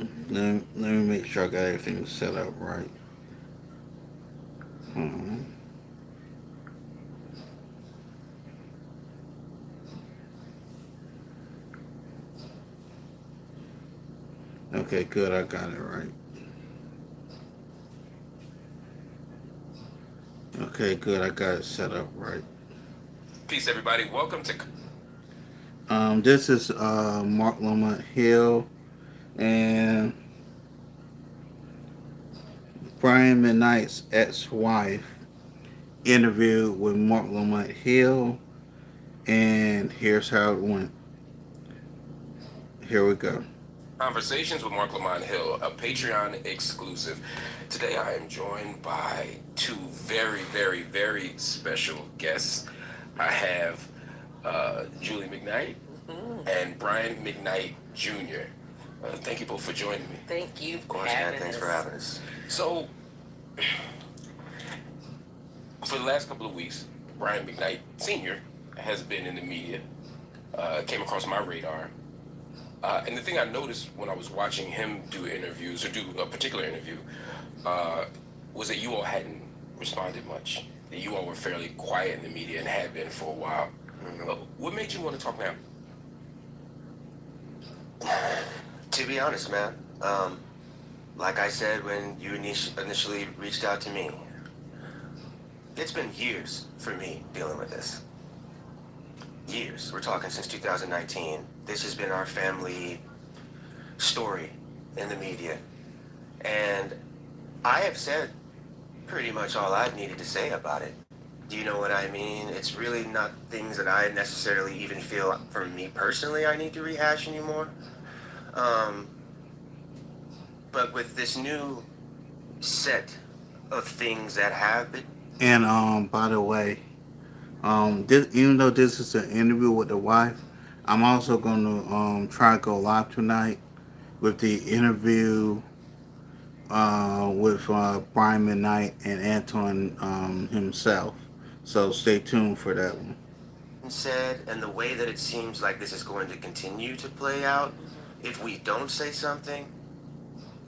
Let me make sure I got everything set up right. Hmm. Okay, good. I got it right. Okay, good. I got it set up right. Peace, everybody. Welcome to. This is Mark Lamont Hill and Brian McKnight's ex-wife interviewed with Mark Lamont Hill, and here's how it went. Here we go. Conversations with Mark Lamont Hill, a Patreon exclusive. Today I am joined by two very, very, very special guests. I have Julie McKnight and Brian McKnight Jr. Thank you both for joining me. Thank you Of for course, man. having Thanks for us. having us. So, for the last couple of weeks, Brian McKnight Sr. has been in the media, came across my radar. And the thing I noticed when I was watching him do interviews or do a particular interview uh, was that you all hadn't responded much. That you all were fairly quiet in the media and had been for a while. What made you want to talk now? To be honest, man, like I said when you initially reached out to me, it's been years for me dealing with this. Years. We're talking since 2019. This has been our family story in the media. And I have said pretty much all I've needed to say about it. Do you know what I mean? It's really not things that I necessarily even feel, for me personally, I need to rehash anymore. Um, but with this new set of things that have been. And by the way, this even though this is an interview with the wife, I'm also going to try to go live tonight with the interview with Brian McKnight and Anton himself. So stay tuned for that one. Said and the way that it seems like this is going to continue to play out if we don't say something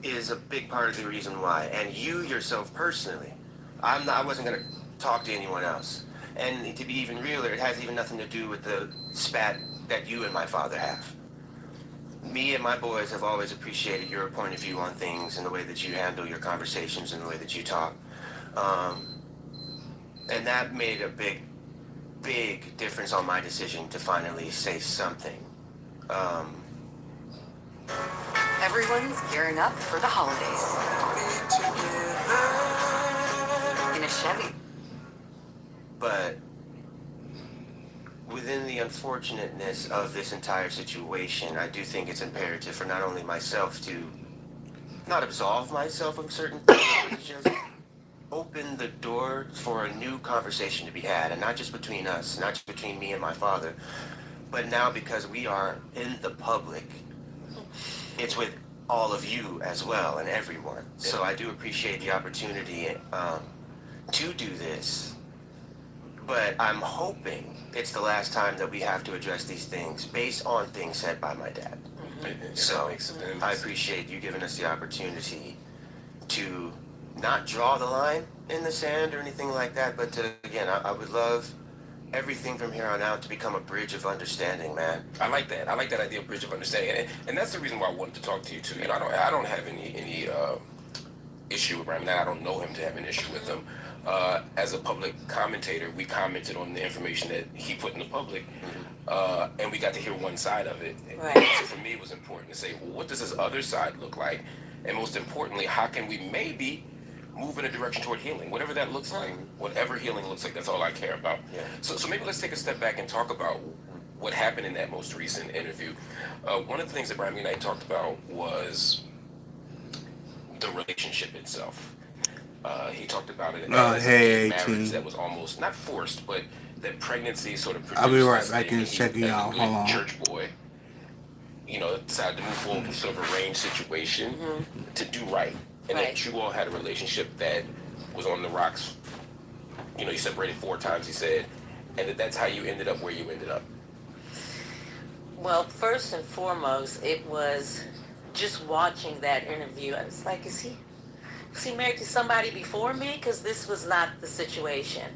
is a big part of the reason why. And you yourself personally, I wasn't going to talk to anyone else. And to be even realer, it has even nothing to do with the spat that you and my father have. Me and my boys have always appreciated your point of view on things and the way that you handle your conversations and the way that you talk. Um, and that made a big difference on my decision to finally say something. Um, Everyone's gearing up for the holidays in a Chevy. but within the unfortunateness of this entire situation, I do think it's imperative for not only myself to not absolve myself of certain things, but to just open the door for a new conversation to be had, and not just between us, not just between me and my father, but now because we are in the public, it's with all of you as well and everyone. So I do appreciate the opportunity to do this, but I'm hoping it's the last time that we have to address these things based on things said by my dad. So I appreciate you giving us the opportunity to not draw the line in the sand or anything like that, but to, again, I would love everything from here on out to become a bridge of understanding, man. I like that. I like that idea of bridge of understanding, and that's the reason why I wanted to talk to you too. You know, I don't have any issue with Brian. I don't know him to have an issue with him. As a public commentator, we commented on the information that he put in the public, and we got to hear one side of it. Right. So for me, it was important to say, well, what does this other side look like? And most importantly, how can we maybe move in a direction toward healing, whatever that looks like, whatever healing looks like, that's all I care about. Yeah. So maybe let's take a step back and talk about what happened in that most recent interview. One of the things that Brian and I talked about was the relationship itself. He talked about it as Hey, a marriage 18. that was almost not forced, but that pregnancy sort of produced I'll be right this back thing, in a and he, second, as a y'all. good Hold on. church boy, decided to move forward with sort of a arranged situation to do right. And Right. that you all had a relationship that was on the rocks. You separated 4 times, he said, and that's how you ended up where you ended up. Well, first and foremost, it was just watching that interview, I was like, was he married to somebody before me? Because this was not the situation.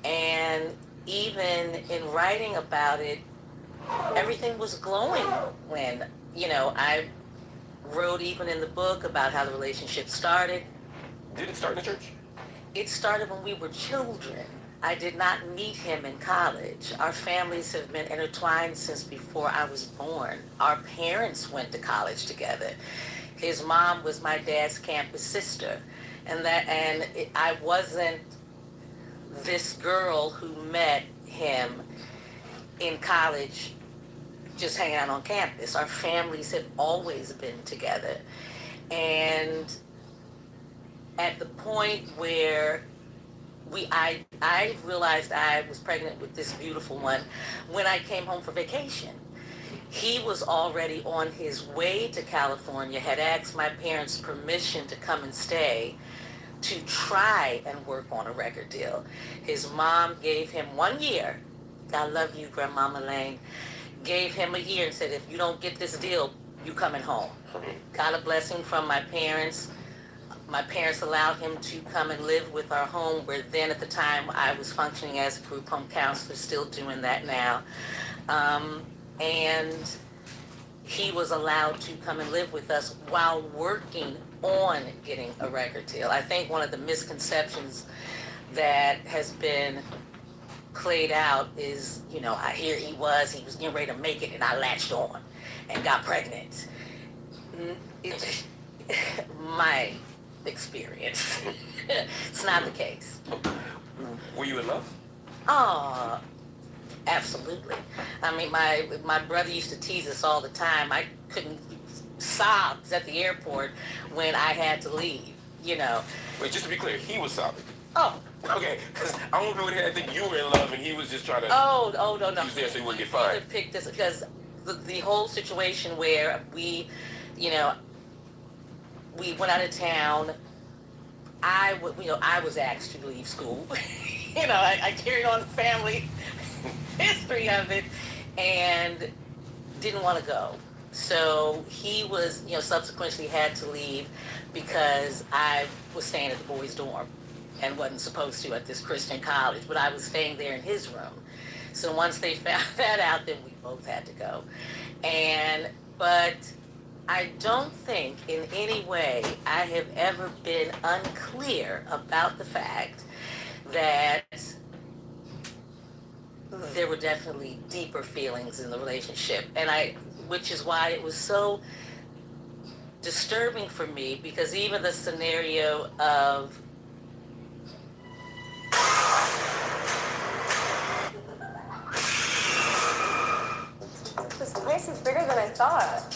And even in writing about it, everything was glowing when, I wrote even in the book about how the relationship started. Did it start in the church? It started when we were children. I did not meet him in college. Our families have been intertwined since before I was born. Our parents went to college together. His mom was my dad's campus sister. I wasn't this girl who met him in college just hanging out on campus. Our families have always been together. And at the point where I realized I was pregnant with this beautiful one when I came home for vacation. He was already on his way to California, had asked my parents permission to come and stay to try and work on a record deal. His mom gave him 1 year. I love you, Grandmama Lane. Gave him a year and said, if you don't get this deal, you coming home. Got a blessing from my parents. My parents allowed him to come and live with our home, where then at the time I was functioning as a group home counselor, still doing that now. And he was allowed to come and live with us while working on getting a record deal. I think one of the misconceptions that has been played out is, here he was getting ready to make it, and I latched on and got pregnant. My experience. It's not the case. Were you in love? Oh, absolutely. I mean, my brother used to tease us all the time. I couldn't sobs at the airport when I had to leave, Wait, just to be clear, he was sobbing. Oh. Okay, because I don't know. I think you were in love, and he was just trying to. Oh, no. He was there so he wouldn't get He fined. picked this because the whole situation where we went out of town. I was asked to leave school. I carried on the family history of it and didn't want to go. So he was, subsequently had to leave because I was staying at the boys' dorm and wasn't supposed to at this Christian college, but I was staying there in his room. So once they found that out, then we both had to go. But I don't think in any way I have ever been unclear about the fact that there were definitely deeper feelings in the relationship. Which is why it was so disturbing for me, because even the scenario of this place is bigger than I thought.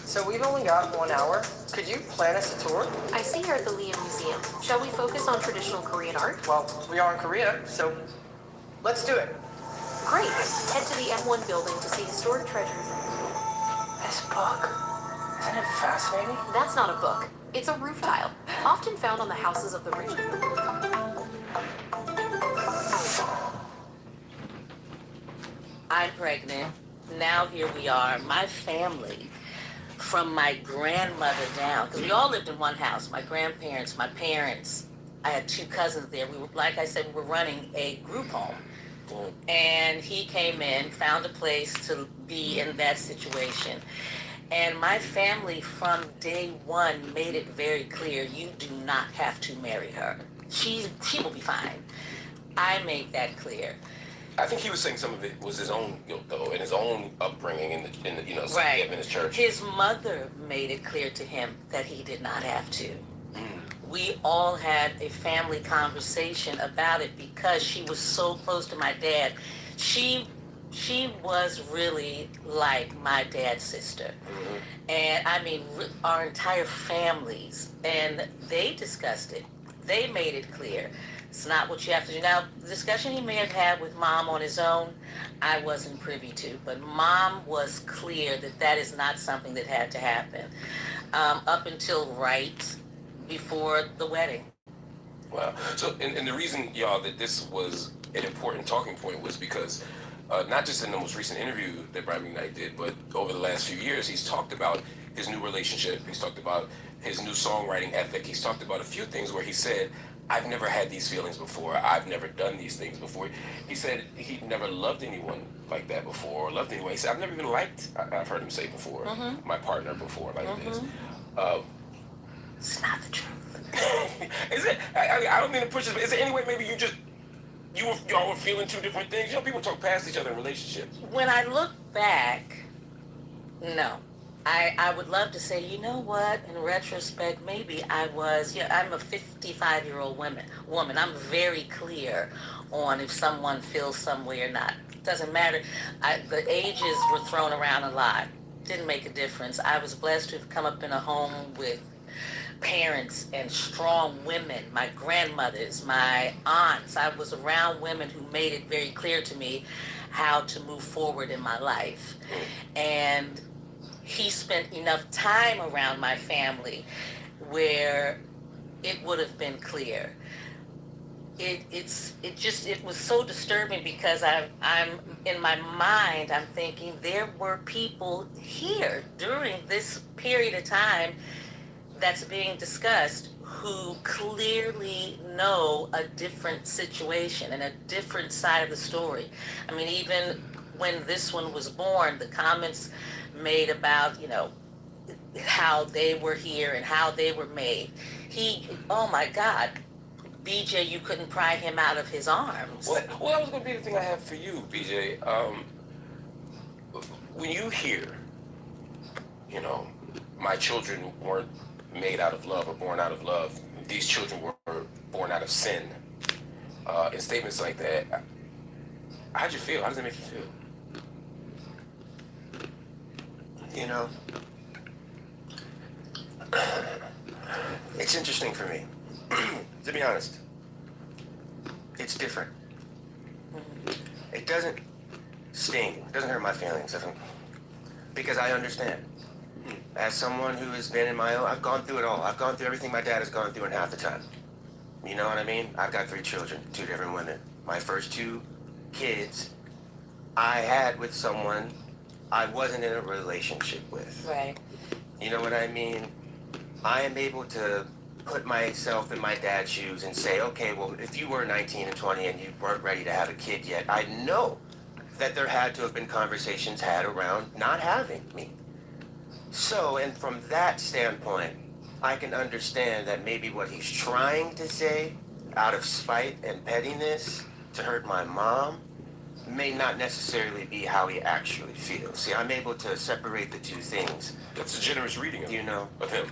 So we've only got 1 hour. Could you plan us a tour? I see you're at the Liam Museum. Shall we focus on traditional Korean art? Well, we are in Korea, so let's do it. Great. Head to the M1 building to see historic treasures. This book, isn't it fascinating? That's not a book. It's a roof tile, often found on the houses of the rich. I'm pregnant. Now here we are. My family, from my grandmother down, because we all lived in one house. My grandparents, my parents. I had 2 cousins there. We were, like I said, we were running a group home. And he came in, found a place to be in that situation. And my family from day one made it very clear, you do not have to marry her. She will be fine. I made that clear. I think he was saying some of it was his own guilt, though, and his own upbringing in the Right. in his church. His mother made it clear to him that he did not have to. We all had a family conversation about it because she was so close to my dad. She was really like my dad's sister. And I mean, our entire families, and they discussed it. They made it clear. It's not what you have to do. Now, the discussion he may have had with Mom on his own, I wasn't privy to. But Mom was clear that that is not something that had to happen up until right before the wedding. Wow. So, and the reason, y'all, that this was an important talking point was because not just in the most recent interview that Brian McKnight did, but over the last few years, he's talked about his new relationship. He's talked about his new songwriting ethic. He's talked about a few things where he said, I've never had these feelings before. I've never done these things before. He said he'd never loved anyone like that before, or loved anyone. He said, I've never even liked, I've heard him say before, my partner before like this. It's not the truth. Is it? I don't mean to push it, but is there any way maybe y'all were feeling two different things? You know, people talk past each other in relationships. When I look back, no. I would love to say, you know what, in retrospect, maybe I was, I'm a 55-year-old woman. I'm very clear on if someone feels some way or not. Doesn't matter. The ages were thrown around a lot. Didn't make a difference. I was blessed to have come up in a home with parents and strong women, my grandmothers, my aunts. I was around women who made it very clear to me how to move forward in my life. And he spent enough time around my family where it would have been clear. It was so disturbing because I'm in my mind, I'm thinking there were people here during this period of time that's being discussed who clearly know a different situation and a different side of the story. I mean, even when this one was born, the comments made about, how they were here and how they were made. Oh my God, BJ, you couldn't pry him out of his arms. Well, that was going to be the thing I have for you, BJ. When you hear, my children weren't made out of love or born out of love, these children were born out of sin, and statements like that, how'd you feel? How does it make you feel? It's interesting for me. To be honest, it's different. It doesn't sting. It doesn't hurt my feelings. Because I understand. As someone who has been in my own, I've gone through it all. I've gone through everything my dad has gone through in half the time. You know what I mean? I've got 3 children, 2 different women. My first 2 kids I had with someone I wasn't in a relationship with. Right. You know what I mean? I am able to put myself in my dad's shoes and say, okay, well, if you were 19 and 20 and you weren't ready to have a kid yet, I know that there had to have been conversations had around not having me. So, and from that standpoint, I can understand that maybe what he's trying to say out of spite and pettiness to hurt my mom may not necessarily be how he actually feels. See, I'm able to separate the 2 things. That's a generous reading of Of him.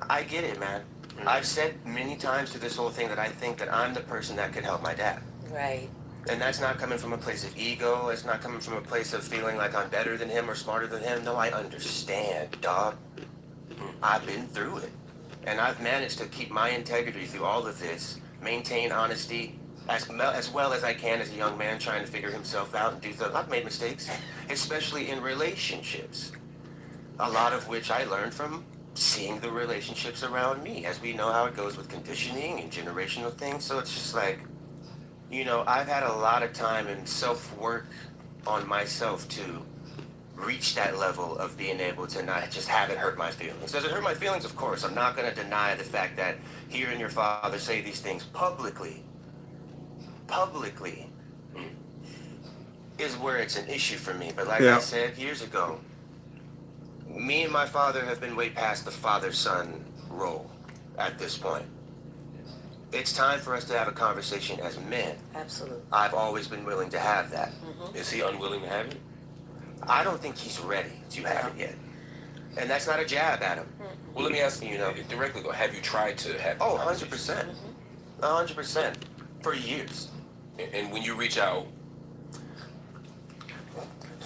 I get it, man. I've said many times through this whole thing that I think that I'm the person that could help my dad. Right. And that's not coming from a place of ego. It's not coming from a place of feeling like I'm better than him or smarter than him. No, I understand, dog. I've been through it. And I've managed to keep my integrity through all of this, maintain honesty, as well as I can as a young man trying to figure himself out and do things. I've made mistakes, especially in relationships. A lot of which I learned from seeing the relationships around me, as we know how it goes with conditioning and generational things. So it's just like, I've had a lot of time and self-work on myself to reach that level of being able to not just have it hurt my feelings. Does it hurt my feelings? Of course. I'm not going to deny the fact that hearing your father say these things publicly, is where it's an issue for me. But like I said years ago, me and my father have been way past the father-son role at this point. It's time for us to have a conversation as men. Absolutely. I've always been willing to have that. Is he unwilling to have it? I don't think he's ready to have it yet. And that's not a jab at him. Well, let me ask you, directly though, have you tried to have? Oh, 100%. 100%. For years. And when you reach out,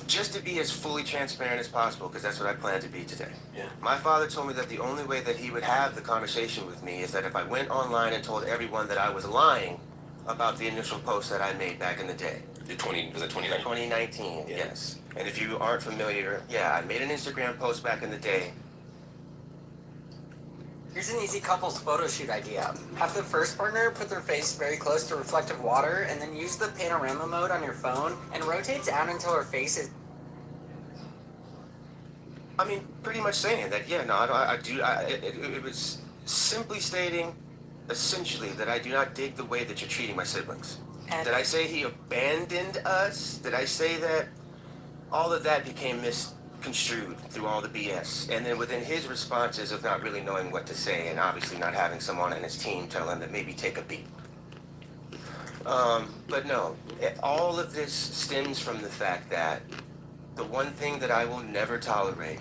just to be as fully transparent as possible, because that's what I plan to be today. Yeah. My father told me that the only way that he would have the conversation with me is that if I went online and told everyone that I was lying about the initial post that I made back in the day. was it 2019? 2019, Yeah. yes. And if you aren't familiar, I made an Instagram post back in the day Here's an easy couples photo shoot idea. Have the first partner put their face very close to reflective water and then use the panorama mode on your phone and rotate down until her face is. I mean, pretty much saying that, yeah, no, I do. It was simply stating, essentially, that I do not dig the way that you're treating my siblings. Did I say he abandoned us? Did I say that? All of that became misconstrued through all the BS. And then within his responses of not really knowing what to say and obviously not having someone on his team tell him that maybe take a beat. But no, all of this stems from the fact that the one thing that I will never tolerate,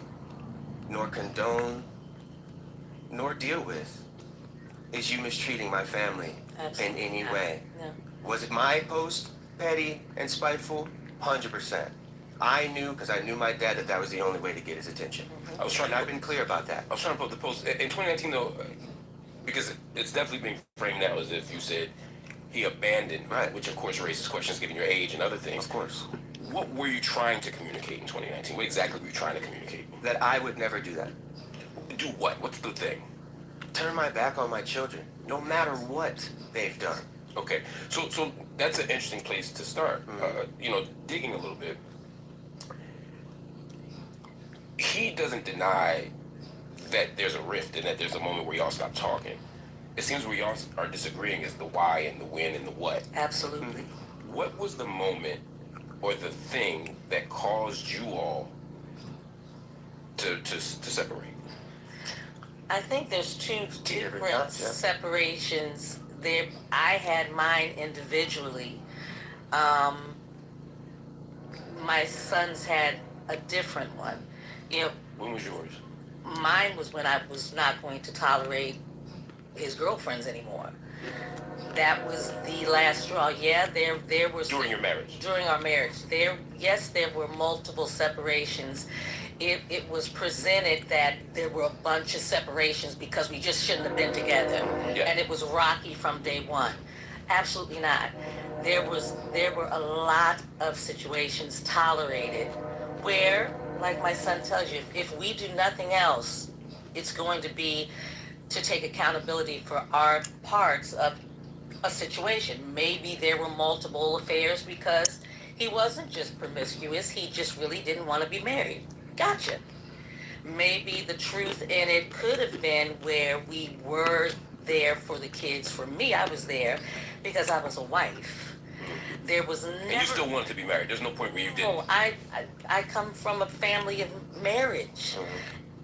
nor condone, nor deal with, is you mistreating my family in any way. No. Was it my post petty and spiteful? 100%. I knew, because I knew my dad, that that was the only way to get his attention. I was trying And to I've been clear about that. I was trying to put the post in 2019 though, because it's definitely being framed now as if you said he abandoned, Right. which of course raises questions given your age and other things. Of course. What were you trying to communicate in 2019? What exactly were you trying to communicate? That I would never do that. Do what? What's the thing? Turn my back on my children, no matter what they've done. Okay, so that's an interesting place to start. Digging a little bit. He doesn't deny that there's a rift and that there's a moment where y'all stop talking. It seems where y'all are disagreeing is the why and the when and the what. Absolutely. What was the moment or the thing that caused you all to separate? I think there's two different Yeah. separations. There, I had mine individually. My sons had a different one. When was yours? Mine was when I was not going to tolerate his girlfriends anymore. That was the last straw. Yeah, there were During your marriage? During our marriage. There were multiple separations. It was presented that there were a bunch of separations because we just shouldn't have been together. Yeah. And it was rocky from day one. Absolutely not. There were a lot of situations tolerated where, like my son tells you, if we do nothing else, it's going to be to take accountability for our parts of a situation. Maybe there were multiple affairs because he wasn't just promiscuous, he just really didn't want to be married. Gotcha. Maybe the truth in it could have been where we were there for the kids. For me, I was there because I was a wife. There was never. And you still wanted to be married. There's no point where you didn't. No, I come from a family of marriage.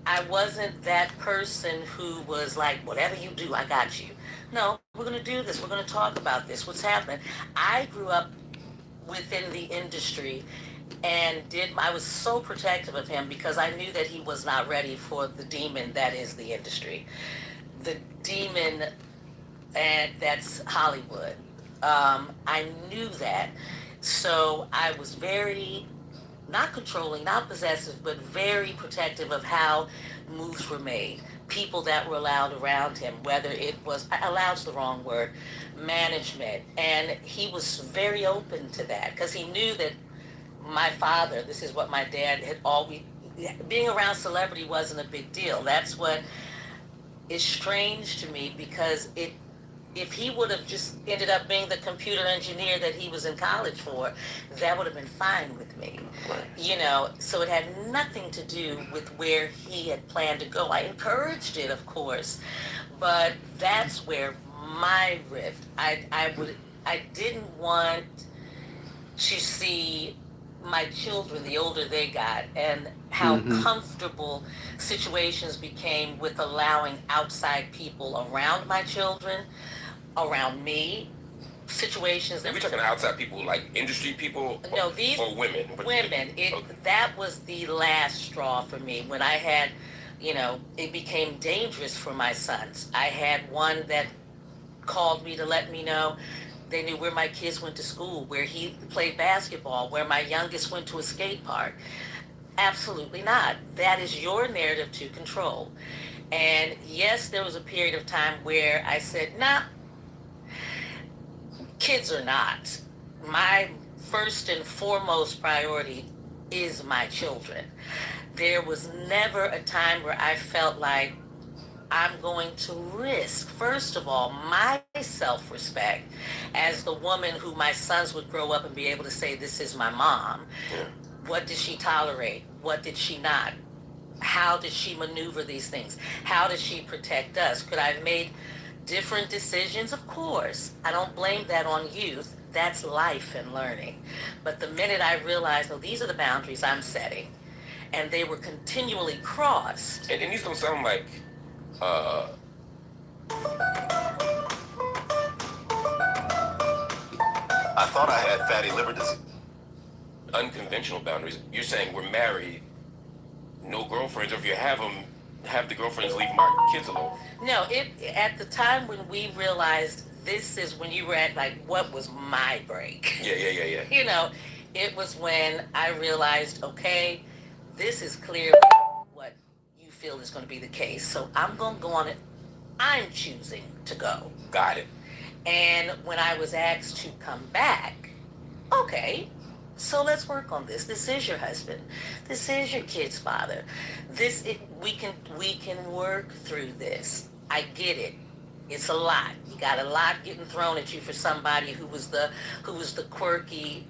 I wasn't that person who was like, whatever you do, I got you. No, we're going to do this. We're going to talk about this. What's happening? I grew up within the industry and I was so protective of him because I knew that he was not ready for the demon that is the industry. The demon, and that's Hollywood. I knew that. So I was very, not controlling, not possessive, but very protective of how moves were made. People that were allowed around him, whether it was, allowed's the wrong word, management. And he was very open to that because he knew that my father, this is what my dad had always, being around celebrity wasn't a big deal. That's what is strange to me because if he would have just ended up being the computer engineer that he was in college for, that would have been fine with me. So it had nothing to do with where he had planned to go. I encouraged it, of course, but that's where my rift. I didn't want to see my children, the older they got, and how comfortable situations became with allowing outside people around my children, around me, situations that... Are we talking outside people, like industry people? No, these... Or women? Women. That was the last straw for me. When I had, it became dangerous for my sons. I had one that called me to let me know they knew where my kids went to school, where he played basketball, where my youngest went to a skate park. Absolutely not. That is your narrative to control. And yes, there was a period of time where I said, nah, kids are not. My first and foremost priority is my children. There was never a time where I felt like I'm going to risk, first of all, my self-respect as the woman who my sons would grow up and be able to say, this is my mom. Yeah. What did she tolerate? What did she not? How did she maneuver these things? How did she protect us? Could I have made different decisions? Of course. I don't blame that on youth. That's life and learning. But the minute I realized, oh, these are the boundaries I'm setting, and they were continually crossed. And these don't sound like I thought I had fatty liver disease. unconventional boundaries. You're saying we're married, no girlfriends, or if you have them, have the girlfriends leave my kids alone. No, at the time when we realized this is when you were at like what was my break. Yeah. You know, it was when I realized, okay, this is clearly what you feel is going to be the case. So I'm going to go on it. I'm choosing to go. Got it. And when I was asked to come back, okay, so let's work on this. This is your husband. This is your kid's father. We can work through this. I get it. It's a lot. You got a lot getting thrown at you for somebody who was the quirky,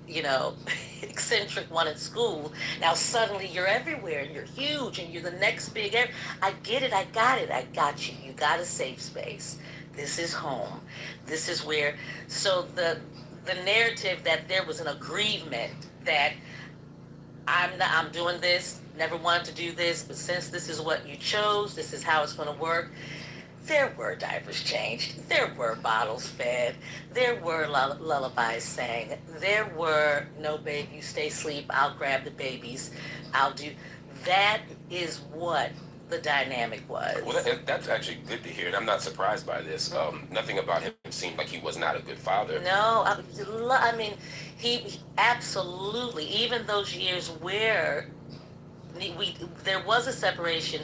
eccentric one at school. Now suddenly you're everywhere and you're huge and you're the next big. I get it. I got it. I got you. You got a safe space. This is home. This is where. So the narrative that there was an aggrievement that I'm doing this. Never wanted to do this, but since this is what you chose, this is how it's going to work. There were diapers changed. There were bottles fed. There were lullabies sang. There were, no babe, you stay asleep. I'll grab the babies. I'll do. That is what the dynamic was. Well, that's actually good to hear, and I'm not surprised by this. Nothing about him seemed like he was not a good father. No, I mean, he absolutely, even those years where there was a separation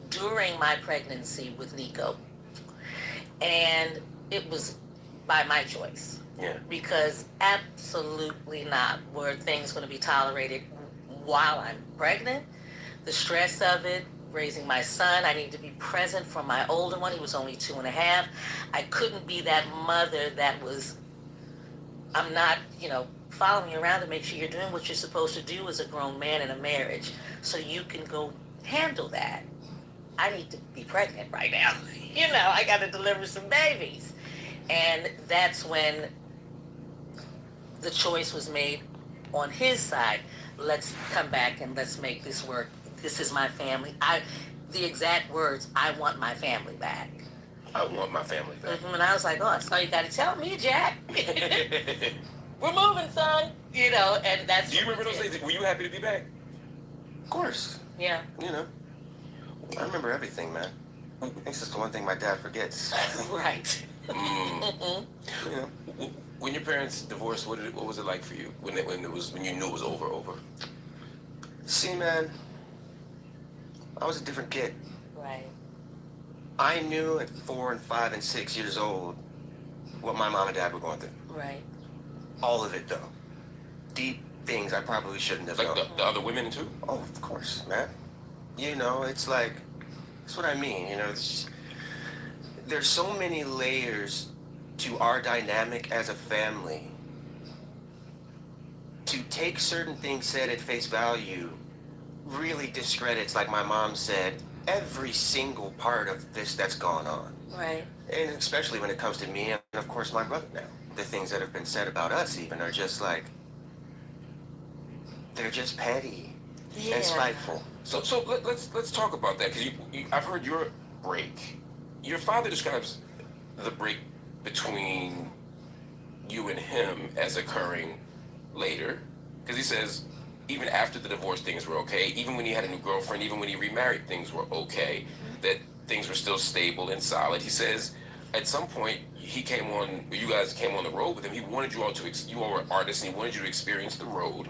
during my pregnancy with Nico, and it was by my choice. Yeah. Because absolutely not were things going to be tolerated while I'm pregnant. The stress of it, raising my son, I need to be present for my older one. He was only 2.5. I couldn't be that mother that was, I'm not, following you around to make sure you're doing what you're supposed to do as a grown man in a marriage so you can go handle that. I need to be pregnant right now. I got to deliver some babies. And that's when the choice was made on his side. Let's come back and let's make this work. This is my family. The exact words, I want my family back. I want my family back. And I was like, oh, that's all you got to tell me, Jack. We're moving, son. And that's. Do you remember those days? Were you happy to be back? Of course. Yeah. I remember everything, man. It's just the one thing my dad forgets. Right. When your parents divorced, what was it like for you when you knew it was over? See, man, I was a different kid. Right. I knew at 4 and 5 and 6 years old what my mom and dad were going through. Right. All of it, though. Deep things I probably shouldn't have Like known. the other women too? Oh, of course, man. It's like, that's what I mean. There's so many layers to our dynamic as a family. To take certain things said at face value really discredits, like my mom said, every single part of this that's gone on. Right. And especially when it comes to me and, of course, my brother now. The things that have been said about us even are just like, they're just petty and spiteful. So let's talk about that, because I've heard your break. Your father describes the break between you and him as occurring later, because he says even after the divorce things were okay, even when he had a new girlfriend, even when he remarried things were okay, that things were still stable and solid. He says at some point you guys came on the road with him. He wanted you all you all were artists, and he wanted you to experience the road.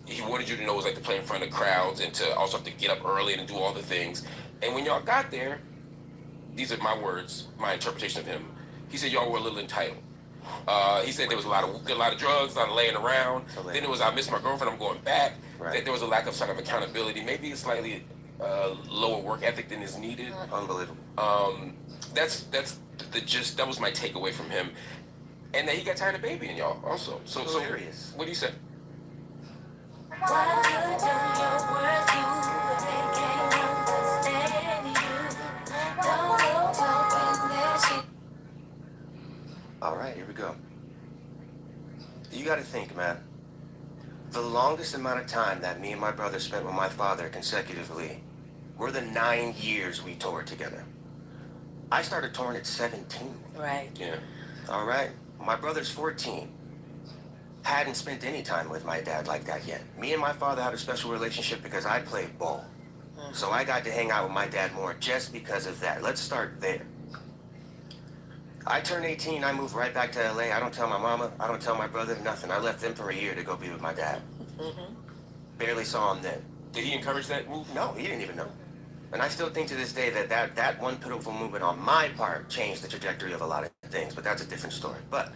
He wanted you to know it was like to play in front of crowds and to also have to get up early and do all the things. And when y'all got there, these are my words, my interpretation of him. He said y'all were a little entitled. He said there was a lot of drugs, a lot of laying around. Then it was, I miss my girlfriend, I'm going back. Right. That there was a lack of sort of accountability, maybe slightly lower work ethic than is needed. Unbelievable. That's the gist. That was my takeaway from him, and that he got tired of babying y'all also. So Hilarious. what do you say? All right, here we go. You got to think, man. The longest amount of time that me and my brother spent with my father consecutively were the 9 years we toured together. I started touring at 17. Right. Yeah. All right? My brother's 14. Hadn't spent any time with my dad like that yet. Me and my father had a special relationship because I played ball. So I got to hang out with my dad more just because of that. Let's start there. I turned 18, I moved right back to LA. I don't tell my mama, I don't tell my brother, nothing. I left them for a year to go be with my dad. Barely saw him then. Did he encourage that move? No, he didn't even know. And I still think to this day that one pitiful movement on my part changed the trajectory of a lot of things, but that's a different story. But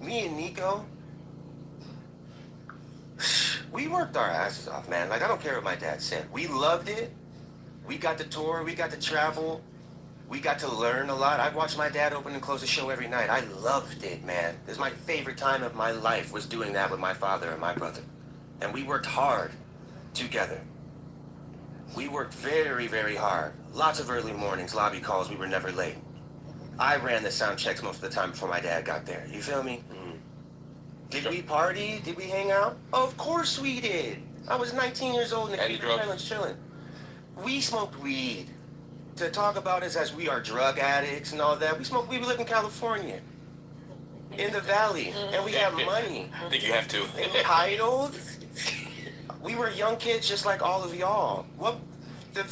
me and Nico, we worked our asses off, man. Like, I don't care what my dad said. We loved it. We got to tour. We got to travel. We got to learn a lot. I watched my dad open and close a show every night. I loved it, man. It was my favorite time of my life was doing that with my father and my brother. And we worked hard together. We worked very, very hard. Lots of early mornings, lobby calls. We were never late. I ran the sound checks most of the time before my dad got there. You feel me? Did we party? Did we hang out? Of course we did. I was 19 years old in the Cayman Islands chilling. We smoked weed. To talk about us as we are drug addicts and all that, we live in California, in the valley, and we have money. I think you have to. Entitled. We were young kids just like all of y'all. What the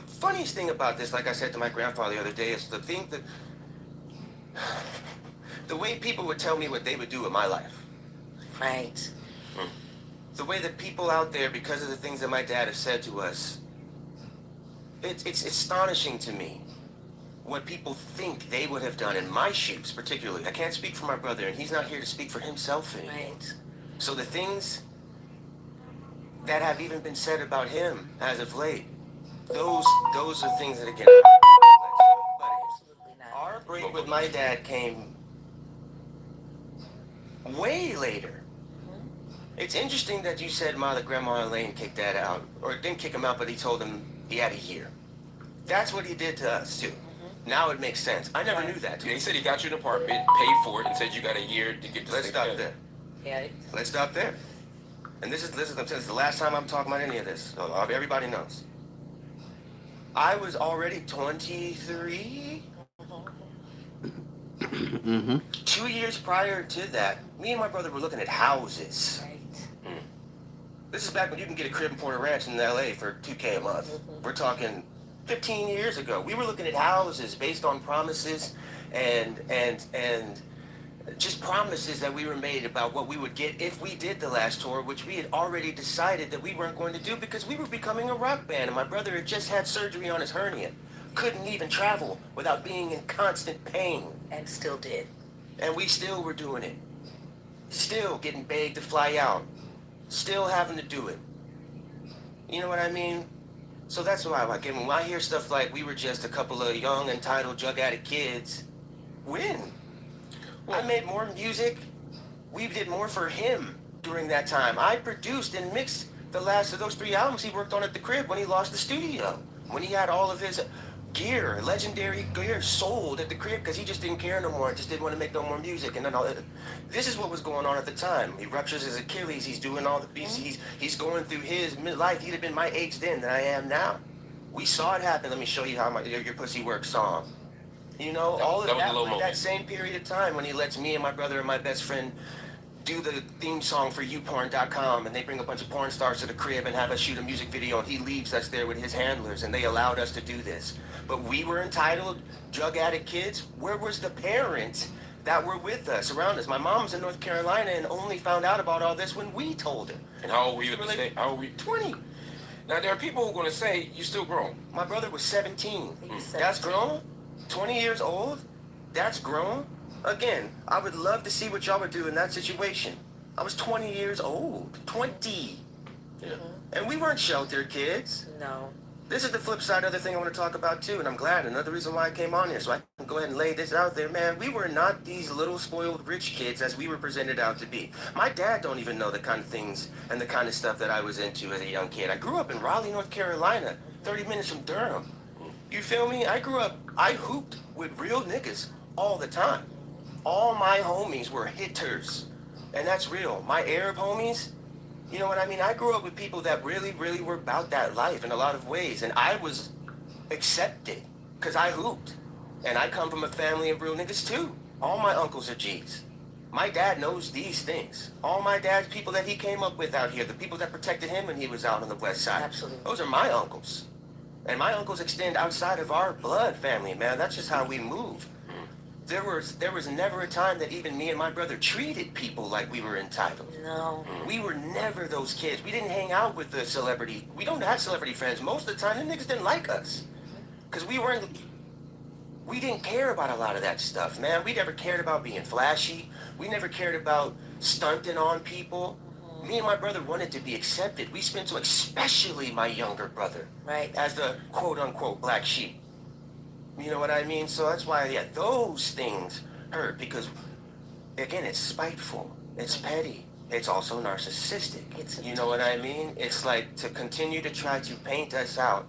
funniest thing about this, like I said to my grandfather the other day, is the thing that the way people would tell me what they would do with my life. Right. The way that people out there, because of the things that my dad has said to us, it's astonishing to me what people think they would have done in my shoes, particularly. I can't speak for my brother, and he's not here to speak for himself anymore. Right. So the things that have even been said about him as of late, those are things that, again, Absolutely not. our break with my dad came way later. It's interesting that you said that Grandma Elaine kicked Dad out, or didn't kick him out, but he told him he had a year. That's what he did to us too. Now it makes sense. I never knew that. Yeah, he said he got you an apartment, paid for it, and said you got a year to get this Let's thing stop together. there. Yeah. Let's stop there. And this is the last time I'm talking about any of this. So everybody knows. I was already 23. 2 years prior to that, me and my brother were looking at houses. Right. This is back when you can get a crib in Porter Ranch in LA for $2K a month. We're talking 15 years ago. We were looking at houses based on promises and just promises that we were made about what we would get if we did the last tour, which we had already decided that we weren't going to do because we were becoming a rock band, and my brother had just had surgery on his hernia. Couldn't even travel without being in constant pain. And still did. And we still were doing it. Still getting begged to fly out. Still having to do it. You know what I mean? So that's why when I hear stuff like we were just a couple of young, entitled, drug addict kids, when? I made more music. We did more for him during that time. I produced and mixed the last of those 3 albums he worked on at the crib when he lost the studio. When he had all of his gear, legendary gear, sold at the crib because he just didn't care no more, just didn't want to make no more music. And then this is what was going on at the time. He ruptures his Achilles. He's doing all the beats. He's going through his midlife. He'd have been my age then than I am now. We saw it happen. Let me show you how your pussy works song. You know, all of that was that same period of time when he lets me and my brother and my best friend do the theme song for youporn.com, and they bring a bunch of porn stars to the crib and have us shoot a music video, and he leaves us there with his handlers, and they allowed us to do this. But we were entitled drug addict kids. Where was the parents that were with us, around us? My mom's in North Carolina and only found out about all this when we told her. And how old were you at the state? How old were you? 20. Now, there are people who are going to say, you still grown. My brother was 17. He's That's 17. grown? 20 years old? That's grown? Again, I would love to see what y'all would do in that situation. I was 20 years old. 20. Yeah. And we weren't sheltered kids. No. This is the flip side of the thing I want to talk about too, and I'm glad. Another reason why I came on here, so I can go ahead and lay this out there, man. We were not these little spoiled rich kids as we were presented out to be. My dad don't even know the kind of things and the kind of stuff that I was into as a young kid. I grew up in Raleigh, North Carolina, 30 minutes from Durham. You feel me? I hooped with real niggas all the time. All my homies were hitters, and that's real. My Arab homies, you know what I mean? I grew up with people that really, really were about that life in a lot of ways. And I was accepted because I hooped. And I come from a family of real niggas too. All my uncles are G's. My dad knows these things. All my dad's people that he came up with out here, the people that protected him when he was out on the west side. Absolutely. Those are my uncles. And my uncles extend outside of our blood family, man. That's just how we move. There was never a time that even me and my brother treated people like we were entitled. No. We were never those kids. We didn't hang out with the celebrity. We don't have celebrity friends. Most of the time, them niggas didn't like us. Because we didn't care about a lot of that stuff, man. We never cared about being flashy. We never cared about stunting on people. Me and my brother wanted to be accepted. We spent so, especially my younger brother, Right. as the quote-unquote black sheep. You know what I mean? So that's why, yeah, those things hurt because, again, it's spiteful, it's petty, it's also narcissistic. You know what I mean? It's like to continue to try to paint us out,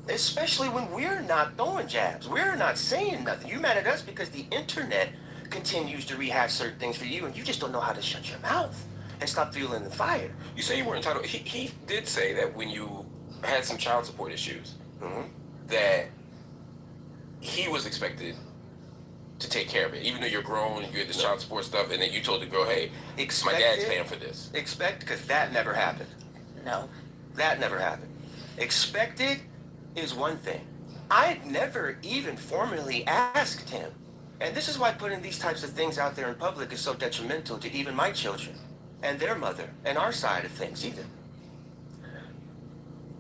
especially when we're not throwing jabs, we're not saying nothing. You mad at us because the internet continues to rehash certain things for you, and you just don't know how to shut your mouth and stop fueling the fire. You say you were entitled. He did say that when you had some child support issues, that he was expected to take care of it, even though you're grown, you had this child support stuff, and then you told the girl, "Hey, my dad's paying for this." Because that never happened. No. That never happened. Expected is one thing. I never even formally asked him. And this is why putting these types of things out there in public is so detrimental to even my children and their mother and our side of things either.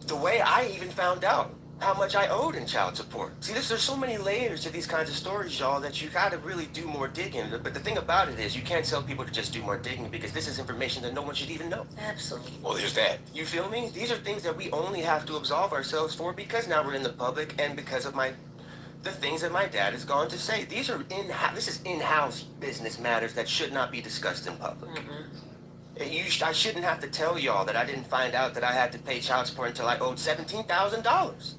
The way I even found out how much I owed in child support. See, there's so many layers to these kinds of stories, y'all, that you gotta really do more digging. But the thing about it is you can't tell people to just do more digging because this is information that no one should even know. Absolutely. Well, there's that. You feel me? These are things that we only have to absolve ourselves for because now we're in the public and because of the things that my dad has gone to say. This is in-house business matters that should not be discussed in public. I shouldn't have to tell y'all that I didn't find out that I had to pay child support until I owed $17,000.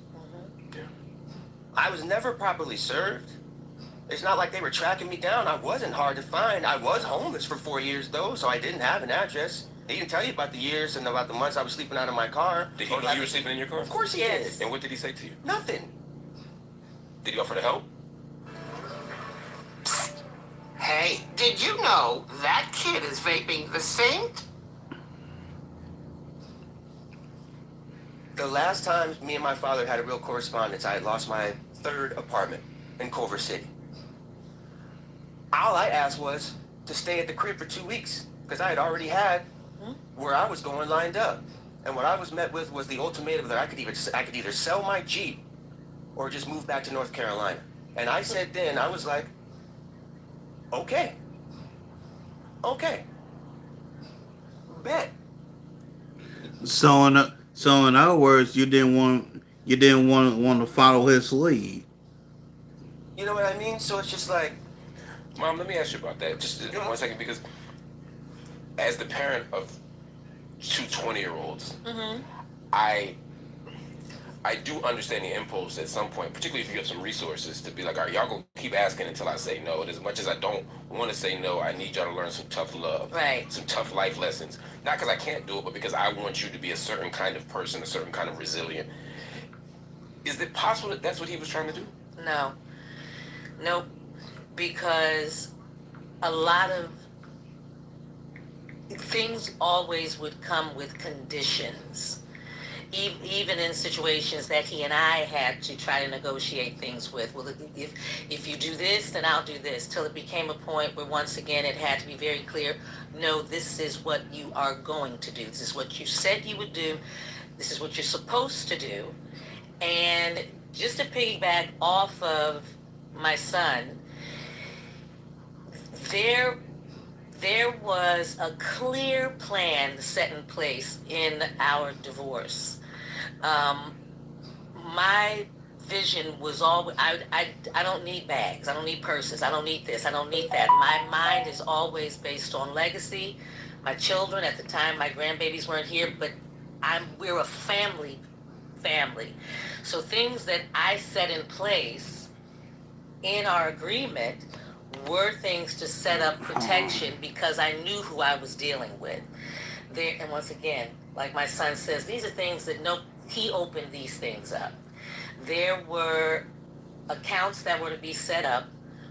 I was never properly served. It's not like they were tracking me down. I wasn't hard to find. I was homeless for 4 years, though, so I didn't have an address. They didn't tell you about the years and about the months I was sleeping out of my car. Did he know you were sleeping in your car? Of course he Yes. did. And what did he say to you? Nothing. Did he offer to help? Hey, did you know that kid is vaping the Saint? The last time me and my father had a real correspondence, I had lost my third apartment in Culver City. All I asked was to stay at the crib for 2 weeks because I had already had where I was going lined up. And what I was met with was the ultimatum that I could either sell my Jeep or just move back to North Carolina. And I said then, I was like, okay. Bet. So in other words, you didn't want to follow his lead. You know what I mean? So it's just like, Mom, let me ask you about that just 1 second, because as the parent of two 20-year-olds, I do understand the impulse at some point, particularly if you have some resources, to be like, all right, y'all gonna keep asking until I say no. And as much as I don't want to say no, I need y'all to learn some tough love, Right. some tough life lessons. Not because I can't do it, but because I want you to be a certain kind of person, a certain kind of resilient. Is it possible that that's what he was trying to do? No. Nope. Because a lot of things always would come with conditions. Even in situations that he and I had to try to negotiate things with. Well, if you do this, then I'll do this. Till it became a point where once again it had to be very clear, no, this is what you are going to do. This is what you said you would do. This is what you're supposed to do. And just to piggyback off of my son, there was a clear plan set in place in our divorce. Um, my vision was always, I don't need bags, I don't need purses, I don't need this, I don't need that. My mind is always based on legacy. My children, at the time my grandbabies weren't here, but we're a family. So things that I set in place in our agreement were things to set up protection because I knew who I was dealing with. There, and once again, like my son says, these are things that he opened these things up. There were accounts that were to be set up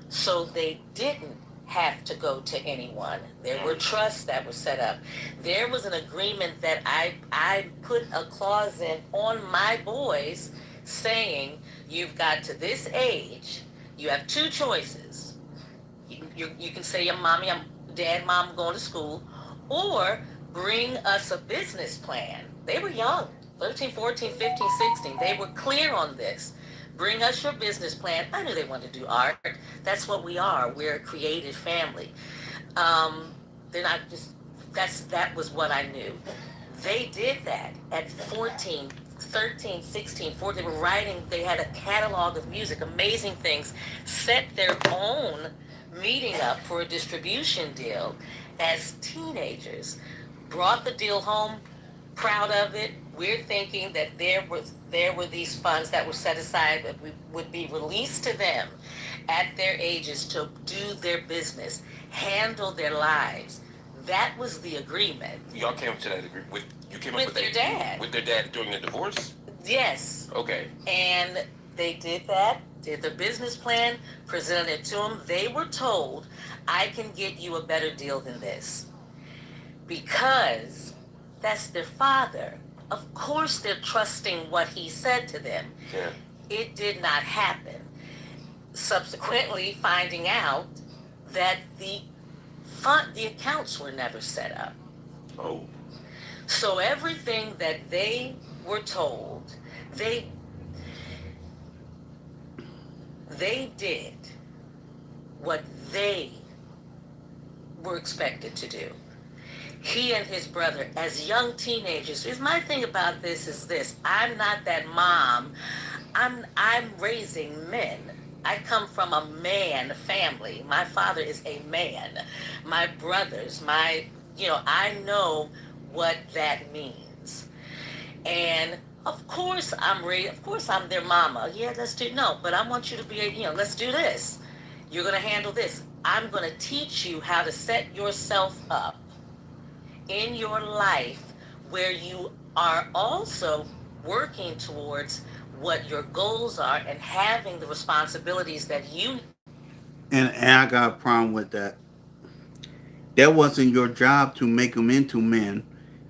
so they didn't have to go to anyone. There were trusts that were set up. There was an agreement that I put a clause in on my boys saying, you've got to this age, you have two choices. You can say, your mommy, dad, mom, I'm going to school, or bring us a business plan. They were young, 13, 14, 15, 16. They were clear on this. Bring us your business plan. I knew they wanted to do art. That's what we are. We're a creative family. They're not just, that was what I knew. They did that at 14, 13, 16, 14. They were writing, they had a catalog of music, amazing things, set their own meeting up for a distribution deal as teenagers, brought the deal home, proud of it. We're thinking that there were these funds that were set aside that would be released to them at their ages to do their business, handle their lives. That was the agreement. Y'all came up to that agreement with their dad. With their dad during the divorce? Yes. Okay. And they did that, did the business plan, presented it to them. They were told, I can get you a better deal than this. Because that's their father. Of course they're trusting what he said to them. Yeah. It did not happen. Subsequently, finding out that the accounts were never set up. Oh. So everything that they were told, they did what they were expected to do. He and his brother, as young teenagers, because my thing about this is this: I'm not that mom. I'm raising men. I come from a man family. My father is a man. My brothers, I know what that means. And of course I'm their mama. Yeah, but I want you to be, let's do this. You're going to handle this. I'm going to teach you how to set yourself up in your life where you are also working towards what your goals are and having the responsibilities that you. And I got a problem with that. That wasn't your job to make them into men.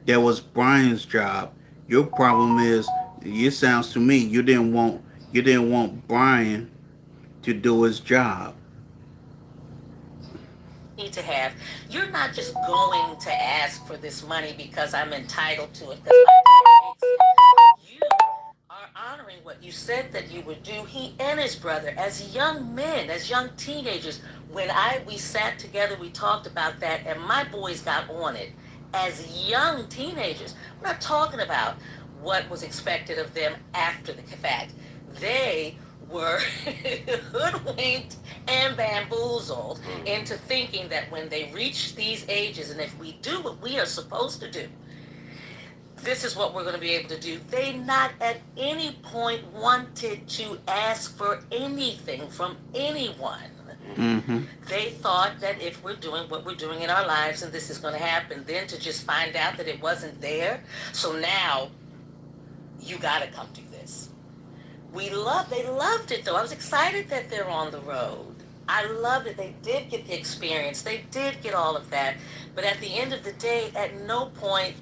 That was Brian's job. Your problem is, it sounds to me, you didn't want Brian to do his job. Need to have. You're not just going to ask for this money because I'm entitled to it because my dad makes it. You are honoring what you said that you would do. He and his brother, as young men, as young teenagers, when we sat together, we talked about that, and my boys got on it as young teenagers. We're not talking about what was expected of them after the fact. They were hoodwinked and bamboozled into thinking that when they reach these ages, and if we do what we are supposed to do, this is what we're going to be able to do. They not at any point wanted to ask for anything from anyone. Mm-hmm. They thought that if we're doing what we're doing in our lives and this is going to happen, then to just find out that it wasn't there. So now you got to come do this. They loved it though. I was excited that they're on the road. I loved it. They did get the experience. They did get all of that. But at the end of the day, at no point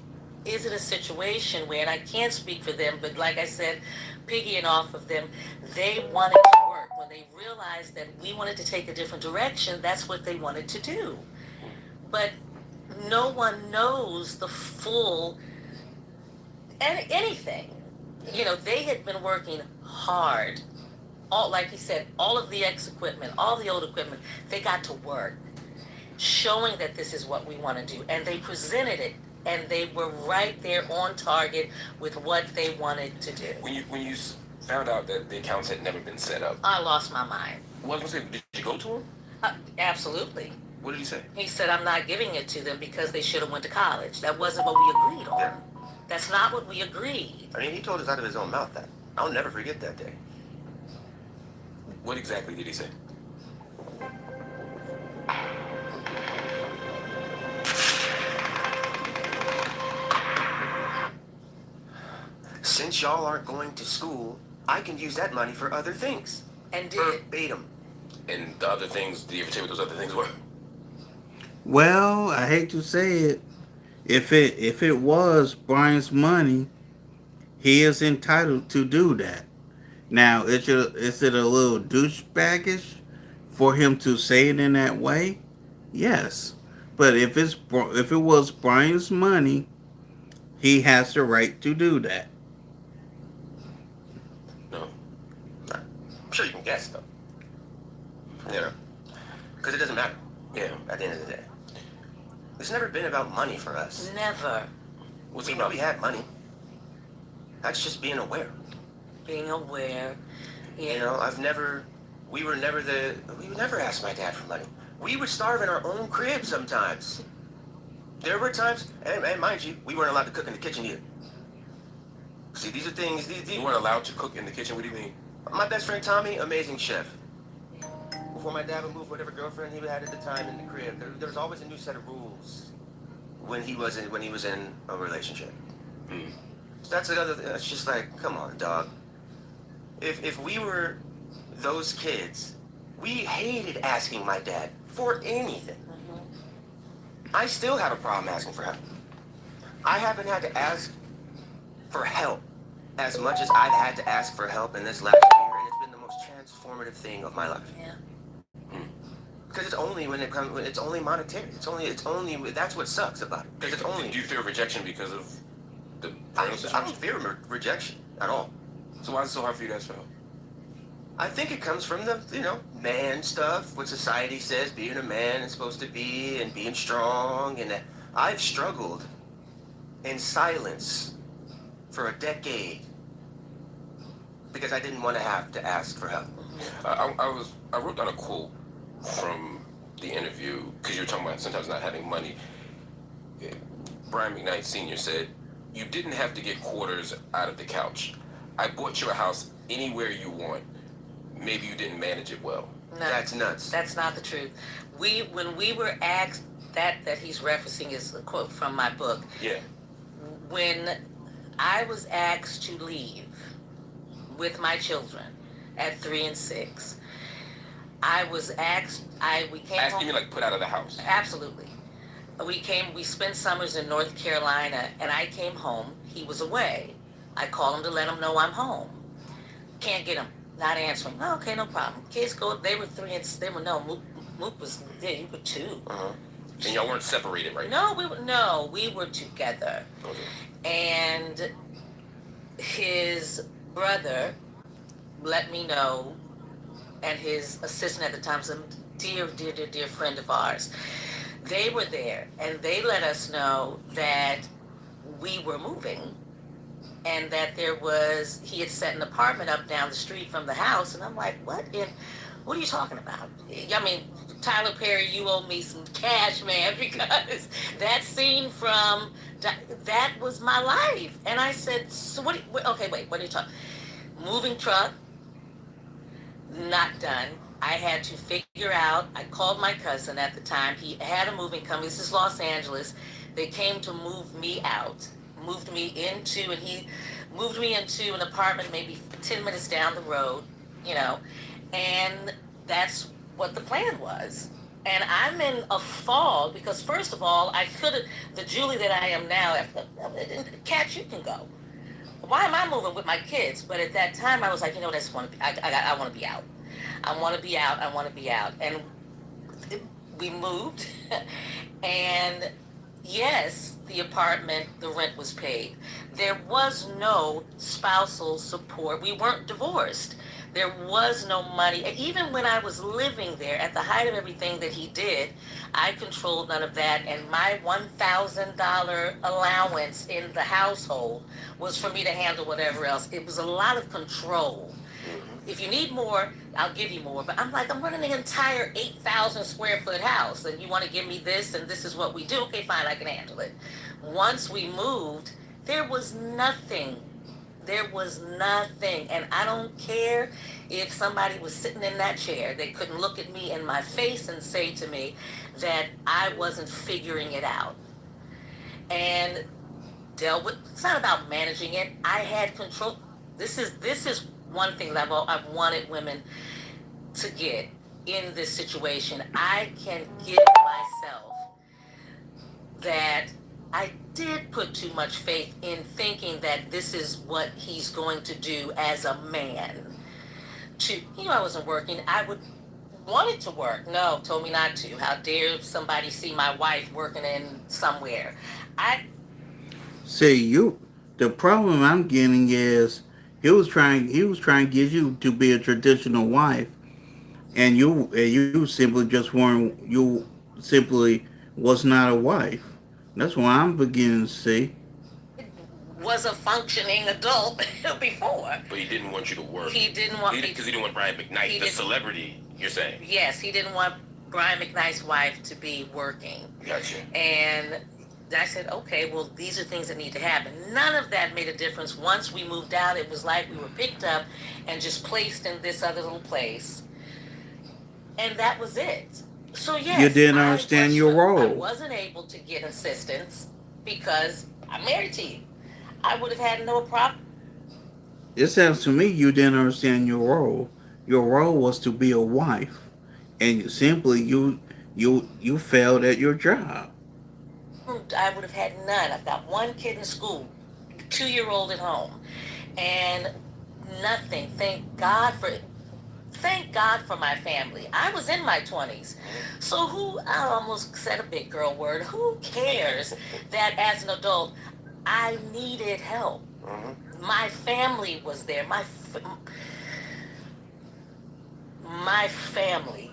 is it a situation where, and I can't speak for them, but like I said, piggying off of them, they wanted to work. When they realized that we wanted to take a different direction, that's what they wanted to do. But no one knows the full anything. They had been working hard. Like he said, all of the equipment, all the old equipment, they got to work. showing that this is what we want to do. And they presented it, and they were right there on target with what they wanted to do. When you found out that the accounts had never been set up, I lost my mind. well, I was gonna say, did you go to him? Absolutely. What did he say? He said, I'm not giving it to them because they should have went to college. That wasn't what we agreed on. Yeah. That's not what we agreed. I mean, he told us out of his own mouth that. I'll never forget that day. What exactly did he say? Since y'all aren't going to school, I can use that money for other things. And did. Verbatim. And the other things, did he ever tell you what those other things were? Well, I hate to say it. If it was Brian's money, he is entitled to do that. Now, is it a little douchebaggish for him to say it in that way? Yes. But if it was Brian's money, he has the right to do that. No. I'm sure you can guess, though. You know? Because it doesn't matter. Yeah. At the end of the day. It's never been about money for us. Never. What's We it know about? we had money. That's just being aware. Being aware. Yeah. You know, we would never ask my dad for money. We would starve in our own crib sometimes. There were times, and mind you, we weren't allowed to cook in the kitchen either. See, these are things, You weren't allowed to cook in the kitchen? What do you mean? my best friend Tommy, amazing chef. Before my dad would move whatever girlfriend he had at the time in the crib, there was always a new set of rules when he was in a relationship. Hmm. So that's another thing. It's just like, come on, dog. If we were those kids, we hated asking my dad for anything. I still have a problem asking for help. I haven't had to ask for help as much as I've had to ask for help in this last year, and it's been the most transformative thing of my life. Yeah. Because it's only when it's only monetary. It's only that's what sucks about it. Because it's only. Do you fear rejection because of the I parental don't situation? fear rejection at all. So why is it so hard for you to ask for help? I think it comes from the, man stuff, what society says being a man is supposed to be, and being strong, and I've struggled in silence for a decade because I didn't want to have to ask for help. I wrote down a quote from the interview because you were talking about sometimes not having money. Brian McKnight Sr. said, "You didn't have to get quarters out of the couch. I bought you a house anywhere you want. Maybe you didn't manage it well." No, That's nuts. that's not the truth. When we were asked that he's referencing is a quote from my book. Yeah. When I was asked to leave with my children at 3 and 6, I was asked. We came Asking home. you like put out of the house. Absolutely. We spent summers in North Carolina, and I came home. He was away. I called him to let him know I'm home. Can't get him. Not answering. Oh, okay, no problem. Kids go. They were 3 and they were Mook was there. You were 2. And y'all weren't separated, right? No, we were together. Okay. And his brother let me know, and his assistant at the time, some dear friend of ours. They were there, and they let us know that we were moving, and that he had set an apartment up down the street from the house, and I'm like, what are you talking about? I mean, Tyler Perry, you owe me some cash, man, because that scene from, that was my life. And I said, so what are you talking? Moving truck, not done. I had to figure out, I called my cousin at the time. He had a moving company. This is Los Angeles. They came to move me out, moved me into an apartment maybe 10 minutes down the road, and that's what the plan was. And I'm in a fog because, first of all, the Julie that I am now, Kat, you can go. Why am I moving with my kids? But at that time, I was like, I just want to I want to be out. I want to be out. I want to be out. And we moved. And yes, the apartment, the rent was paid. There was no spousal support. We weren't divorced. There was no money. And even when I was living there, at the height of everything that he did, I controlled none of that. And my $1,000 allowance in the household was for me to handle whatever else. It was a lot of control. If you need more, I'll give you more. But I'm like, I'm running the entire 8,000 square foot house, and you want to give me this, and this is what we do. Okay, fine, I can handle it. Once we moved, there was nothing. There was nothing. And I don't care if somebody was sitting in that chair, they couldn't look at me in my face and say to me that I wasn't figuring it out. And dealt with, it's not about managing it. I had control. This is one thing that I've wanted women to get in this situation. I can give myself that I did put too much faith in thinking that this is what he's going to do as a man. I wasn't working. I would wanted to work. No, told me not to. How dare somebody see my wife working in somewhere? I See, the problem I'm getting is he was trying to get you to be a traditional wife, and you simply just weren't, you simply was not a wife. That's what I'm beginning to see. was a functioning adult before. But he didn't want you to work. He didn't want me Because he didn't want Brian McKnight, the didn't- celebrity, you're saying. Yes, he didn't want Brian McKnight's wife to be working. Gotcha. And I said, okay, well, these are things that need to happen. None of that made a difference. Once we moved out, it was like we were picked up and just placed in this other little place. And that was it. So, yes. You didn't understand your role. I wasn't able to get assistance because I'm married to you. I would have had no problem. It sounds to me you didn't understand your role. Your role was to be a wife, and simply you failed at your job. I would have had none. I've got one kid in school, 2-year-old at home, and nothing. Thank God for my family. I was in my 20s. So I almost said a big girl word, who cares that as an adult, I needed help. My family was there. My family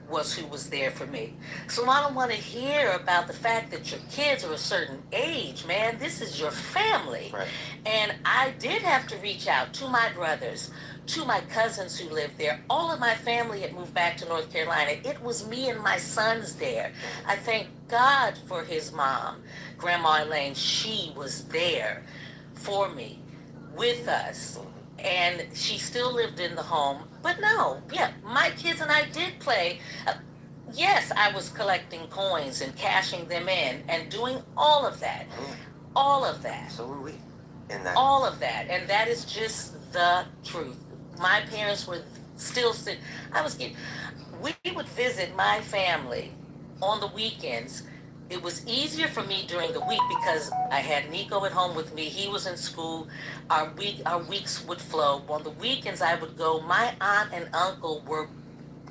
was who was there for me. So I don't want to hear about the fact that your kids are a certain age, man. This is your family. Right. And I did have to reach out to my brothers, to my cousins who lived there. All of my family had moved back to North Carolina. It was me and my sons there. I thank God for his mom, Grandma Elaine. She was there for me, with us. And she still lived in the home. But no, yeah, my kids and I did play. Yes, I was collecting coins and cashing them in and doing all of that. All of that. So were we. In that. All of that. And that is just the truth. My parents were still sick. We would visit my family on the weekends. It was easier for me during the week because I had Nico at home with me. He was in school. Our weeks would flow. On the weekends, I would go. My aunt and uncle were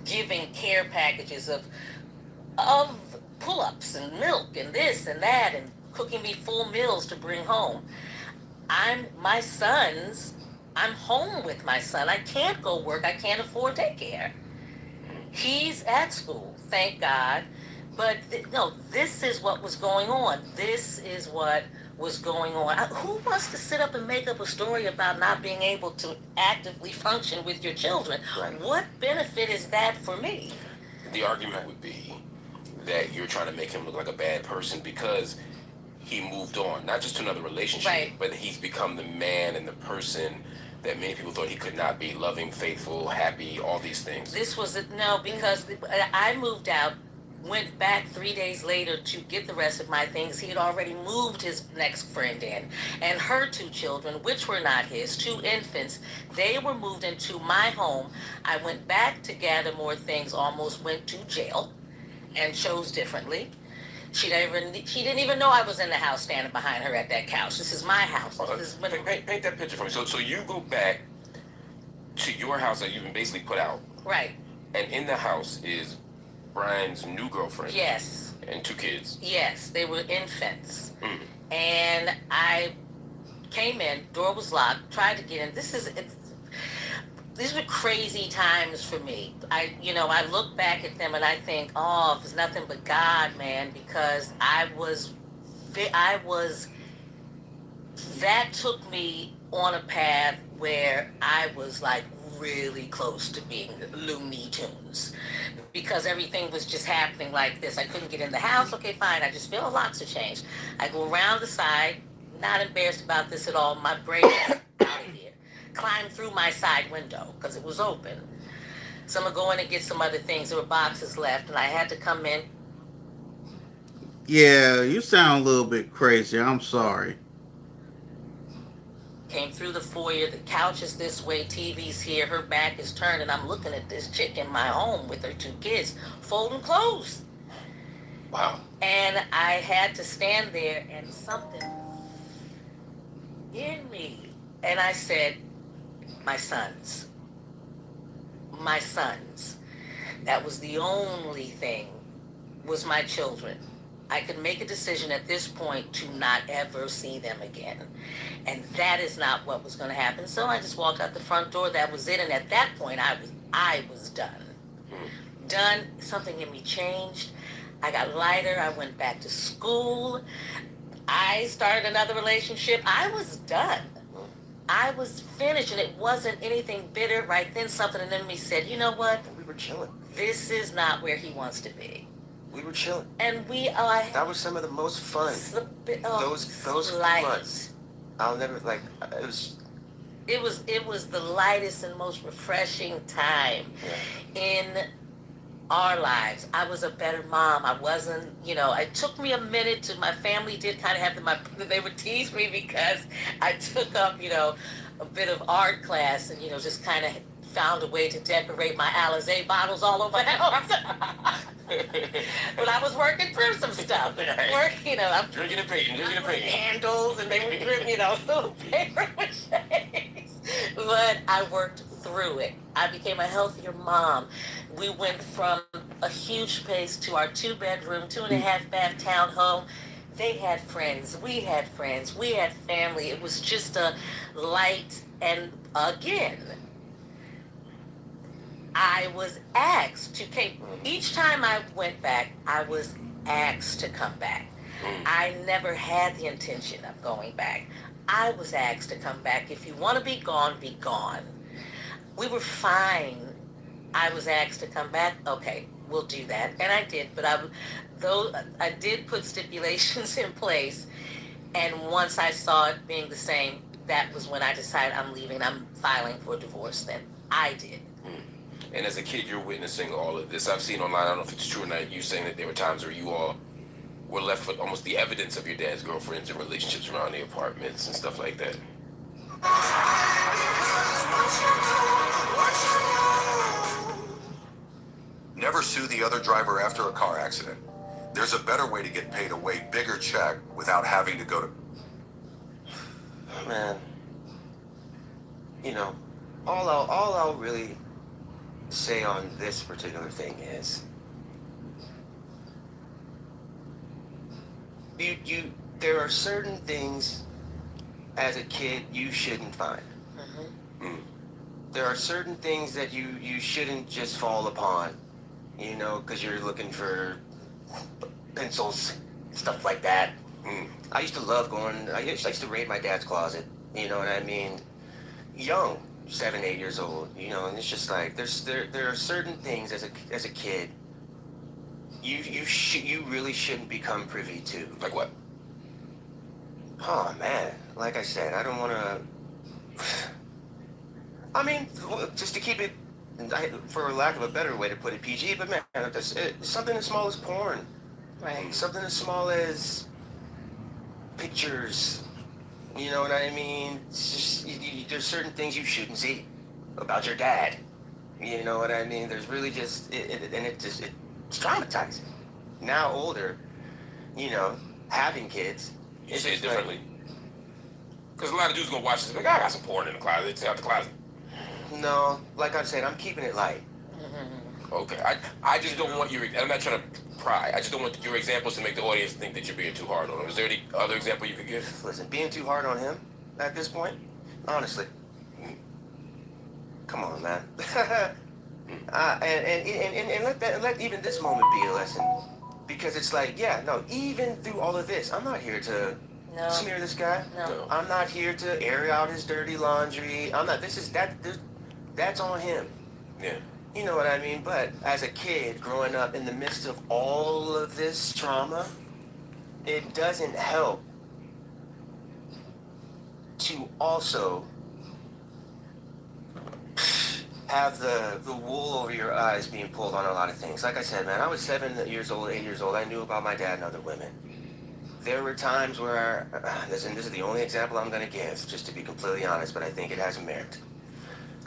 giving care packages of pull-ups and milk and this and that and cooking me full meals to bring home. I'm home with my son. I can't go work. I can't afford daycare. He's at school, thank God. But no, this is what was going on. This is what was going on. Who wants to sit up and make up a story about not being able to actively function with your children? Right. What benefit is that for me? The argument would be that you're trying to make him look like a bad person because he moved on, not just to another relationship, Right. but he's become the man and the person that many people thought he could not be: loving, faithful, happy, all these things. This was no, because I moved out, went back 3 days later to get the rest of my things. He had already moved his next friend in, and her 2 children, which were not his, 2 infants, they were moved into my home. I went back to gather more things, almost went to jail, and chose differently. She didn't even know I was in the house standing behind her at that couch. This is my house. This is Paint that picture for me. So you go back to your house that you've been basically put out, right. and in the house is Brian's new girlfriend. Yes. And 2 kids. Yes, they were infants. Mm. And I came in, door was locked, tried to get in. these were crazy times for me. I look back at them and I think, oh, if it's nothing but God, man, because I was, that took me on a path where I was like really close to being Looney Tunes because everything was just happening like this. I couldn't get in the house. Okay, fine. I just feel lots have changed. I go around the side, not embarrassed about this at all. My brain is out of here. Climb through my side window because it was open. So I'm gonna go in and get some other things. There were boxes left, and I had to come in. Yeah, you sound a little bit crazy. I'm sorry. Came through the foyer. The couch is this way. TV's here. Her back is turned, and I'm looking at this chick in my home with her 2 kids folding clothes. Wow. And I had to stand there, and something in me, and I said, "My sons, my sons." That was the only thing. Was my children. I could make a decision at this point to not ever see them again. And that is not what was going to happen. So I just walked out the front door. That was it. And at that point, I was done. Done. Something in me changed. I got lighter. I went back to school. I started another relationship. I was done. I was finished, and it wasn't anything bitter. Right then, something in me said, "You know what? We were chilling. This is not where he wants to be." We were chilling. And that was some of the most fun. Those few months. I'll never it was the lightest and most refreshing time in our lives. I was a better mom. I wasn't, it took me a minute to, my family did kind of have they would tease me because I took up, a bit of art class and, just kind of found a way to decorate my Alizé bottles all over the house. But I was working through some stuff. I'm Drinking and painting. handles, and they were drinking, little paper maches. But I worked through it. I became a healthier mom. We went from a huge space to our 2-bedroom, 2.5-bath townhome. They had friends. We had friends. We had family. It was just a light. And again, I was asked to come. Each time I went back, I was asked to come back. I never had the intention of going back. I was asked to come back. If you want to be gone, be gone. We were fine. I was asked to come back. Okay, we'll do that. And I did. But I did put stipulations in place. And once I saw it being the same, that was when I decided I'm leaving. I'm filing for divorce then. I did. And as a kid, you're witnessing all of this. I've seen online, I don't know if it's true or not, you saying that there were times where you all were left with almost the evidence of your dad's girlfriends and relationships around the apartments and stuff like that. Never sue the other driver after a car accident. There's a better way to get paid a way bigger check without having to go to... Man, all I'll really say on this particular thing is there are certain things as a kid you shouldn't find. There are certain things that you shouldn't just fall upon, because you're looking for pencils, stuff like that. I used to love I used to raid my dad's closet, you know what I mean? Young, 7, 8 years old, and it's just like there are certain things as a kid you really shouldn't become privy to. Like what? Oh man, like I said, I don't want to. I mean, just to keep it, for lack of a better way to put it, PG. But man, something as small as porn, Right. something as small as pictures. You know what I mean? It's just, there's certain things you shouldn't see about your dad. You know what I mean? There's really just, it's traumatizing. Now older, having kids. You say it differently. Because a lot of dudes gonna watch this and be like, I got some porn in the closet. It's out the closet. No, like I said, I'm keeping it light. Okay. I just don't want I'm not trying to pry. I just don't want your examples to make the audience think that you're being too hard on him. Is there any other example you could give? Listen, being too hard on him at this point, honestly. Come on, man. And let even this moment be a lesson. Because it's like, yeah, no, even through all of this, I'm not here to smear this guy. No. I'm not here to air out his dirty laundry. I'm not, that's on him. Yeah. You know what I mean? But as a kid growing up in the midst of all of this trauma, it doesn't help to also have the wool over your eyes being pulled on a lot of things. Like I said, man, I was 7 years old, 8 years old. I knew about my dad and other women. There were times where, this is the only example I'm going to give, just to be completely honest, but I think it has merit.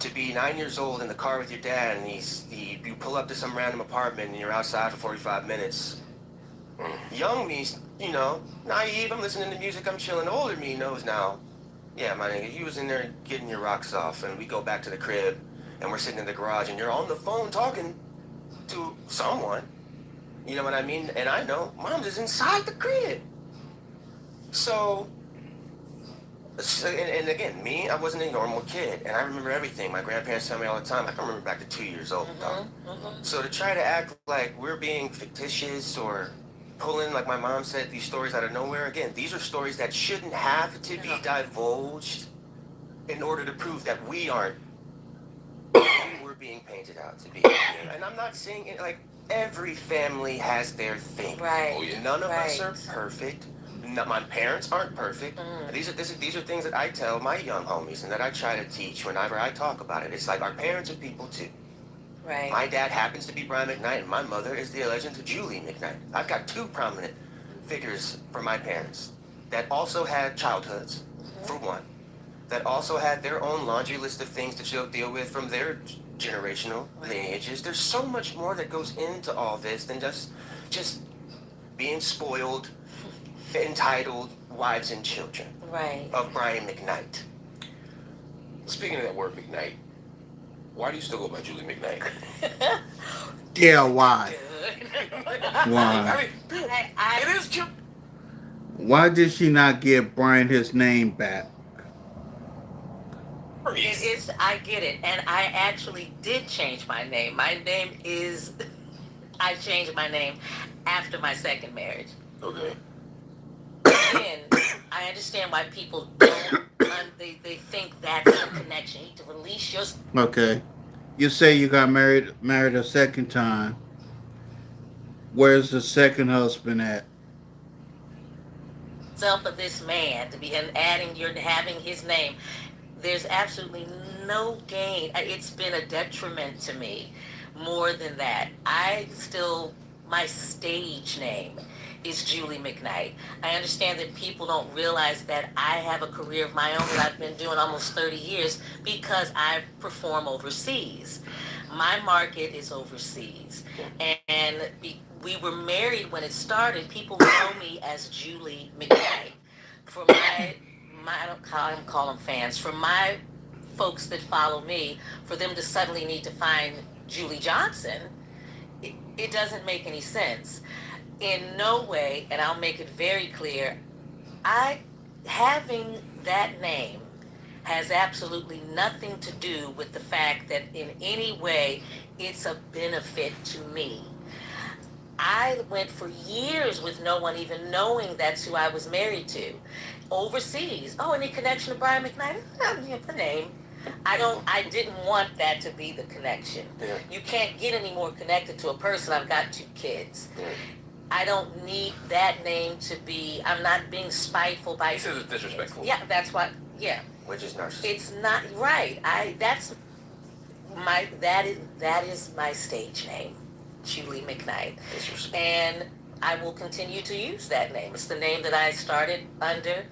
To be 9 years old in the car with your dad, and you pull up to some random apartment and you're outside for 45 minutes. Young me, you know, naive, I'm listening to music, I'm chilling. Older me knows now, yeah, my nigga, you was in there getting your rocks off, and we go back to the crib, and we're sitting in the garage, and you're on the phone talking to someone. You know what I mean? And I know mom's is inside the crib. So, and again, me, I wasn't a normal kid, and I remember everything. My grandparents tell me all the time. I can remember back to 2 years old, dog. So to try to act like we're being fictitious or pulling, like my mom said, these stories out of nowhere, again, these are stories that shouldn't have to be divulged in order to prove that we aren't who we're being painted out to be. And I'm not saying it, like, every family has their thing. Right. Oh, yeah. None of us are perfect. My parents aren't perfect. These are things that I tell my young homies and that I try to teach whenever I talk about it. It's like our parents are people too. Right. My dad happens to be Brian McKnight, and my mother is the legend of Julie McKnight. I've got two prominent figures for my parents that also had childhoods, for one, that also had their own laundry list of things that you'll deal with from their generational lineages. There's so much more that goes into all this than just being spoiled, entitled wives and children of Brian McKnight. Speaking of that word McKnight, why do you still go by Julie McKnight? Yeah, why? I mean, it is cute. Why did she not give Brian his name back? It is, I get it. And I actually did change my name. My name is, I changed my name after my second marriage. Okay. Again, I understand why people don't, they think that's a connection. You need to release your Okay. You say you got married a second time. Where's the second husband at? self of this man to be and having his name. There's absolutely no gain. It's been a detriment to me more than that. My stage name is Julie McKnight. I understand that people don't realize that I have a career of my own that I've been doing almost 30 years because I perform overseas. My market is overseas. And we were married when it started. People know me as Julie McKnight. For I don't call them fans. For my folks that follow me, for them to suddenly need to find Julie Johnson, it doesn't make any sense. In no way, and I'll make it very clear, having that name has absolutely nothing to do with the fact that in any way it's a benefit to me. I went for years with no one even knowing that's who I was married to. Overseas. Oh, any connection to Brian McKnight? The name. I didn't want that to be the connection. Yeah. You can't get any more connected to a person. I've got 2 kids. Yeah. I don't need that name to be, I'm not being spiteful by. He says it's disrespectful. Yeah, that's what, yeah. Which is narcissism. It's not, right. That is my stage name, Julie McKnight. And I will continue to use that name. It's the name that I started under,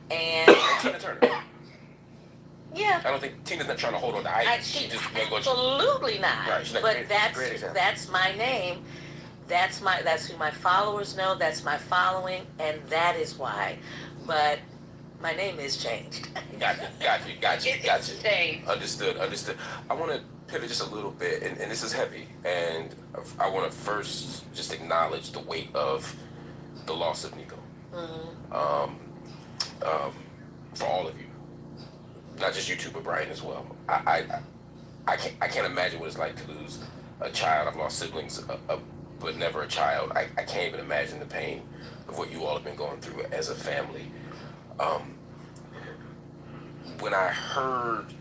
and Tina Turner. yeah. I don't think Tina's not trying to hold on to I. She just Absolutely not. Right, she's not but great. that's my name. That's who my followers know. That's my following, and that is why. But my name is changed. Got you. It's changed. Understood. I want to pivot just a little bit, and this is heavy, and I want to first just acknowledge the weight of the loss of Nico. For all of you, not just you two, but Brian as well. I can't imagine what it's like to lose a child. I've lost siblings, but never a child. I can't even imagine the pain of what you all have been going through as a family. When I heard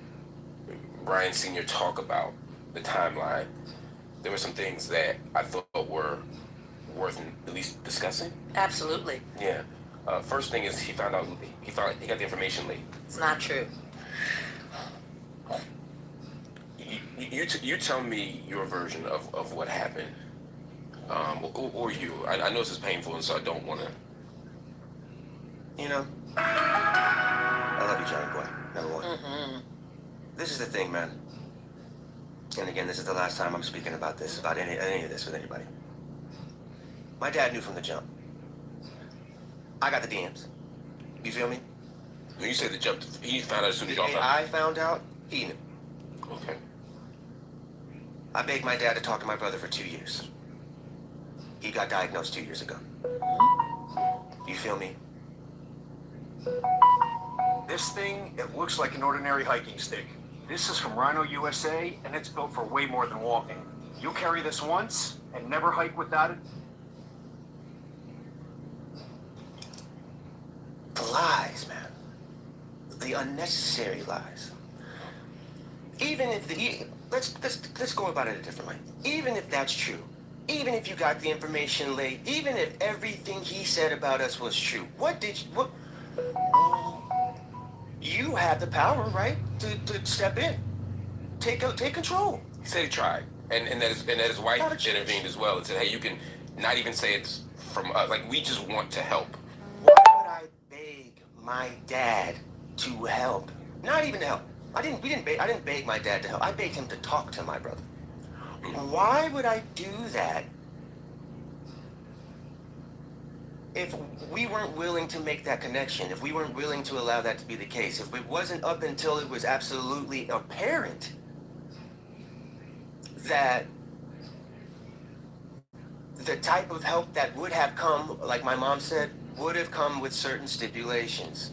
Brian Sr. talk about the timeline, there were some things that I thought were worth at least discussing. Absolutely. Yeah. First thing is he found he got the information late. It's not true. You tell me your version of what happened, or you. I know this is painful, and so I don't want to. You know, I love you, Johnny boy. Number one. This is the thing, man. And again, this is the last time I'm speaking about this, about any of this with anybody. My dad knew from the jump. I got the DMs. You feel me? When you say the jump, he found out as soon as y'all found out. I found out, he knew. Okay. I begged my dad to talk to my brother for 2 years. He got diagnosed 2 years ago. You feel me? This thing, it looks like an ordinary hiking stick. This is from Rhino USA, and it's built for way more than walking. You'll carry this once and never hike without it. The lies, man. The unnecessary lies. Even if let's go about it a different way. Even if that's true, even if you got the information late, even if everything he said about us was true, you have the power, right, to step in, take control. He said he tried, and that his wife intervened as well and said, "Hey, you can not even say it's from us. Like, we just want to help." Why would I beg my dad to help? Not even to help. I didn't beg my dad to help. I begged him to talk to my brother. Why would I do that if we weren't willing to make that connection, if we weren't willing to allow that to be the case, if it wasn't up until it was absolutely apparent that the type of help that would have come, like my mom said, would have come with certain stipulations.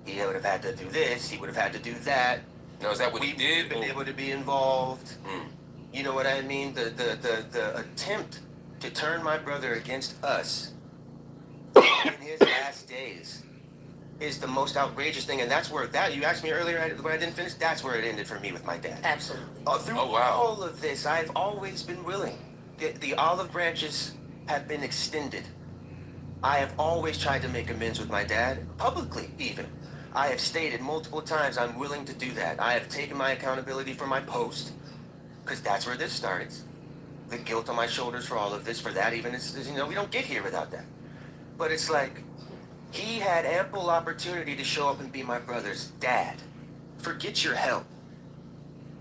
He would have had to do this, he would have had to do that. Now, is that what he did? Been able to be involved. You know what I mean? The attempt to turn my brother against us in his last days is the most outrageous thing, and that's where you asked me earlier when I didn't finish. That's where it ended for me with my dad. Absolutely. Through all of this, I've always been willing. The olive branches have been extended. I have always tried to make amends with my dad, publicly even. I have stated multiple times I'm willing to do that. I have taken my accountability for my post, because that's where this starts. The guilt on my shoulders for all of this, for that even, we don't get here without that. But it's like, he had ample opportunity to show up and be my brother's dad. Forget your help.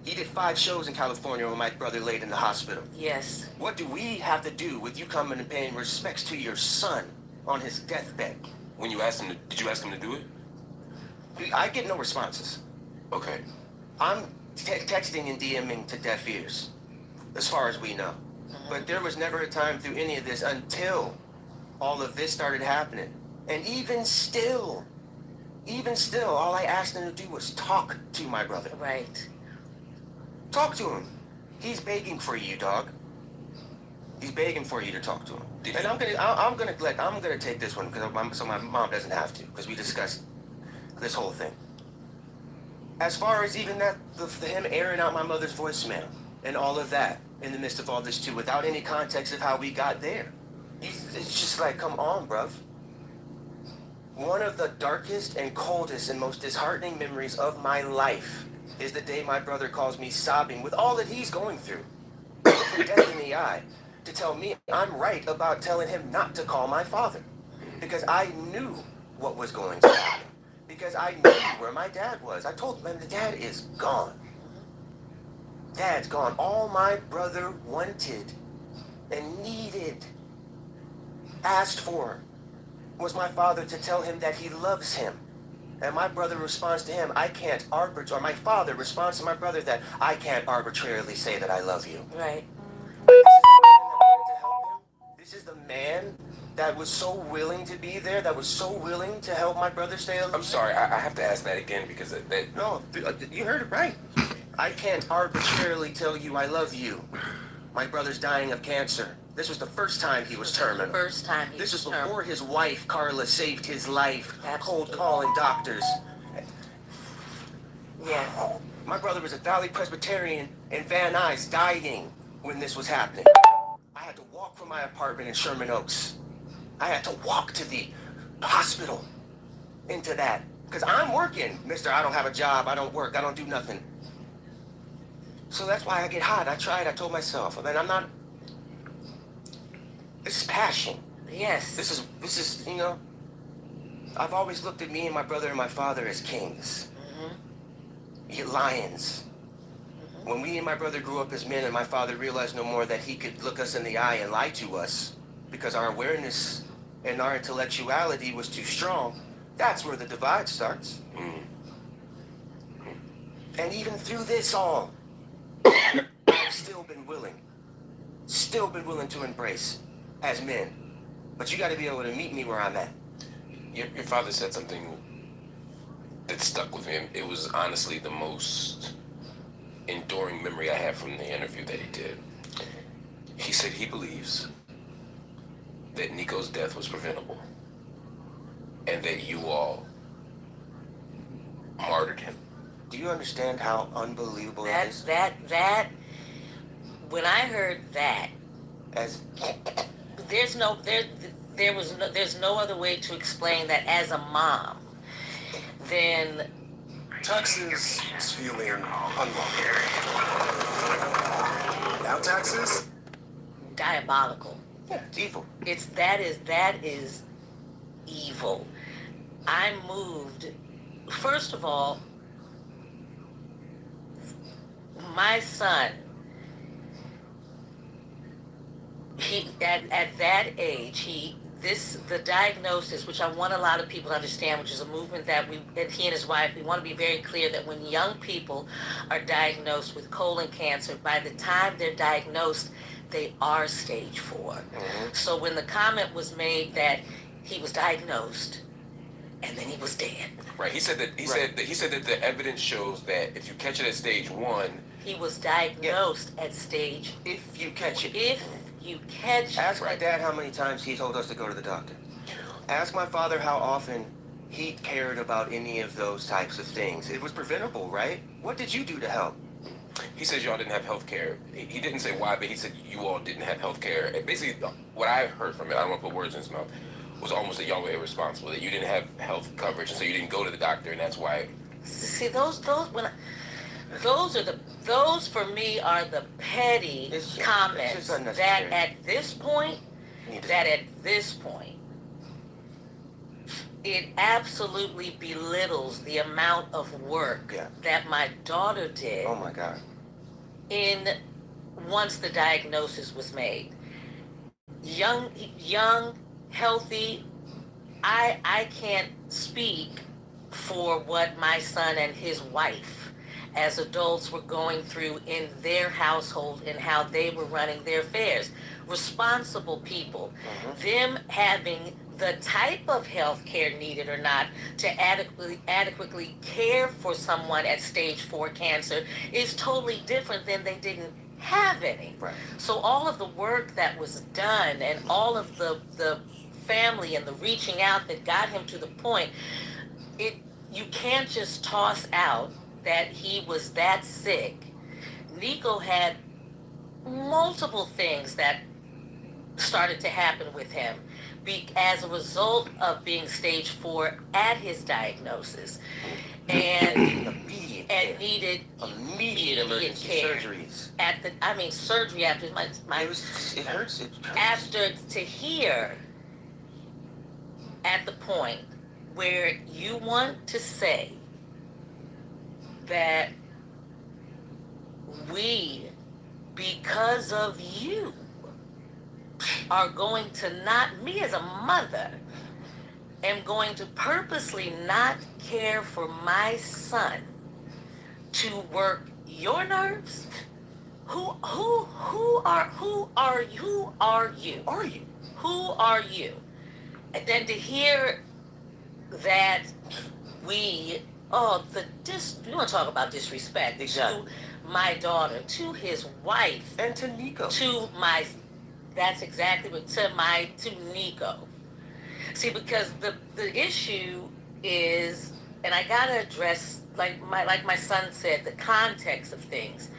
He did 5 shows in California when my brother laid in the hospital. Yes. What do we have to do with you coming and paying respects to your son on his deathbed? When you asked him, did you ask him to do it? I get no responses. Okay. I'm texting and DMing to deaf ears, as far as we know. But there was never a time through any of this until all of this started happening. And even still, all I asked him to do was talk to my brother. Right. Talk to him. He's begging for you, dog. He's begging for you to talk to him. And I'm gonna take this one so my mom doesn't have to, because we discussed this whole thing. As far as even that, him airing out my mother's voicemail and all of that in the midst of all this too, without any context of how we got there. It's just like, come on, bruv. One of the darkest and coldest and most disheartening memories of my life is the day my brother calls me sobbing with all that he's going through, looking death in the eye, to tell me I'm right about telling him not to call my father. Because I knew what was going to happen. Because I knew where my dad was. I told him, man, Dad is gone. Dad's gone. All my brother wanted and needed, asked for, was my father to tell him that he loves him. And my brother responds to him, or my father responds to my brother that I can't arbitrarily say that I love you. Right. This is the man that was so willing to be there, that was so willing to help my brother stay alive. I'm sorry, I have to ask that again because that... No, you heard it right. I can't arbitrarily tell you I love you. My brother's dying of cancer. This was the first time he was terminal. First time he This was was terminal. before his wife, Carla, saved his life. Absolutely. Cold calling doctors. Yes. My brother was a Valley Presbyterian in Van Nuys, dying when this was happening. I had to walk from my apartment in Sherman Oaks. I had to walk to the hospital into that. Because I'm working, mister. I don't have a job. I don't work. I don't do nothing. So that's why I get hot. I tried. I told myself. I mean, I'm not... This is passion. Yes. This is, you know... I've always looked at me and my brother and my father as kings. Lions. When we and my brother grew up as men and my father realized no more that he could look us in the eye and lie to us because our awareness and our intellectuality was too strong, that's where the divide starts. And even through this all, I've still been willing to embrace as men. But you got to be able to meet me where I'm at. Your father said something that stuck with me. It was honestly the most enduring memory I have from the interview that he did. He said he believes that Nico's death was preventable and that you all martyred him. Do you understand how unbelievable that is? That when I heard that, As there's no other way to explain that as a mom than Texas is feeling unlucky. Now Texas? diabolical. yeah, it's evil. That is evil. I moved. First of all, my son, he at that age, the diagnosis, which I want a lot of people to understand, which is a movement that he and his wife, we want to be very clear that when young people are diagnosed with colon cancer, by the time they're diagnosed, they are stage 4. So when the comment was made that he was diagnosed and then he was dead. Right. He said that the evidence shows that if you catch it at stage 1, he was diagnosed at stage. If you catch it. If you catch Ask it. my dad how many times he told us to go to the doctor. Ask my father how often he cared about any of those types of things. It was preventable, right? What did you do to help? he says y'all didn't have health care. He didn't say why, but he said you all didn't have health care. And basically, what I heard from it, I don't want to put words in his mouth, was almost that y'all were irresponsible, that you didn't have health coverage, and so you didn't go to the doctor, and that's why. See, those for me are the petty comments that at this point, it absolutely belittles the amount of work that my daughter did. Oh my God. Once the diagnosis was made. Young, healthy, I can't speak for what my son and his wife as adults were going through in their household and how they were running their affairs. Responsible people, them having the type of health care needed or not to adequately care for someone at stage 4 cancer is totally different than they didn't have any. Right. So all of the work that was done and all of the family and the reaching out that got him to the point, you can't just toss out that he was that sick. Nico had multiple things that started to happen with him as a result of being stage 4 at his diagnosis, and needed immediate emergency care. surgeries. Surgery after It hurts. after to hear at the point where you want to say that we, because of you, are going to not, me as a mother, am going to purposely not care for my son to work your nerves? Who are you? Who are you? And then to hear that we Oh, you want to talk about disrespect Exactly. to my daughter, to his wife, And to Nico. that's exactly what, to Nico. See, because the issue is, and I gotta address, like my son said, the context of things.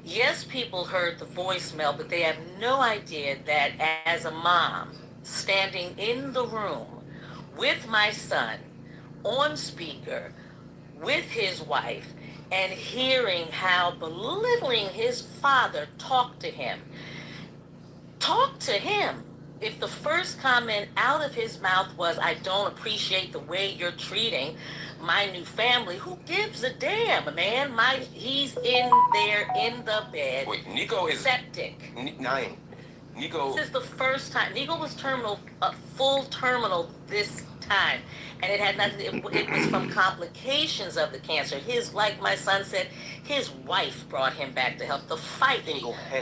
Yes, people heard the voicemail, but they have no idea that as a mom, standing in the room with my son on speaker with his wife and hearing how belittling his father talked to him. Talk to him. If the first comment out of his mouth was, I don't appreciate the way you're treating my new family, who gives a damn, man? He's in there in the bed. Wait, Nico is septic. 9. Nico. This is the first time. Nico was full terminal this time. And it had nothing, it was from complications of the cancer. Like my son said, his wife brought him back to health. The fight,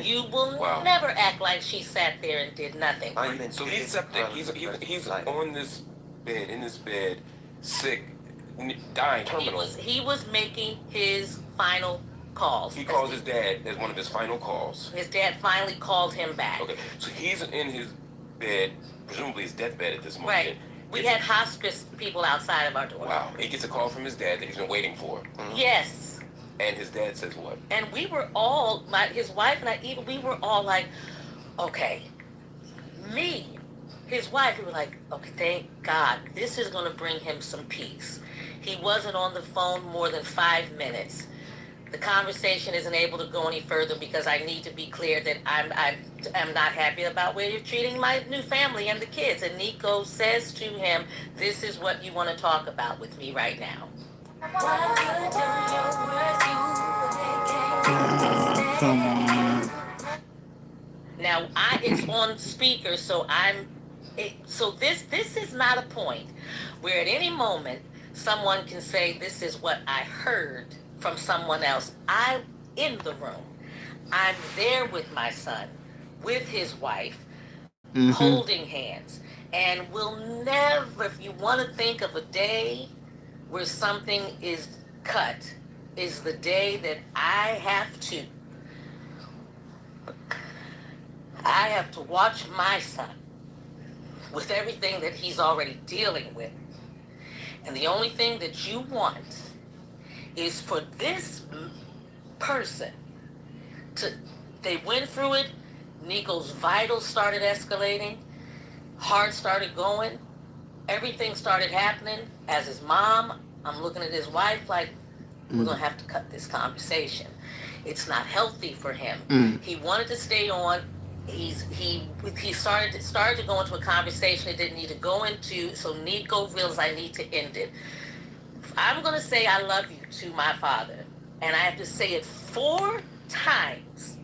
you will never act like she sat there and did nothing. So he's septic. He's on this bed, in this bed, sick, dying, terminal. He was making his final calls. He calls his dad as one of his final calls. His dad finally called him back. Okay, so he's in his bed, presumably his deathbed at this moment. Right. We had hospice people outside of our door. Wow. He gets a call from his dad that he's been waiting for. Mm-hmm. Yes. And his dad says what? And we were all, his wife and I, we were all like, okay, his wife, we were like, okay, thank God, this is going to bring him some peace. He wasn't on the phone more than 5 minutes. The conversation isn't able to go any further because I need to be clear that I'm not happy about where you're treating my new family and the kids. And Nico says to him, this is what you want to talk about with me right now. Come on. Now, it's on speaker, so this is not a point where at any moment someone can say, this is what I heard from someone else. I'm in the room. I'm there with my son, with his wife, holding hands. And we'll never, if you want to think of a day where something is cut, is the day that I have to watch my son with everything that he's already dealing with. And the only thing that you want is for this person they went through it. Nico's vitals started escalating. Heart started going. Everything started happening. As his mom, I'm looking at his wife like, we're going to have to cut this conversation. It's not healthy for him. He wanted to stay on. He started to go into a conversation it didn't need to go into, so Nico feels I need to end it. I'm going to say I love you to my father, and I have to say it 4 times,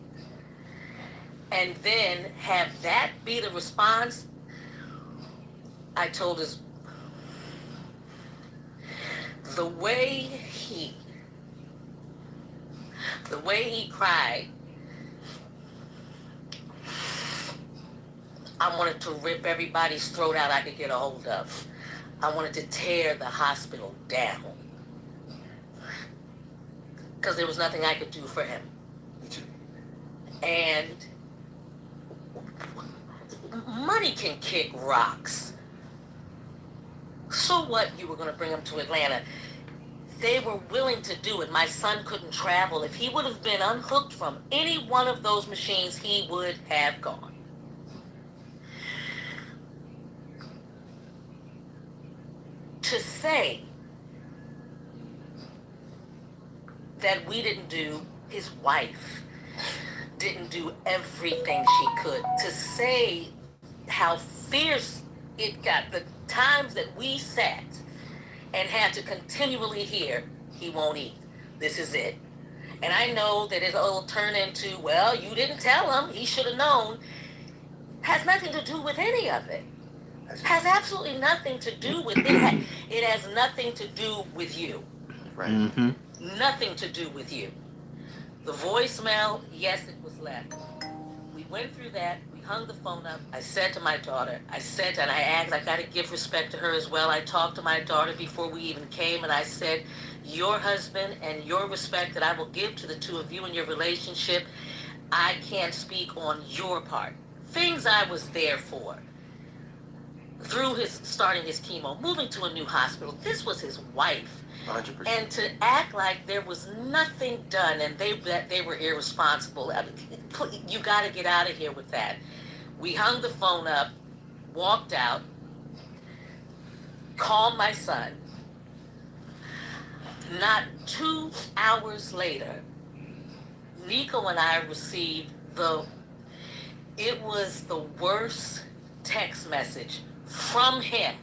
and then have that be the response. I told his, the way he cried, I wanted to rip everybody's throat out I could get a hold of. I wanted to tear the hospital down. Because there was nothing I could do for him. And money can kick rocks. So what, you were going to bring him to Atlanta? They were willing to do it. My son couldn't travel. If he would have been unhooked from any one of those machines, he would have gone. To say that we didn't do, his wife didn't do everything she could. To say how fierce it got, the times that we sat and had to continually hear, he won't eat. This is it. And I know that it'll turn into, well, you didn't tell him, he should have known. Has nothing to do with any of it. Has absolutely nothing to do with it. It has nothing to do with you. Right. Nothing to do with you. The voicemail, yes, it was left. We went through that. We hung the phone up. I said to my daughter, I got to give respect to her as well. I talked to my daughter before we even came, and I said, your husband and your respect that I will give to the two of you in your relationship, I can't speak on your part. Things I was there for. Through his starting his chemo, moving to a new hospital. This was his wife. 100%. And to act like there was nothing done and that they were irresponsible. I mean, you got to get out of here with that. We hung the phone up, walked out, called my son. Not 2 hours later, Nico and I received it was the worst text message from him.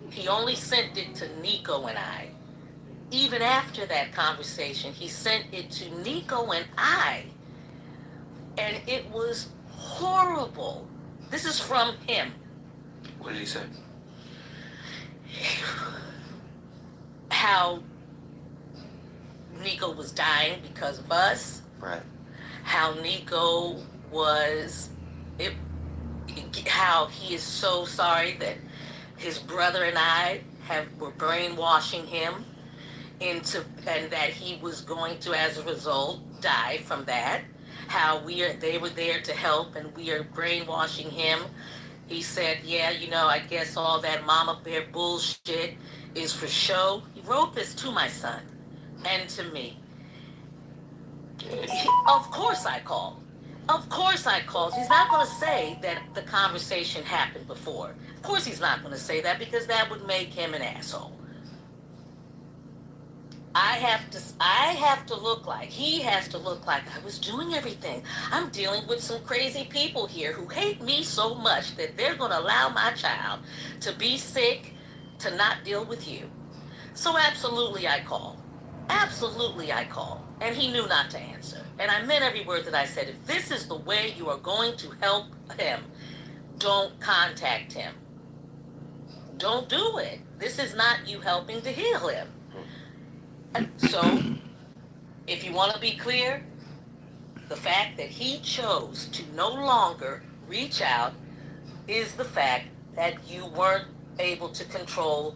He only sent it to Nico and I. Even after that conversation, he sent it to Nico and I. And it was horrible. This is from him. What did he say? How Nico was dying because of us. Right. How Nico was, how he is so sorry that his brother and I were brainwashing him into, and that he was going to, as a result, die from that. How they were there to help, and we are brainwashing him. He said, yeah, I guess all that mama bear bullshit is for show. He wrote this to my son and to me. Of course I called. Of course I called. He's not going to say that the conversation happened before. Of course he's not going to say that, because that would make him an asshole. I have to look like, he has to look like I was doing everything. I'm dealing with some crazy people here who hate me so much that they're going to allow my child to be sick, to not deal with you. So absolutely I called. Absolutely I called. And he knew not to answer. And I meant every word that I said. If this is the way you are going to help him, don't contact him. Don't do it. This is not you helping to heal him. And so, if you want to be clear, the fact that he chose to no longer reach out is the fact that you weren't able to control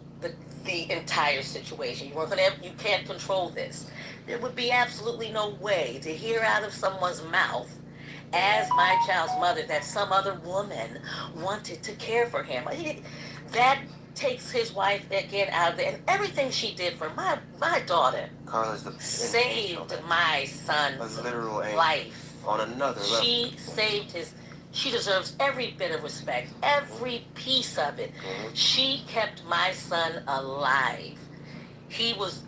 the entire situation. You can't control this. There would be absolutely no way to hear out of someone's mouth, as my child's mother, that some other woman wanted to care for him. That takes his wife again out of there, and everything she did for my daughter. Carla's the saved my son's life. On another level. She saved his. She deserves every bit of respect, every piece of it. Mm-hmm. She kept my son alive. He was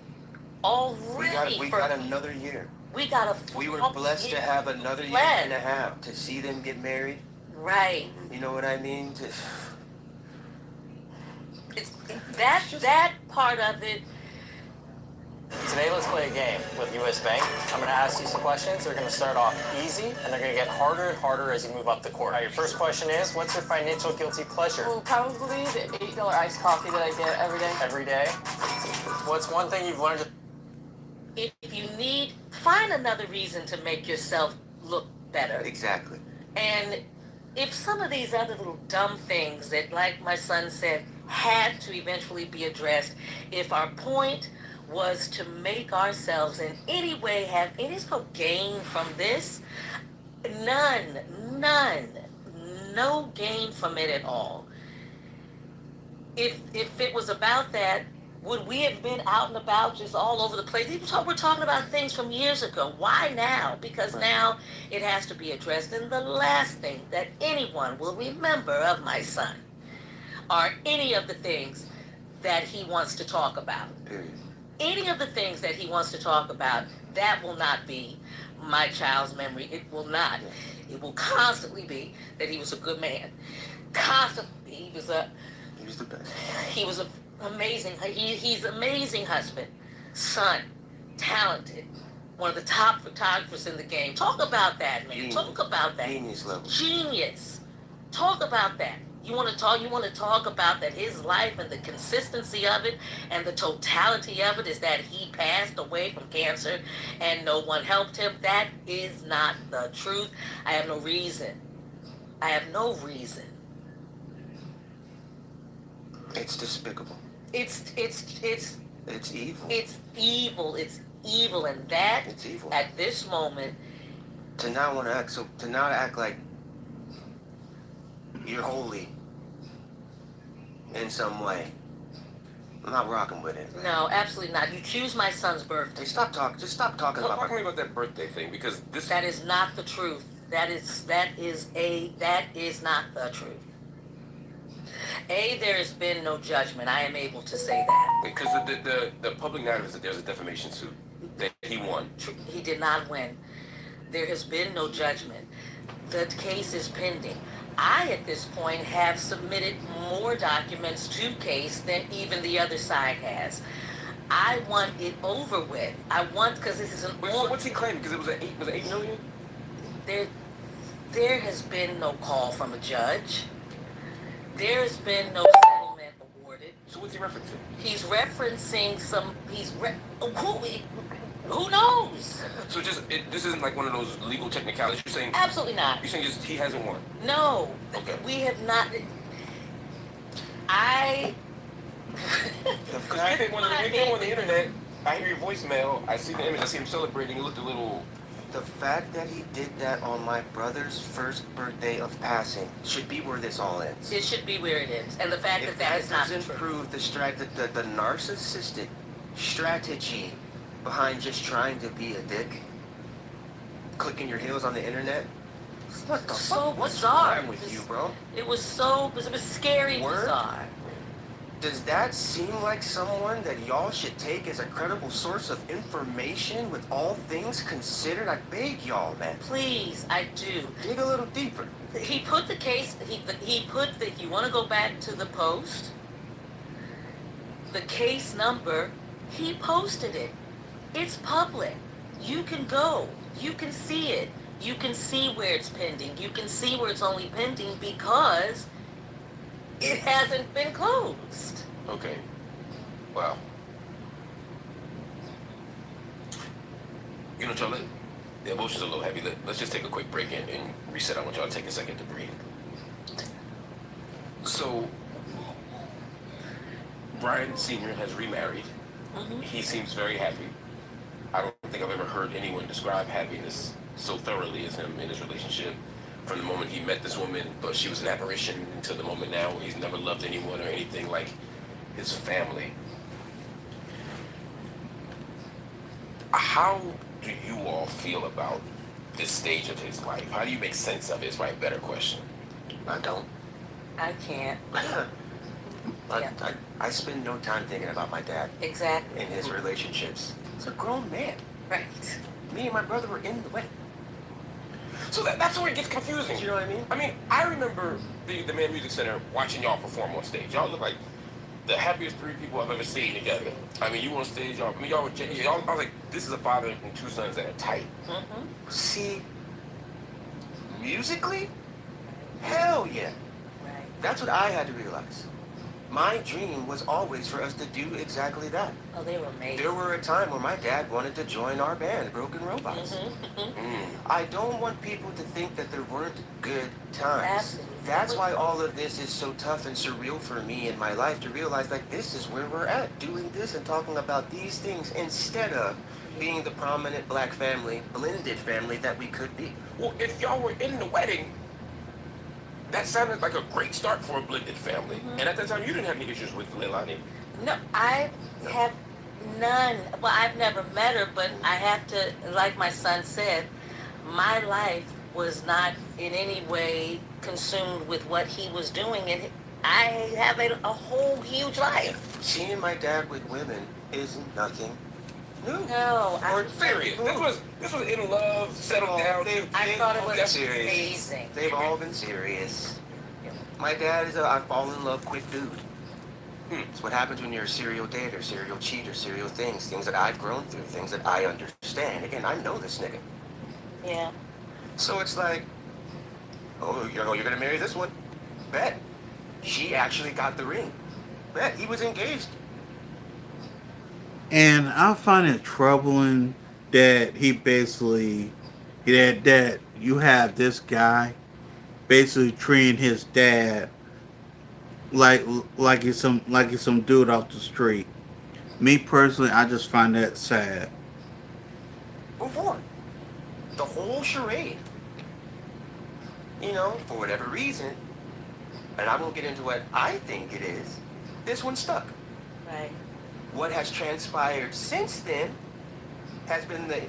already. We got another year. We were blessed to have another year and a half to see them get married. Right. You know what I mean? That part of it. Today, let's play a game with US Bank. I'm going to ask you some questions. They're going to start off easy, and they're going to get harder and harder as you move up the court. All right, your first question is, what's your financial guilty pleasure? Well, probably the $8 iced coffee that I get every day. Every day? What's one thing you've learned? If you need, find another reason to make yourself look better. Exactly. And if some of these other little dumb things that, like my son said, had to eventually be addressed, if our point was to make ourselves in any way have any no gain from this, none, no gain from it at all. If it was about that, would we have been out and about just all over the place? We're talking about things from years ago. Why now? Because now it has to be addressed. And the last thing that anyone will remember of my son are any of the things that he wants to talk about. Period. Any of the things that he wants to talk about, that will not be my child's memory. It will not. It will constantly be that he was a good man. Constantly, he was the best. He was he's an amazing husband, son, talented, one of the top photographers in the game. Talk about that, man. Genius. Talk about that. Genius level. Genius. Talk about that. You want to talk about that, his life and the consistency of it and the totality of it is that he passed away from cancer and no one helped him. That is not the truth. I have no reason. It's despicable. It's It's evil. It's evil. It's evil, and that It's evil. at this moment, To not want to act so, to not act like you're holy in some way. I'm not rocking with it. no, absolutely not. You choose my son's birthday. Hey, stop talking. Just stop talking Talk about to me about that birthday thing because this. That is not the truth. That is not the truth. There has been no judgment. I am able to say that. Because the public narrative is that there's a defamation suit that he won. He did not win. There has been no judgment. The case is pending. I, at this point, have submitted more documents to case than even the other side has. I want it over with. Because this is an. Wait, so what's he claiming? Because was it 8 million? There has been no call from a judge. There has been no settlement awarded. So what's he referencing? He's referencing some. Who knows? So this isn't like one of those legal technicalities. You're saying Absolutely not. You're saying just he hasn't won. No. Okay. We have not. I. Because when you go on the internet, I hear your voicemail. I see the image. I see him celebrating. He looked a little. The fact that he did that on my brother's first birthday of passing should be where this all ends. It should be where it is, and the fact If that is not doesn't true. prove the narcissistic strategy behind just trying to be a dick, clicking your heels on the internet. What the So fuck? What's bizarre. wrong with you, bro? It was scary Word? bizarre. Does that seem like someone that y'all should take as a credible source of information with all things considered? I beg y'all, man. Please, I do. Dig a little deeper. He put the case. He put the. If you want to go back to the post, the case number, he posted it. It's public. You can go. You can see it. You can see where it's pending. You can see where it's only pending because it hasn't been closed. Okay. Wow. You know, y'all, the emotions are a little heavy. Let's just take a quick break and reset. I want y'all to take a second to breathe. So, Brian Sr. has remarried. Mm-hmm. He seems very happy. I don't think I've ever heard anyone describe happiness so thoroughly as him in his relationship. From the moment he met this woman, thought she was an apparition, until the moment now where he's never loved anyone or anything like his family. How do you all feel about this stage of his life? How do you make sense of it? Is probably a better question. I don't. I can't. Yeah. I spend no time thinking about my dad Exactly. and his relationships. He's a grown man. Right. Me and my brother were in the wedding. So that's where it gets confusing. You know what I mean? I mean, I remember the Man Music Center watching y'all perform on stage. Y'all look like the happiest three people I've ever seen together. I mean, you on stage, y'all. I mean, y'all were. Y'all, I was like, this is a father and two sons that are tight. Mm-hmm. See, musically, hell yeah. Right. That's what I had to realize. My dream was always for us to do exactly that. Oh, they were amazing. There were a time where my dad wanted to join our band, Broken Robots. Mm-hmm. I don't want people to think that there weren't good times. Absolutely. That's why all of this is so tough and surreal for me in my life, to realize like this is where we're at, doing this and talking about these things instead of being the prominent black family, blended family that we could be. Well, if y'all were in the wedding, that sounded like a great start for a blended family. Mm-hmm. And at that time, you didn't have any issues with Leilani. No, I have none. Well, I've never met her, but I have to, like my son said, my life was not in any way consumed with what he was doing, and I have a whole huge life. Seeing my dad with women is nothing new. No, Or serious. This was in love, settled down. I thought it was That's serious. amazing. They've all been serious. My dad is I fall in love quick dude. It's what happens when you're a serial dater, serial cheater, serial things that I've grown through, things that I understand. Again, I know this nigga. Yeah. So it's like, oh, you're gonna marry this one? Bet. She actually got the ring. Bet. He was engaged. And I find it troubling that he basically that you have this guy basically treating his dad like he's some dude off the street. Me personally, I just find that sad. Move on. The whole charade. You know, for whatever reason, and I won't get into what I think it is, this one stuck. Right. What has transpired since then has been the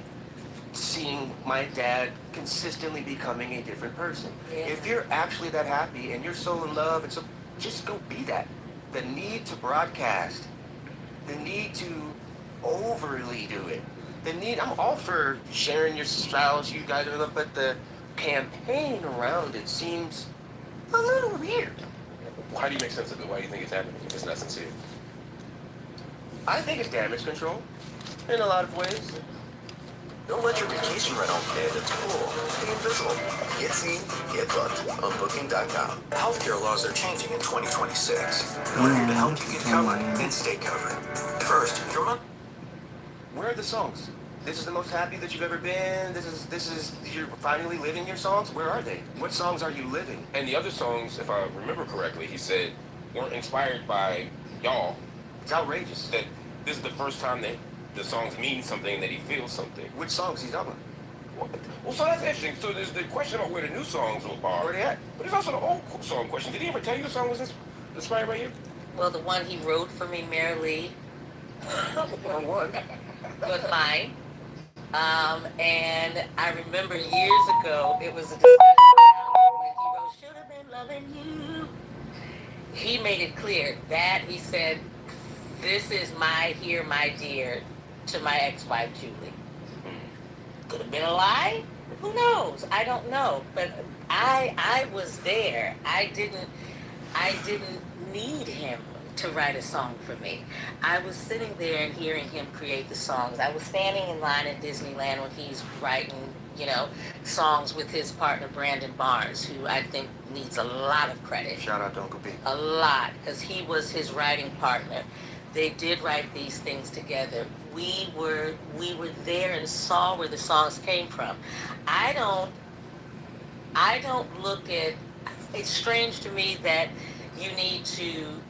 seeing my dad consistently becoming a different person. Yeah. If you're actually that happy and you're so in love, and so just go be that. The need to broadcast, the need to overly do it, the need. I'm all for sharing your styles, you guys are, but the campaign around it seems a little weird. How do you make sense of it? Why do you think it's happening if it's not sincere? I think it's damage control in a lot of ways. Don't let your vacation rental end at the pool. Be invisible. Get seen, get booked on Booking.com. Healthcare laws are changing in 2026. We're here to help you get covered and stay covered. First, if you're on. Where are the songs? This is the most happy that you've ever been. This is you're finally living your songs. Where are they? What songs are you living? And the other songs, if I remember correctly, he said weren't inspired by y'all. It's outrageous. That this is the first time that the songs mean something, that he feels something. Which songs he's talking about? Well, so that's interesting. So there's the question about where the new songs are. Where they at? But there's also the old song question. Did he ever tell you the song was inspired by you? Well, the one he wrote for me, Mary Lee, One. was mine. And I remember years ago, it was a discussion when he wrote, "Should have been loving you." He made it clear that he said, "This is my here, my dear," to my ex-wife, Julie. Could have been a lie. Who knows? I don't know. But I was there. I didn't need him to write a song for me. I was sitting there and hearing him create the songs. I was standing in line at Disneyland when he's writing, songs with his partner Brandon Barnes, who I think needs a lot of credit. Shout out to Uncle B. A lot, because he was his writing partner. They did write these things together. We were there and saw where the songs came from. I don't look at. It's strange to me that you need to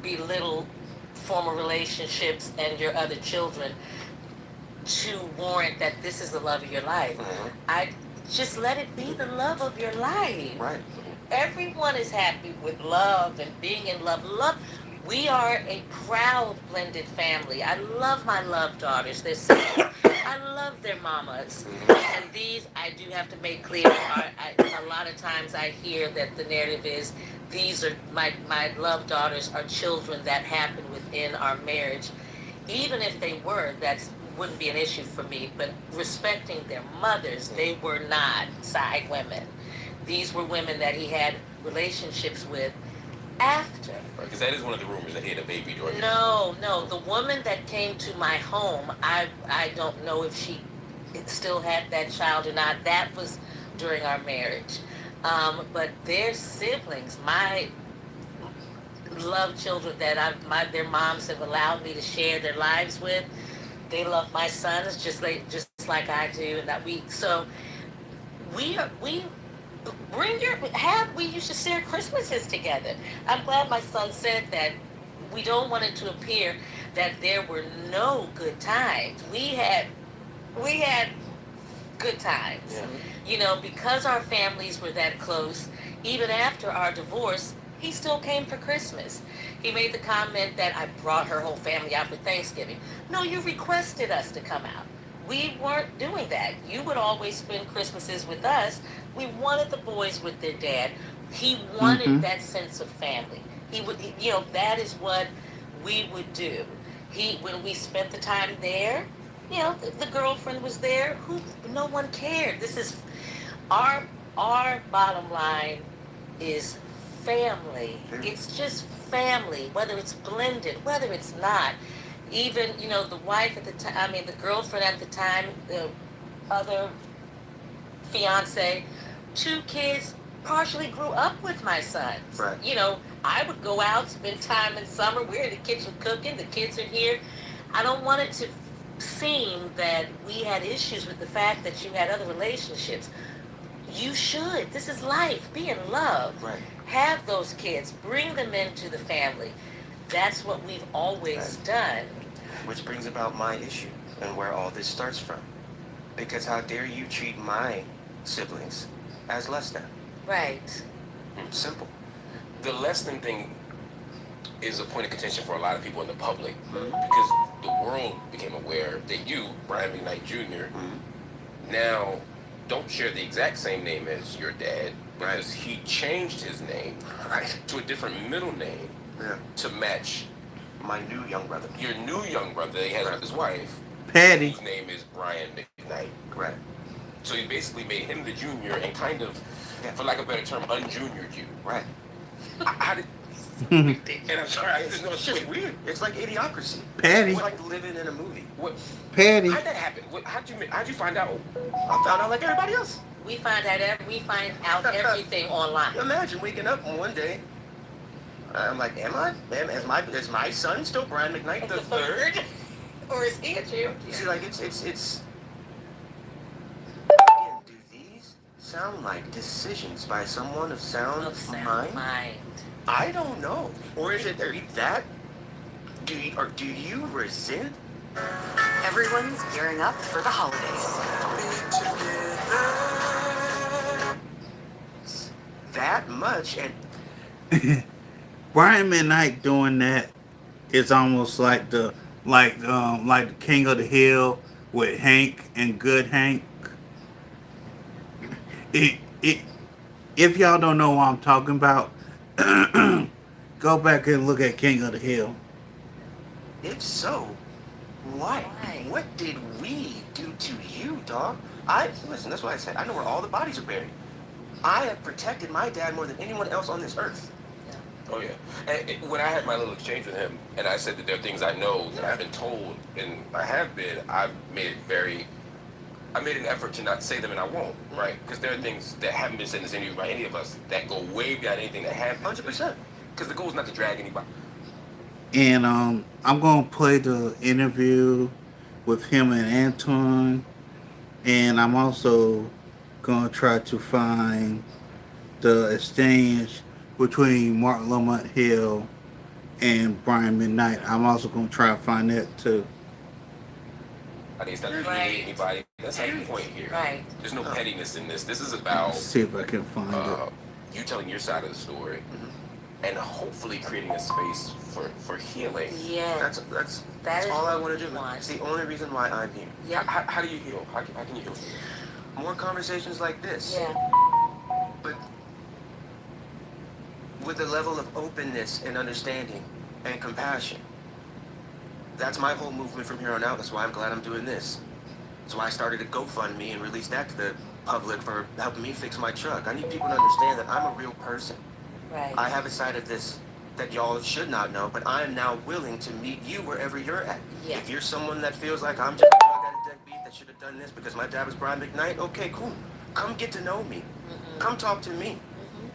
belittle former relationships and your other children to warrant that this is the love of your life. Mm-hmm. I just let it be the love of your life. Right. Everyone is happy with love and being in love. We are a proud blended family. I love my love daughters. They're sisters. I love their mamas. And these, I do have to make clear, a lot of times I hear that the narrative is, these are my love daughters are children that happened within our marriage. Even if they were, that wouldn't be an issue for me. But respecting their mothers, they were not side women. These were women that he had relationships with after. Because that is one of the rumors that he had a baby during. No. The woman that came to my home, I don't know if she still had that child or not. That was during our marriage. But their siblings, my love children that their moms have allowed me to share their lives with, they love my sons just like I do, and that we used to share Christmases together. I'm glad my son said that. We don't want it to appear that there were no good times. We had good times. Yeah. Because our families were that close, even after our divorce, he still came for Christmas. He made the comment that I brought her whole family out for Thanksgiving. No, you requested us to come out. We weren't doing that. You would always spend Christmases with us. We wanted the boys with their dad. He wanted that sense of family. He would, that is what we would do. When we spent the time there, the girlfriend was there. No one cared. This is our bottom line is family. It's just family, whether it's blended, whether it's not. Even, the wife at the time, the girlfriend at the time, the other fiance, 2 kids partially grew up with my sons. Right. I would go out, spend time in summer. We're in the kitchen cooking. The kids are here. I don't want it to seem that we had issues with the fact that you had other relationships. You should. This is life. Be in love. Right. Have those kids. Bring them into the family. That's what we've always done. Which brings about my issue and where all this starts from. Because how dare you treat my siblings as less than? Right. Simple. The less than thing is a point of contention for a lot of people in the public because the world became aware that you, Brian McKnight Jr., now don't share the exact same name as your dad because he changed his name to a different middle name to match my new young brother. Your new young brother that he has with his wife, Patty, whose name is Brian McKnight. Right. So he basically made him the junior and kind of, for lack of a better term, unjuniored you. Right. How did? And I'm sorry, I just know It's just weird. It's like idiocracy. Patty. It's like living in a movie. What? Patty. How'd that happen? How'd you find out? I found out like everybody else. We find out everything online. Imagine waking up one day. I'm like, is my son still Brian McKnight the third? Or is he a junior? See, like it's. Again, do these sound like decisions by someone of sound mind? I don't know. Or is it that? Do you resent? Everyone's gearing up for the holidays. That much and Brian McKnight doing that is almost like the King of the Hill with Hank and Good Hank. If y'all don't know what I'm talking about, go back and look at King of the Hill. If so, why? What did we do to you, dog? Listen, that's why I said I know where all the bodies are buried. I have protected my dad more than anyone else on this earth. Oh yeah. And when I had my little exchange with him, and I said that there are things I know that I've been told, and I've made an effort to not say them, and I won't, right? Because there are things that haven't been said in this interview by any of us that go way beyond anything that happened. 100%. Because the goal is not to drag anybody. And I'm gonna play the interview with him and Anton, and I'm also gonna try to find the exchange between Mark Lamont Hill and Brian McKnight. I'm also gonna try to find that too. I think it's not to anybody. That's not the point here. Right. There's no pettiness in this. This is about Let's see if I can find it. You telling your side of the story, and hopefully creating a space for healing. Yeah. That's all I want to do. It's the only reason why I'm here. Yeah. How do you heal? How can you heal? More conversations like this. Yeah. But with a level of openness and understanding and compassion. That's my whole movement from here on out. That's why I'm glad I'm doing this. That's why I started a GoFundMe and released that to the public for helping me fix my truck. I need people to understand that I'm a real person. Right. I have a side of this that y'all should not know, but I am now willing to meet you wherever you're at. Yeah. If you're someone that feels like I'm just a drug addict deadbeat that should have done this because my dad was Brian McKnight, okay, cool. Come get to know me. Come talk to me.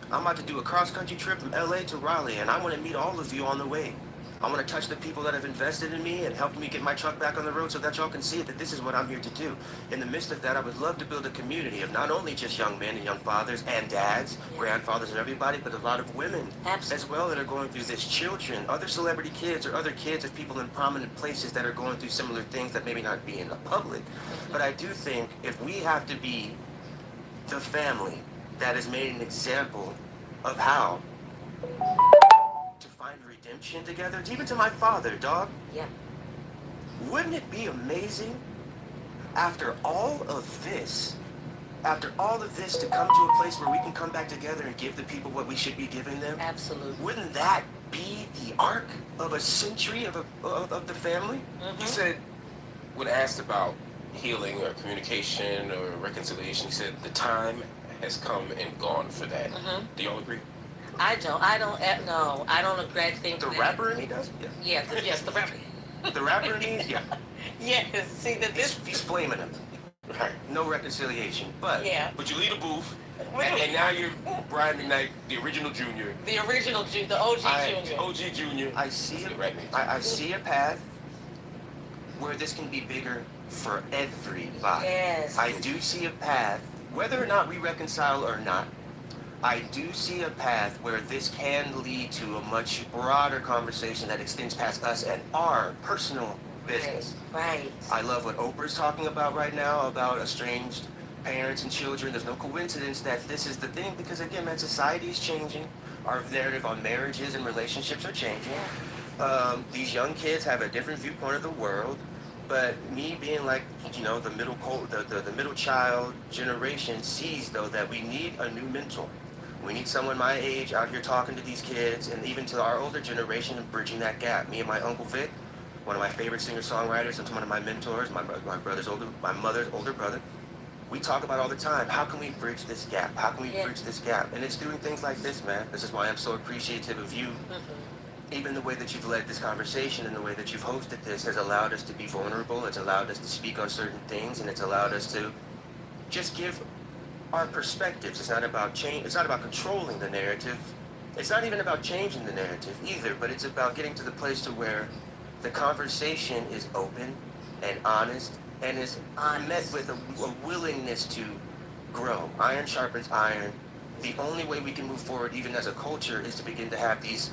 I'm about to do a cross-country trip from LA to Raleigh, and I want to meet all of you on the way. I want to touch the people that have invested in me and helped me get my truck back on the road so that y'all can see that this is what I'm here to do. In the midst of that, I would love to build a community of not only just young men and young fathers and dads, grandfathers and everybody, but a lot of women as well that are going through this, children, other celebrity kids or other kids of people in prominent places that are going through similar things that maybe not be in the public. But I do think if we have to be the family that has made an example of how to find redemption together, even to my father, dog. Yeah. Wouldn't it be amazing after all of this to come to a place where we can come back together and give the people what we should be giving them? Absolutely. Wouldn't that be the arc of a century of the family? He said, when asked about healing or communication or reconciliation, he said the time has come and gone for that. Do y'all agree? I don't agree. I think the rapper in me does? Yeah. Yes, the rapper. The rapper in me? Yeah. Yes, see that this... He's blaming him. Right. No reconciliation, but... Yeah. But you leave the booth, and now you're Brian McKnight, the original junior. The original junior, the OG junior. OG junior. I see a path where this can be bigger for everybody. Yes. I do see a path, whether or not we reconcile or not, I do see a path where this can lead to a much broader conversation that extends past us and our personal business. Right. I love what Oprah's talking about right now about estranged parents and children. There's no coincidence that this is the thing because, again, man, society is changing. Our narrative on marriages and relationships are changing. These young kids have a different viewpoint of the world. But me being like, the middle child generation sees, though, that we need a new mentor. We need someone my age out here talking to these kids and even to our older generation and bridging that gap. Me and my Uncle Vic, one of my favorite singer-songwriters and one of my mentors, my mother's older brother, we talk about all the time, how can we bridge this gap? How can we bridge this gap? And it's doing things like this, man. This is why I'm so appreciative of you. Even the way that you've led this conversation and the way that you've hosted this has allowed us to be vulnerable. It's allowed us to speak on certain things, and it's allowed us to just give our perspectives. It's not about change. It's not about controlling the narrative. It's not even about changing the narrative either, but it's about getting to the place to where the conversation is open and honest and is met with a willingness to grow. Iron sharpens iron. The only way we can move forward, even as a culture, is to begin to have these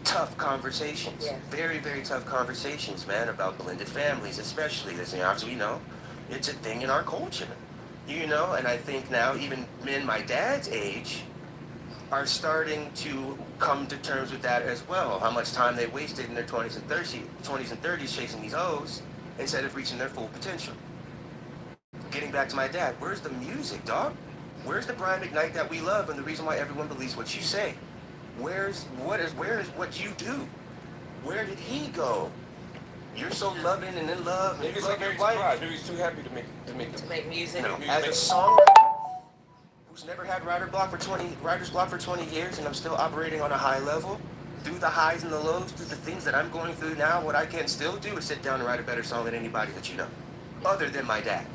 tough conversations. Yeah. Very, very tough conversations, man, about blended families, especially. This, as we know, it's a thing in our culture. And I think now even men my dad's age are starting to come to terms with that as well. How much time they wasted in their 20s and 30s chasing these O's instead of reaching their full potential. Getting back to my dad, where's the music, dog? Where's the Brian McKnight that we love and the reason why everyone believes what you say? Where is what you do? Where did he go? You're so loving and in love. Maybe he's very surprised. Maybe he's too happy to make music. No, as a songwriter who's never had writer's block for 20 years, and I'm still operating on a high level, through the highs and the lows, through the things that I'm going through now, what I can still do is sit down and write a better song than anybody that you know, other than my dad.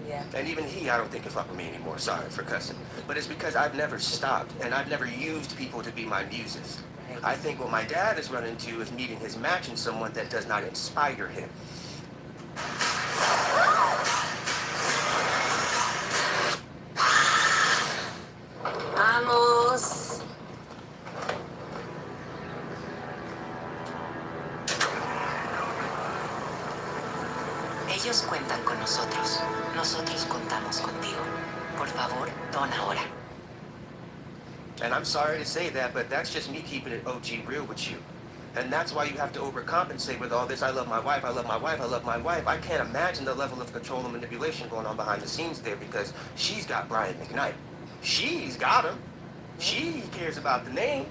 Yeah. And even he, I don't think, can fuck with me anymore. Sorry for cussing. But it's because I've never stopped, and I've never used people to be my muses. Right. I think what my dad has run into is meeting his match in someone that does not inspire him. Vamos. Ellos cuentan con nosotros. Nosotros contamos contigo. Por favor, dona ahora. And I'm sorry to say that, but that's just me keeping it OG real with you. And that's why you have to overcompensate with all this. I love my wife, I love my wife, I love my wife. I can't imagine the level of control and manipulation going on behind the scenes there because she's got Brian McKnight. She's got him. She cares about the name.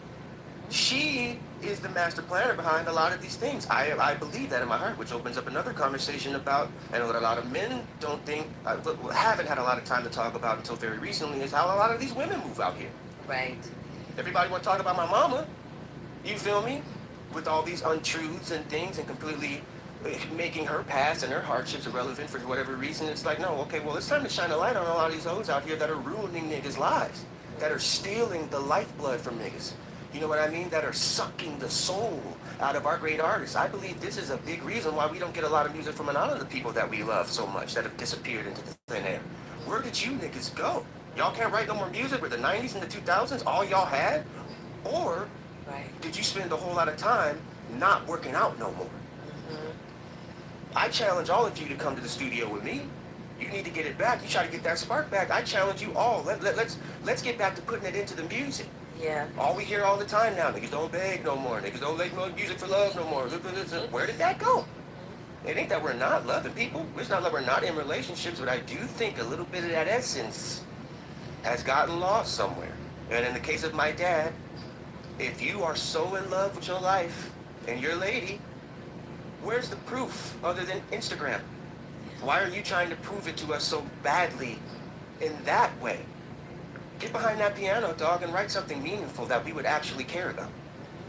She is the master planner behind a lot of these things. I believe that in my heart, which opens up another conversation about, and what a lot of men don't think, haven't had a lot of time to talk about until very recently, is how a lot of these women move out here. Right. Everybody want to talk about my mama. You feel me? With all these untruths and things and completely making her past and her hardships irrelevant for whatever reason. It's like, no, okay, well, it's time to shine a light on a lot of these hoes out here that are ruining niggas' lives, that are stealing the lifeblood from niggas. You know what I mean? That are sucking the soul out of our great artists. I believe this is a big reason why we don't get a lot of music from a lot of the people that we love so much that have disappeared into the thin air. Where did you niggas go? Y'all can't write no more music with the 90s and the 2000s, all y'all had? Or did you spend a whole lot of time not working out no more? I challenge all of you to come to the studio with me. You need to get it back. You try to get that spark back. I challenge you all. Let's get back to putting it into the music. Yeah. All we hear all the time now, niggas don't beg no more. Niggas don't make no music for love no more. Where did that go? It ain't that we're not loving people. It's not that we're not in relationships, but I do think a little bit of that essence has gotten lost somewhere. And in the case of my dad, if you are so in love with your life and your lady, where's the proof other than Instagram? Why are you trying to prove it to us so badly in that way? Get behind that piano, dog, and write something meaningful that we would actually care about.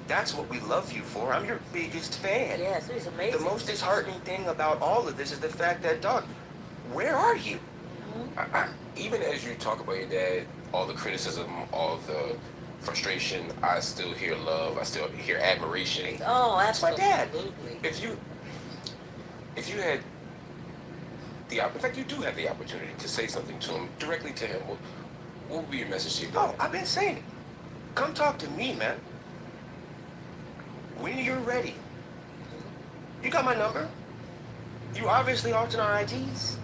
That's what we love you for. I'm your biggest fan. Yes, it's amazing. The most disheartening thing about all of this is the fact that, dog, where are you? Even as you talk about your dad, all the criticism, all the frustration, I still hear love. I still hear admiration. Oh, That's my dad. If you had in fact, you do have the opportunity to say something to him, directly to him, what would be your message to him? Oh, I've been saying it. Come talk to me, man. When you're ready. You got my number. You obviously aren't in our IDs.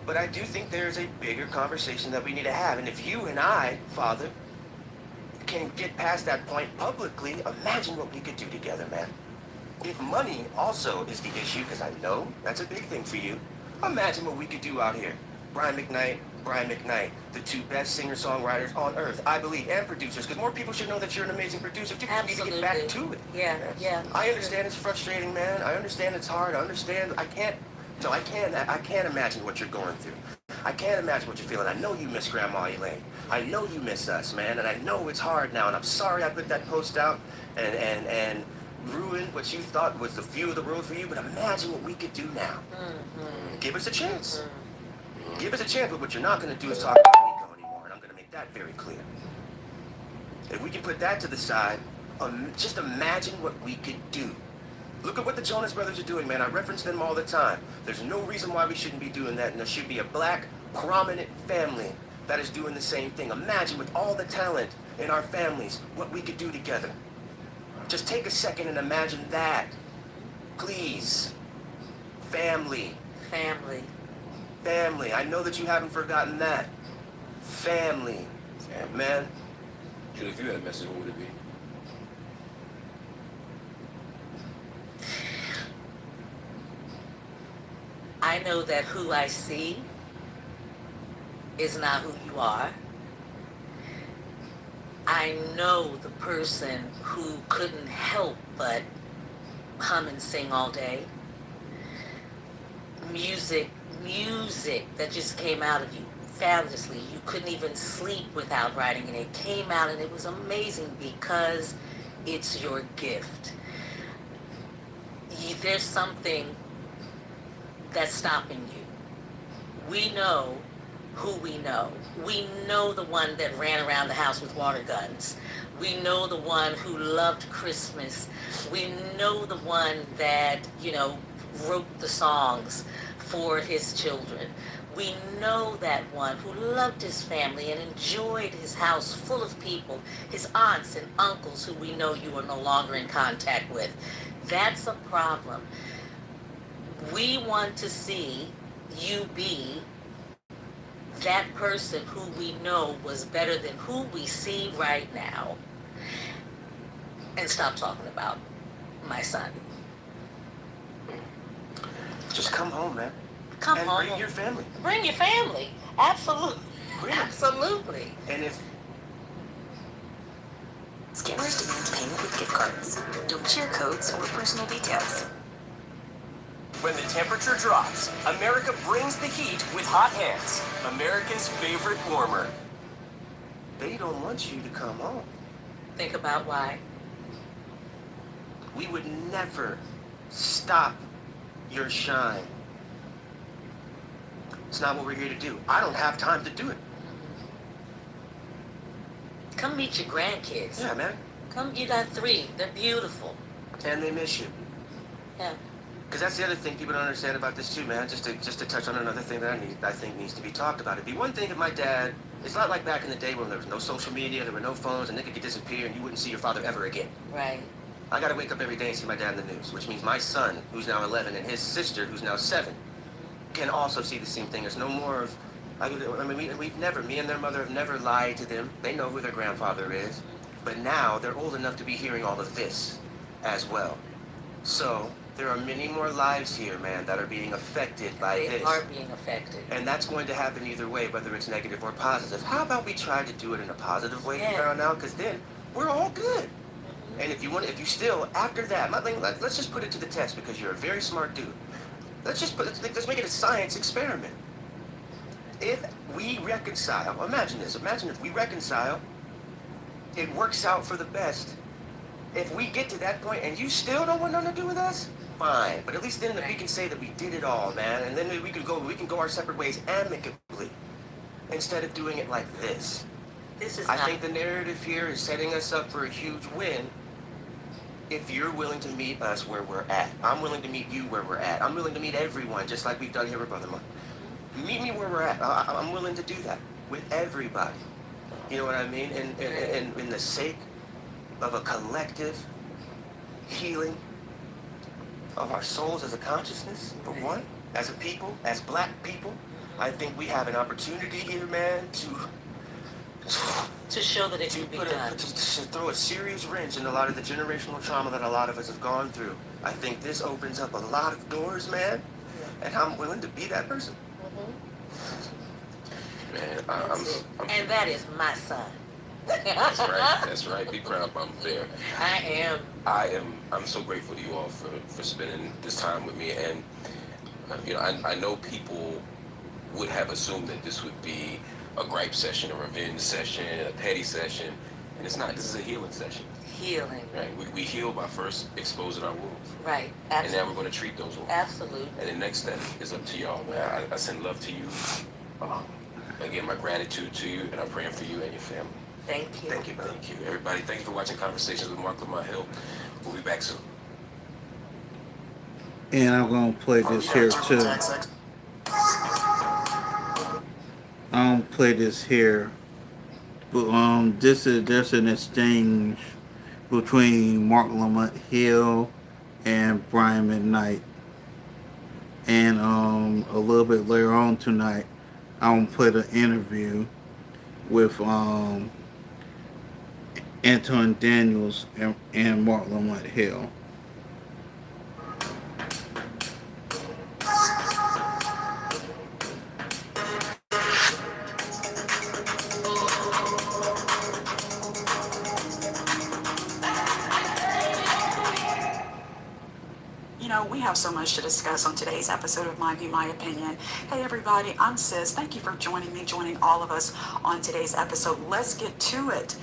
But I do think there's a bigger conversation that we need to have. And if you and I, Father, can get past that point publicly, imagine what we could do together, man. If money also is the issue, because I know that's a big thing for you, imagine what we could do out here. Brian McKnight, the two best singer-songwriters on earth, I believe, and producers, because more people should know that you're an amazing producer. You need to get back to it. Yeah. I understand it's frustrating, man. I understand it's hard. I can't imagine what you're going through. I can't imagine what you're feeling. I know you miss Grandma Elaine. I know you miss us, man. And I know it's hard now. And I'm sorry I put that post out and ruined what you thought was the view of the world for you. But imagine what we could do now. Give us a chance. Give us a chance. But what you're not going to do is talk about Nico anymore. And I'm going to make that very clear. If we can put that to the side, just imagine what we could do. Look at what the Jonas Brothers are doing, man. I reference them all the time. There's no reason why we shouldn't be doing that, and there should be a black, prominent family that is doing the same thing. Imagine with all the talent in our families, what we could do together. Just take a second and imagine that. Please. Family. Family. Family. I know that you haven't forgotten that. Family. Man. Julie, if you had a message, what would it be? I know that who I see is not who you are. I know the person who couldn't help but hum and sing all day. Music that just came out of you fabulously. You couldn't even sleep without writing, and it came out, and it was amazing because it's your gift. There's something that's stopping you. We know who we know. We know the one that ran around the house with water guns. We know the one who loved Christmas. We know the one that, wrote the songs for his children. We know that one who loved his family and enjoyed his house full of people, his aunts and uncles who we know you are no longer in contact with. That's a problem. We want to see you be that person who we know was better than who we see right now. And stop talking about my son. Just come home, man. Come and home. Bring your family. Bring your family. Absolutely. Bring 'em. Absolutely. And if Scammers demand payment with gift cards. Don't share codes or personal details. When the temperature drops, America brings the heat with hot hands. America's favorite warmer. They don't want you to come home. Think about why. We would never stop your shine. It's not what we're here to do. I don't have time to do it. Come meet your grandkids. Yeah, man. Come, you got 3. They're beautiful. And they miss you. Yeah. Because that's the other thing people don't understand about this too, man. Just to touch on another thing that I think needs to be talked about. It'd be one thing if my dad, it's not like back in the day when there was no social media, there were no phones, and they could disappear and you wouldn't see your father ever again. Right. I gotta wake up every day and see my dad in the news, which means my son, who's now 11, and his sister, who's now 7, can also see the same thing. There's no more of, me and their mother have never lied to them. They know who their grandfather is. But now they're old enough to be hearing all of this as well. So there are many more lives here, man, that are being affected by this. They are being affected. And that's going to happen either way, whether it's negative or positive. How about we try to do it in a positive way from here on out? Because then we're all good. And if you still, after that, let's just put it to the test because you're a very smart dude. Let's make it a science experiment. If we reconcile, imagine this, imagine if we reconcile, it works out for the best. If we get to that point and you still don't want nothing to do with us, fine. But at least then we can say that we did it all, man. And then we can go our separate ways amicably instead of doing it like this. I think the narrative here is setting us up for a huge win if you're willing to meet us where we're at. I'm willing to meet you where we're at. I'm willing to meet everyone, just like we've done here with Brother Monk. Meet me where we're at. I'm willing to do that with everybody. You know what I mean? And in the sake of a collective healing of our souls as a consciousness, for one, as a people, as black people. I think we have an opportunity here, man, To show that it to can be put done. to throw a serious wrench in a lot of the generational trauma that a lot of us have gone through. I think this opens up a lot of doors, man, and I'm willing to be that person. Man, And that is my son. That's right. That's right. Be proud, Mama Bear. I am. I'm so grateful to you all for spending this time with me. And I know people would have assumed that this would be a gripe session, a revenge session, a petty session, and it's not. This is a healing session. Healing. Right. We heal by first exposing our wounds. Right. And Absolutely. now we're going to treat those wounds. Absolutely. And the next step is up to y'all, man. I send love to you. Again, my gratitude to you, and I'm praying for you and your family. Thank you. Thank you, thank you. Everybody, thank you for watching Conversations with Mark Lamont Hill. We'll be back soon. And I'm gonna play this here too. I'm gonna play this here. But there's an exchange between Mark Lamont Hill and Brian McKnight. And a little bit later on tonight, I'm gonna play the interview with Anton Daniels and Mark Lamont Hill. We have so much to discuss on today's episode of My View, My Opinion. Hey everybody, I'm Sis. Thank you for joining all of us on today's episode. Let's get to it.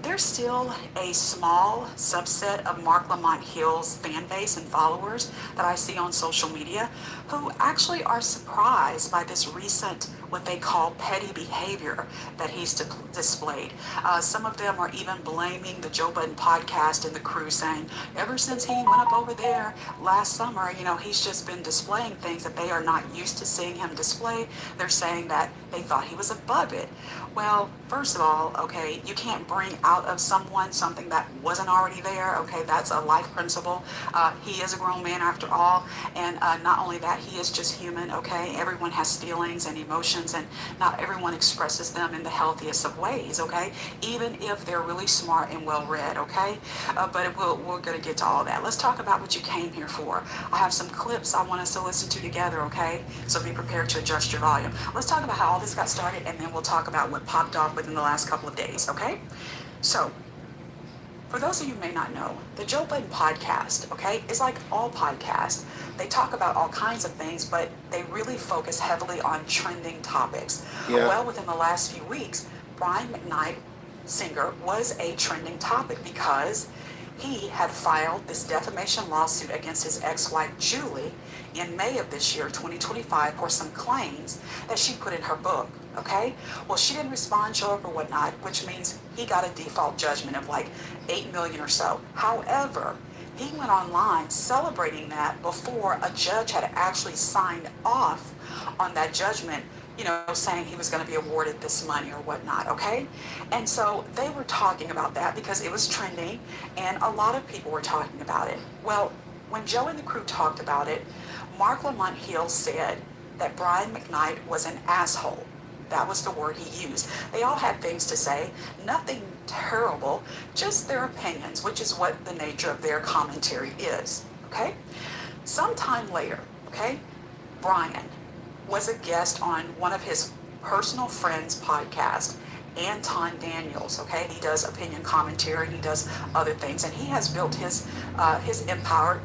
There's still a small subset of Mark Lamont Hill's fan base and followers that I see on social media who actually are surprised by this recent, what they call petty behavior that he's displayed. Some of them are even blaming the Joe Budden podcast and the crew, saying ever since he went up over there last summer, he's just been displaying things that they are not used to seeing him display. They're saying that they thought he was above it. Well, first of all, okay, you can't bring out of someone something that wasn't already there. Okay, that's a life principle. He is a grown man after all, and not only that, he is just human. Okay, everyone has feelings and emotions, and not everyone expresses them in the healthiest of ways. Okay, even if they're really smart and well read. Okay, but we're gonna get to all that. Let's talk about what you came here for. I have some clips I want us to listen to together. Okay, so be prepared to adjust your volume. Let's talk about how all this got started, and then we'll talk about what popped off within the last couple of days. Okay, so for those of you who may not know, the Joe Budden podcast, okay, is like all podcasts. They talk about all kinds of things, but they really focus heavily on trending topics. Yeah. Well, within the last few weeks, Brian McKnight, singer, was a trending topic because he had filed this defamation lawsuit against his ex-wife, Julie, in May of this year, 2025, for some claims that she put in her book. Okay? Well, she didn't respond, show up or whatnot, which means he got a default judgment of like $8 million or so. However, he went online celebrating that before a judge had actually signed off on that judgment, saying he was going to be awarded this money or whatnot, okay? And so they were talking about that because it was trending and a lot of people were talking about it. Well, when Joe and the crew talked about it, Mark Lamont Hill said that Brian McKnight was an asshole. That was the word he used. They all had things to say, nothing terrible, just their opinions, which is what the nature of their commentary is, okay? Sometime later, okay, Brian was a guest on one of his personal friends' podcasts, Anton Daniels, okay? He does opinion commentary, he does other things, and he has built his empire,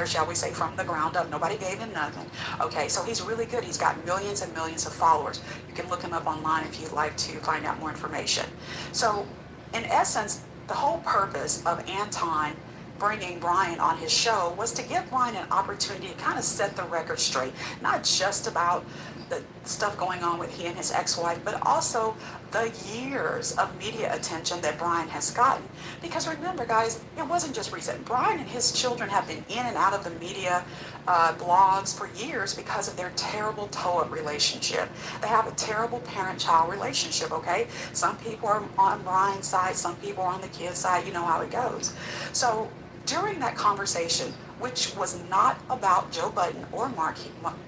shall we say, from the ground up. Nobody gave him nothing, okay? So he's really good. He's got millions and millions of followers. You can look him up online if you'd like to find out more information. So, in essence, the whole purpose of Anton bringing Brian on his show was to give Brian an opportunity to kind of set the record straight, not just about the stuff going on with he and his ex-wife, but also the years of media attention that Brian has gotten. Because remember, guys, it wasn't just recent. Brian and his children have been in and out of the media blogs for years because of their terrible toe-up relationship. They have a terrible parent-child relationship, okay? Some people are on Brian's side, some people are on the kid's side. You know how it goes. So during that conversation, which was not about Joe Budden or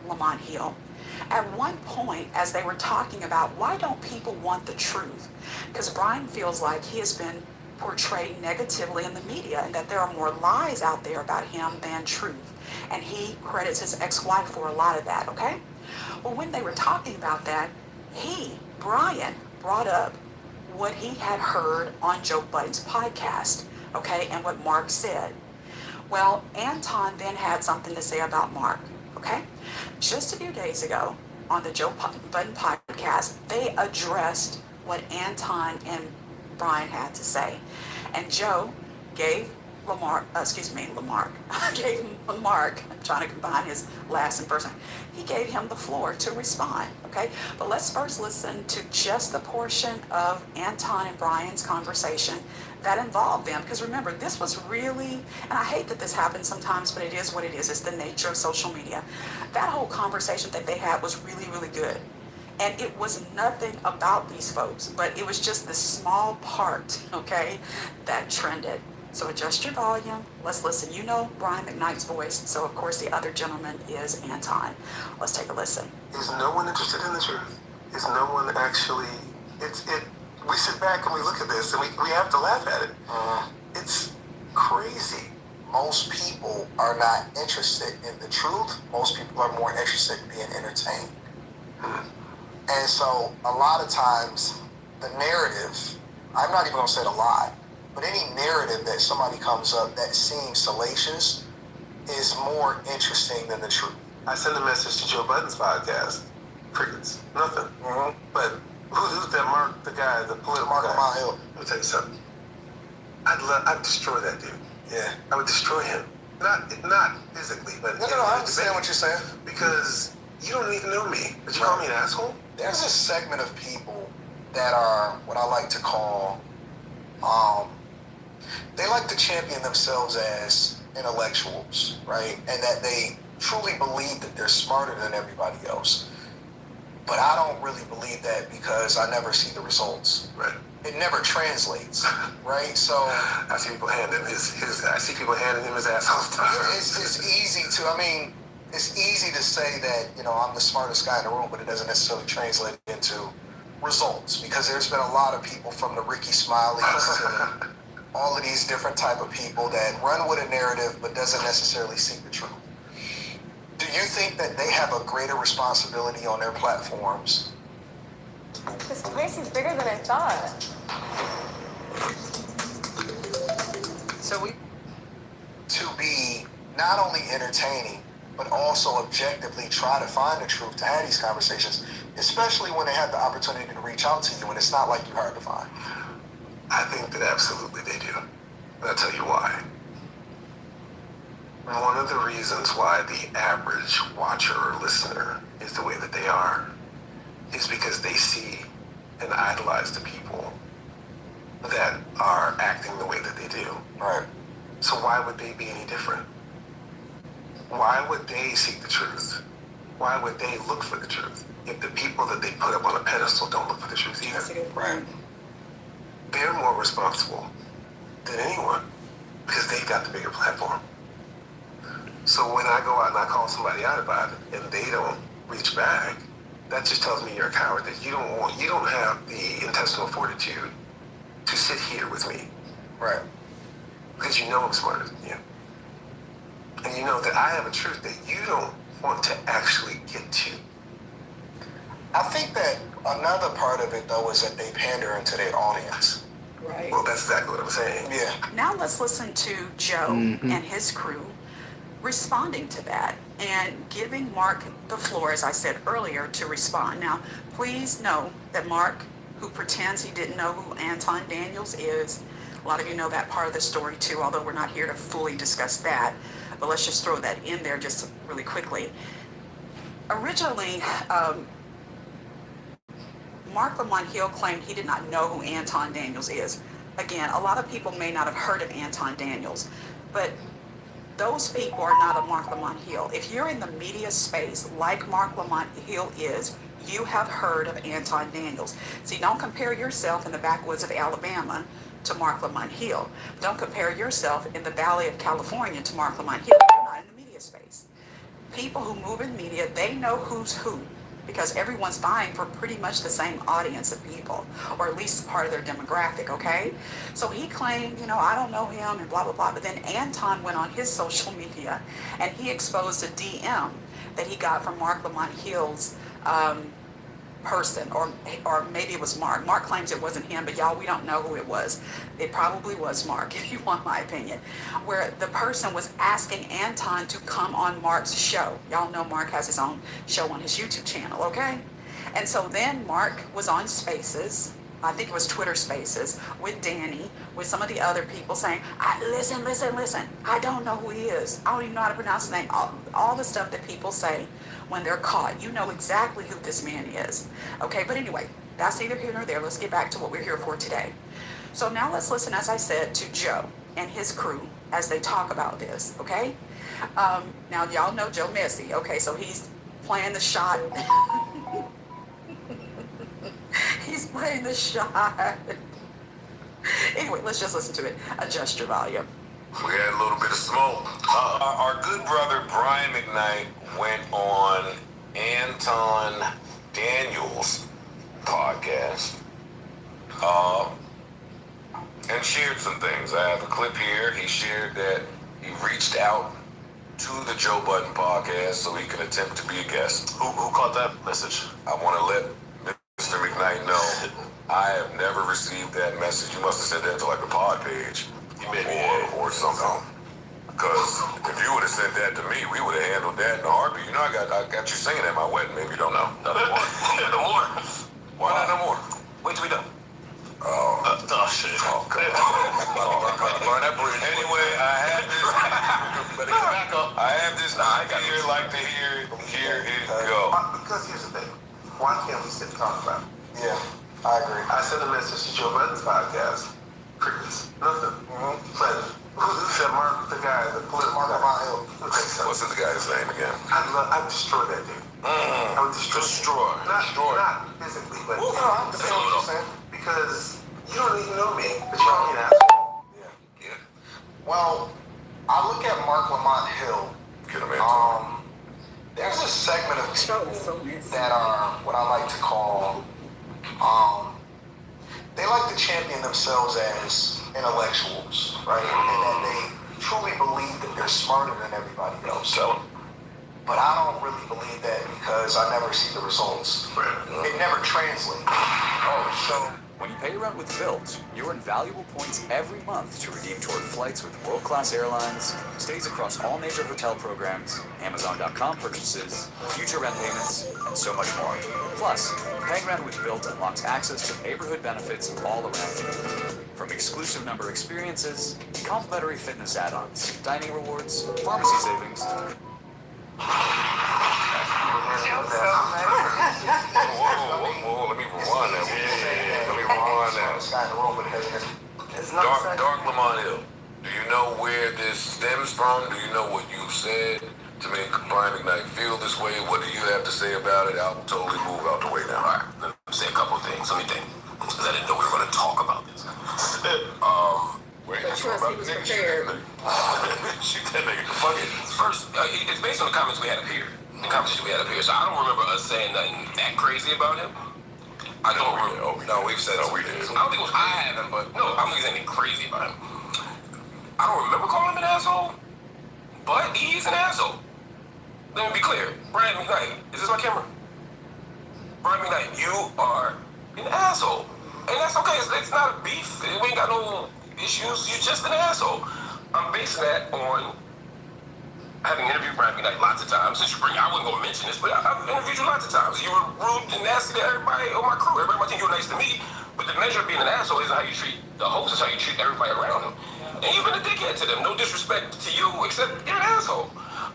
Lamont Hill. At one point, as they were talking about why don't people want the truth, because Brian feels like he has been portrayed negatively in the media and that there are more lies out there about him than truth. And he credits his ex-wife for a lot of that, okay? Well, when they were talking about that, Brian, brought up what he had heard on Joe Budden's podcast, okay, and what Mark said. Well, Anton then had something to say about Mark, okay? Just a few days ago on the Joe Budden podcast, they addressed what Anton and Brian had to say. And Joe gave Mark, gave Mark, I'm trying to combine his last and first name, he gave him the floor to respond, okay? But let's first listen to just the portion of Anton and Brian's conversation that involved them. Because remember, this was really, and I hate that this happens sometimes, but it is what it is. It's the nature of social media. That whole conversation that they had was really, really good. And it was nothing about these folks, but it was just the small part, okay, that trended. So adjust your volume. Let's listen. You know Brian McKnight's voice, so of course the other gentleman is Anton. Let's take a listen. Is no one interested in the truth? Is no one actually, we sit back and we look at this and we have to laugh at it. It's crazy. Most people are not interested in the truth. Most people are more interested in being entertained. And so a lot of times the narrative, I'm not even gonna say the lie, but any narrative that somebody comes up that seems salacious is more interesting than the truth. I sent a message to Joe Budden's podcast. Crickets. Nothing. But who's that Mark, the guy, the political Mark guy? Lamont Hill. Let me tell you something. I'd destroy that dude. Yeah. I would destroy him. Not physically, but No, I understand what you're saying. Because you don't even know me, but you call me an asshole? There's a segment of people that are what I like to call, they like to champion themselves as intellectuals, right? And that they truly believe that they're smarter than everybody else. But I don't really believe that because I never see the results. Right. It never translates, right? So I see people handing him his ass all the time. It's easy to, it's easy to say that, I'm the smartest guy in the room, but it doesn't necessarily translate into results because there's been a lot of people from the Ricky Smileys to all of these different type of people that run with a narrative but doesn't necessarily seek the truth. Do you think that they have a greater responsibility on their platforms? This place is bigger than I thought. To be not only entertaining, but also objectively try to find the truth, to have these conversations, especially when they have the opportunity to reach out to you and it's not like you're hard to find? I think that absolutely they do. And I'll tell you why. One of the reasons why the average watcher or listener is the way that they are is because they see and idolize the people that are acting the way that they do. Right. So why would they be any different? Why would they seek the truth? Why would they look for the truth if the people that they put up on a pedestal don't look for the truth either? That's a good point. Right. They're more responsible than anyone because they've got the bigger platform. So when I go out and I call somebody out about it and they don't reach back, that just tells me you're a coward, that you don't have the intestinal fortitude to sit here with me. Right. Because you know I'm smarter than you. And you know that I have a truth that you don't want to actually get to. I think that another part of it, though, is that they pander into their audience. Right. Well, that's exactly what I'm saying. Yeah. Now let's listen to Joe and his crew responding to that and giving Mark the floor, as I said earlier, to respond. Now, please know that Mark, who pretends he didn't know who Anton Daniels is, a lot of you know that part of the story too, although we're not here to fully discuss that. But let's just throw that in there just really quickly. Originally, Mark Lamont Hill claimed he did not know who Anton Daniels is. Again, a lot of people may not have heard of Anton Daniels, but those people are not a Mark Lamont Hill. If you're in the media space like Mark Lamont Hill is, you have heard of Anton Daniels. See, don't compare yourself in the backwoods of Alabama to Mark Lamont Hill. Don't compare yourself in the Valley of California to Mark Lamont Hill. You're people who move in media, they know who's who because everyone's vying for pretty much the same audience of people, or at least part of their demographic, okay? So he claimed, I don't know him and blah, blah, blah. But then Anton went on his social media and he exposed a DM that he got from Mark Lamont Hill's person, or maybe it was Mark. Mark claims it wasn't him, but y'all, we don't know who it was. It probably was Mark, if you want my opinion, where the person was asking Anton to come on Mark's show. Y'all know Mark has his own show on his YouTube channel, okay? And so then Mark was on Spaces, I think it was Twitter Spaces, with Danny, with some of the other people saying, listen, I don't know who he is. I don't even know how to pronounce his name. All the stuff that people say when they're caught. You know exactly who this man is. Okay, but anyway, that's neither here nor there. Let's get back to what we're here for today. So now let's listen, as I said, to Joe and his crew as they talk about this, okay? Now, y'all know Joe Messi, okay? So he's playing the shot. He's playing the shot. Anyway, let's just listen to it. Adjust your volume. We had a little bit of smoke. Our good brother Brian McKnight went on Anton Daniels' podcast and shared some things. I have a clip here. He shared that he reached out to the Joe Budden podcast so he can attempt to be a guest. Who caught that message? I want to let Mr. McKnight know I have never received that message. You must have sent that to like the pod page. Or something. Because if you would have sent that to me, we would have handled that in a heartbeat. You know, I got you singing at my wedding. Maybe you don't know. No more. No more. Why not no more? Wait till we done. Oh shit. Oh, come on. Anyway, I have this. Better get back up. I have this. I here like to hear it go. Because here's the thing. Why can't we sit and talk about it? Yeah, I agree. I sent a message to Joe Budden's podcast. Crickets. Nothing. But who said Mark, the guy, the political Mark guy? What's the guy's name again? I'd destroy that dude. I would destroy. Not physically, but because you don't even know me, but you're only an asshole. Yeah. Well, I look at Mark Lamont Hill. Get him in. There's a segment of people that are what I like to call, they like to champion themselves as intellectuals, right? And that they truly believe that they're smarter than everybody else. But I don't really believe that because I never see the results. It never translates. So when you pay rent with Bilt, you earn valuable points every month to redeem toward flights with world-class airlines, stays across all major hotel programs, Amazon.com purchases, future rent payments, and so much more. Plus, paying rent with Bilt unlocks access to neighborhood benefits all around you. From exclusive member experiences, complimentary fitness add-ons, dining rewards, pharmacy savings. Whoa, let me rewind that. Dark Lamont Hill, do you know where this stems from? Do you know what you said to make Brian McKnight feel this way? What do you have to say about it? I'll totally move out the way now. All right, let me say a couple of things. Let me think. Because I didn't know we were going to talk about this. Wait, Trust he was prepared. Shoot that nigga. Fuck it. First, it's based on the comments we had up here. The conversation we had up here. So I don't remember us saying nothing that crazy about him. I don't remember. No, we've said we did. I don't think it was I haven't, but no, I don't think there's anything crazy about him. I don't remember calling him an asshole, but he's an asshole. Let me be clear. Brian McKnight, is this my camera? Brian McKnight, you are an asshole. And that's okay. It's not a beef. We ain't got no issues. You're just an asshole. I'm basing that on having interviewed Brian McKnight lots of times. Since I wasn't going to mention this, but I've interviewed you lots of times. You were rude and nasty to everybody on my crew. Everybody on my team, you were nice to me. But the measure of being an asshole isn't how you treat the host. It's how you treat everybody around him. And you've been a dickhead to them. No disrespect to you, except you're an asshole.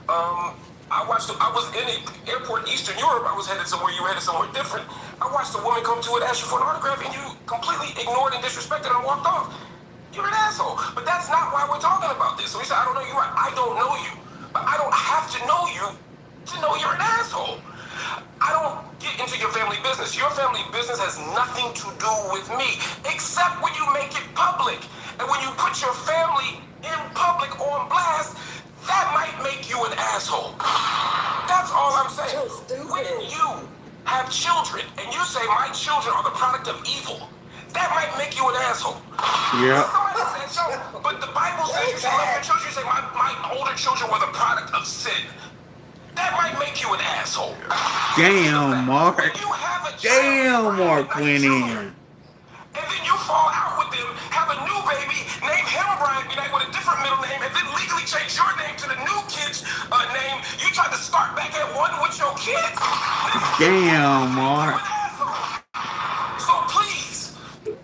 I was in an airport in Eastern Europe. I was headed somewhere. You were headed somewhere different. I watched a woman come to it, ask you for an autograph, and you completely ignored and disrespected her and walked off. You're an asshole. But that's not why we're talking about this. So he said, I don't know you. I don't know you. But I don't have to know you to know you're an asshole. I don't get into your family business. Your family business has nothing to do with me, except when you make it public. And when you put your family in public on blast, that might make you an asshole. That's all I'm saying. When you have children and you say my children are the product of evil, that might make you an asshole. Yeah. Somebody said so, but the Bible says you should love your children. You say my older children were the product of sin. That might make you an asshole. Damn, Mark. Damn, Mark went in. And then you fall out with them, have a new baby, name him Brian McKnight with a different middle name, and then legally change your name to the new kid's name. You tried to start back at one with your kids. Damn, Mark. So please.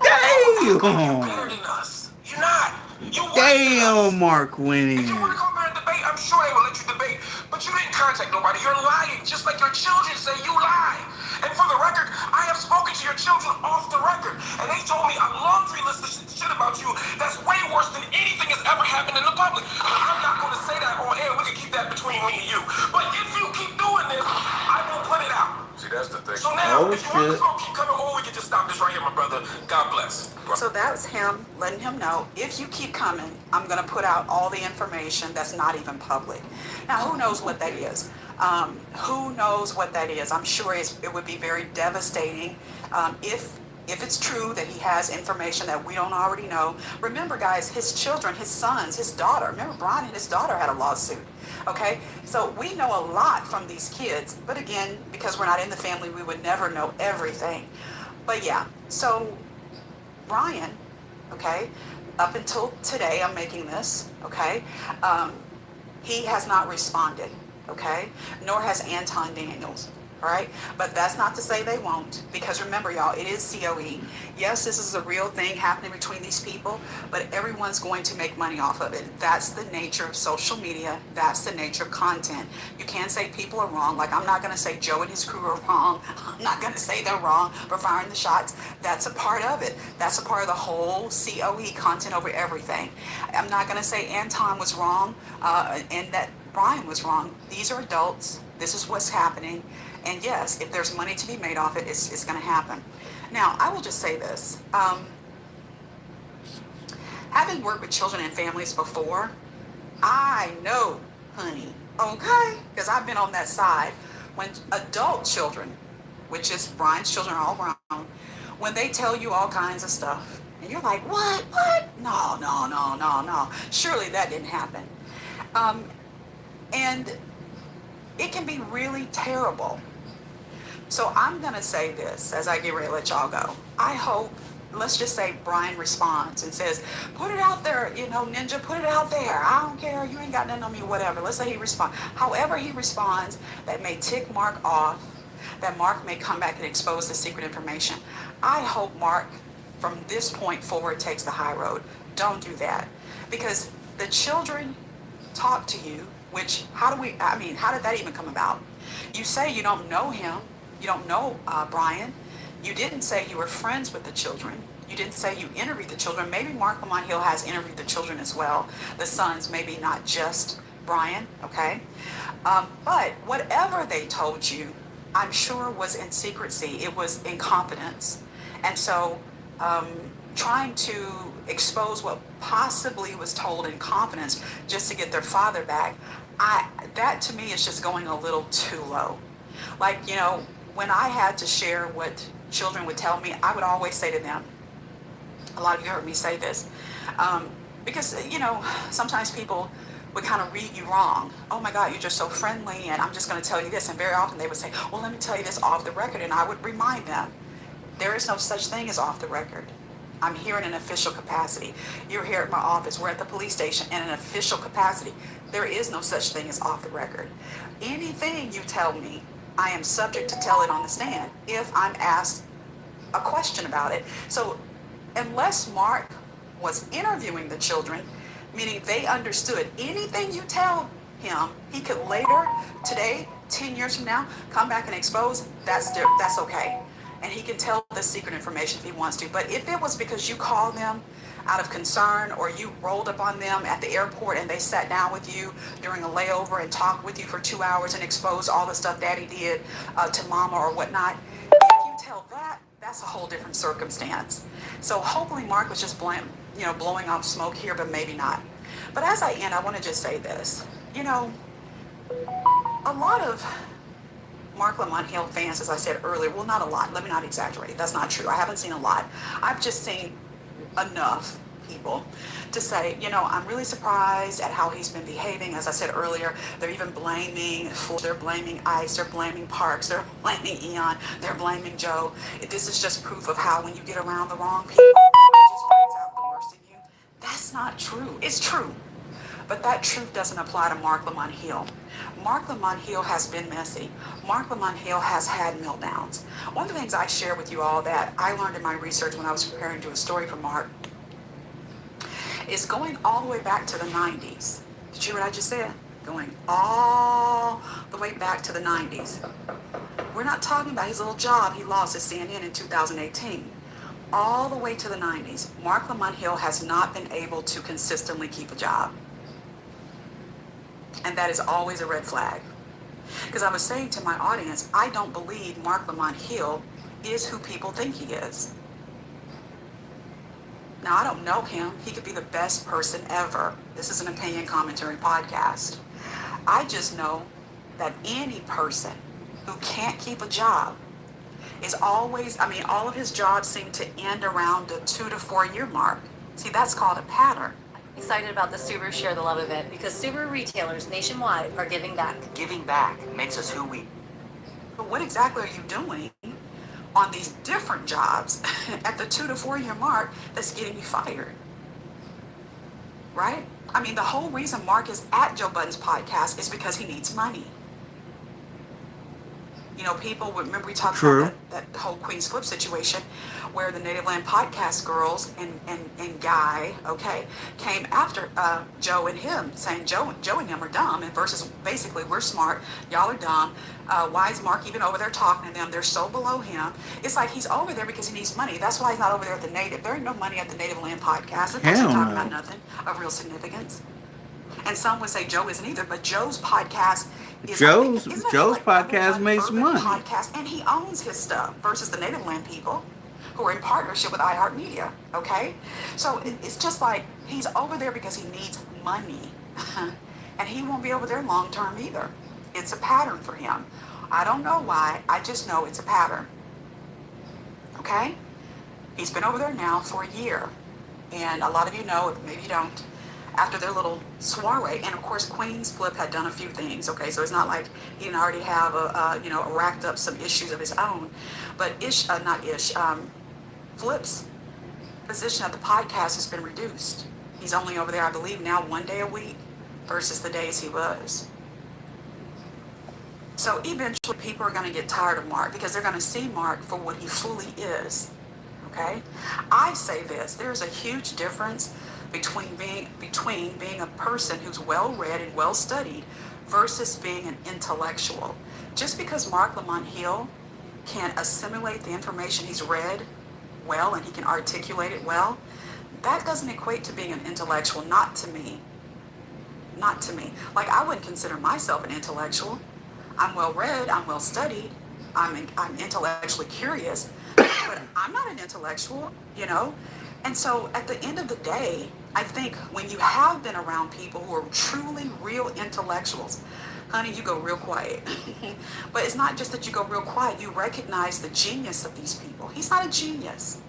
Damn. You're better than us. You're not. You Damn, Mark went in. If you want to come here and debate, I'm sure they will let you debate. But you didn't contact nobody. You're lying, just like your children say you lie. And for the record, I have spoken to your children off the record, and they told me a laundry list of shit about you that's way worse than anything has ever happened in the public. I'm not going to say that on air. We can keep that between me and you. But if you keep doing this, I will put it out. See, that's the thing. So now, if you want the smoke, keep coming, or we can just stop this right here, my brother. God bless. So that's him letting him know, if you keep coming, I'm going to put out all the information that's not even public. Now, who knows what that is? Who knows what that is? I'm sure it would be very devastating if it's true that he has information that we don't already know. Remember, guys, his children, his sons, his daughter. Remember, Brian and his daughter had a lawsuit. Okay, so we know a lot from these kids. But again, because we're not in the family, we would never know everything. But yeah, so Brian, okay, up until today, I'm making this, okay, he has not responded. Okay, nor has Anton Daniels, all right? But that's not to say they won't, because remember, y'all, it is COE. Yes, this is a real thing happening between these people, but everyone's going to make money off of it. That's the nature of social media. That's the nature of content. You can't say people are wrong. Like, I'm not going to say Joe and his crew are wrong. I'm not going to say they're wrong for firing the shots. That's a part of it. That's a part of the whole COE, content over everything. I'm not going to say Anton was wrong and that Brian was wrong. These are adults. This is what's happening. And yes, if there's money to be made off it, it's going to happen. Now, I will just say this. Having worked with children and families before, I know, honey, okay? Because I've been on that side. When adult children, which is Brian's children are all grown, when they tell you all kinds of stuff, and you're like, what? No. Surely that didn't happen. And it can be really terrible. So I'm going to say this as I get ready to let y'all go. I hope, let's just say Brian responds and says, put it out there, Ninja, put it out there. I don't care. You ain't got nothing on me, whatever. Let's say he responds. However he responds, that may tick Mark off, that Mark may come back and expose the secret information. I hope Mark, from this point forward, takes the high road. Don't do that. Because the children talk to you. Which, how did that even come about? You say you don't know him. You don't know Brian. You didn't say you were friends with the children. You didn't say you interviewed the children. Maybe Mark Lamont Hill has interviewed the children as well. The sons, maybe not just Brian, okay? But whatever they told you, I'm sure was in secrecy. It was in confidence. And so trying to expose what possibly was told in confidence just to get their father back, that to me is just going a little too low. Like, when I had to share what children would tell me, I would always say to them, a lot of you heard me say this, because, sometimes people would kind of read you wrong. Oh my God, you're just so friendly, and I'm just going to tell you this. And very often they would say, well, let me tell you this off the record. And I would remind them, there is no such thing as off the record. I'm here in an official capacity. You're here at my office. We're at the police station in an official capacity. There is no such thing as off the record. Anything you tell me, I am subject to tell it on the stand if I'm asked a question about it. So unless Mark was interviewing the children, meaning they understood anything you tell him, he could later, today, 10 years from now, come back and expose, that's okay. And he can tell the secret information if he wants to. But if it was because you called them out of concern, or you rolled up on them at the airport and they sat down with you during a layover and talked with you for 2 hours and exposed all the stuff Daddy did to Mama or whatnot, if you tell that, that's a whole different circumstance. So hopefully Mark was just blowing off smoke here, but maybe not. But as I end, I want to just say this. You know, a lot of Mark Lamont Hill fans, as I said earlier, well, not a lot. Let me not exaggerate. That's not true. I haven't seen a lot. I've just seen enough people to say, you know, I'm really surprised at how he's been behaving. As I said earlier, they're even blaming, they're blaming Ice, they're blaming Parks, they're blaming Eon, they're blaming Joe. This is just proof of how when you get around the wrong people, it just brings out the worst in you. That's not true. It's true. But that truth doesn't apply to Mark Lamont Hill. Mark Lamont Hill has been messy. Mark Lamont Hill has had meltdowns. One of the things I share with you all that I learned in my research when I was preparing to do a story for Mark is going all the way back to the 90s. Did you hear what I just said? Going all the way back to the 90s. We're not talking about his little job he lost at CNN in 2018. All the way to the 90s, Mark Lamont Hill has not been able to consistently keep a job. And that is always a red flag. Because I was saying to my audience, I don't believe Mark Lamont Hill is who people think he is. Now, I don't know him. He could be the best person ever. This is an opinion commentary podcast. I just know that any person who can't keep a job is always, all of his jobs seem to end around the 2 to 4 year mark. See, that's called a pattern. Excited about the Subaru Share the Love event because Subaru retailers nationwide are giving back. Giving back makes us who we. But what exactly are you doing on these different jobs at the 2 to 4 year mark that's getting you fired? Right? The whole reason Mark is at Joe Budden's podcast is because he needs money. You know, people remember we talked about that whole Queen's Flip situation where the Native Land podcast girls and Guy, came after Joe and him, saying Joe and him are dumb, and versus basically we're smart, y'all are dumb. Why is Mark even over there talking to them? They're so below him. It's like he's over there because he needs money. That's why he's not over there at the Native. There ain't no money at the Native Land podcast. They're talking about nothing of real significance. And some would say Joe isn't either, but Joe's podcast is Joe's podcast makes money. Podcast, and he owns his stuff versus the Native Land people who are in partnership with iHeartMedia. Okay, so it's just like he's over there because he needs money, and he won't be over there long term either. It's a pattern for him. I don't know why. I just know it's a pattern. Okay, he's been over there now for a year, and a lot of you know, maybe you don't. After their little soiree, and of course Queen's Flip had done a few things, so it's not like he didn't already have racked up some issues of his own, but Flip's position at the podcast has been reduced. He's only over there, I believe, now 1 day a week versus the days he was. So eventually people are going to get tired of Mark because they're going to see Mark for what he fully is. Okay, I say this: there's a huge difference between being a person who's well-read and well-studied versus being an intellectual. Just because Mark Lamont Hill can assimilate the information he's read well and he can articulate it well, that doesn't equate to being an intellectual, not to me. Not to me. Like, I wouldn't consider myself an intellectual. I'm well-read, I'm well-studied, I'm intellectually curious, but I'm not an intellectual, And so at the end of the day, I think when you have been around people who are truly real intellectuals, honey, you go real quiet. But it's not just that you go real quiet, you recognize the genius of these people. He's not a genius.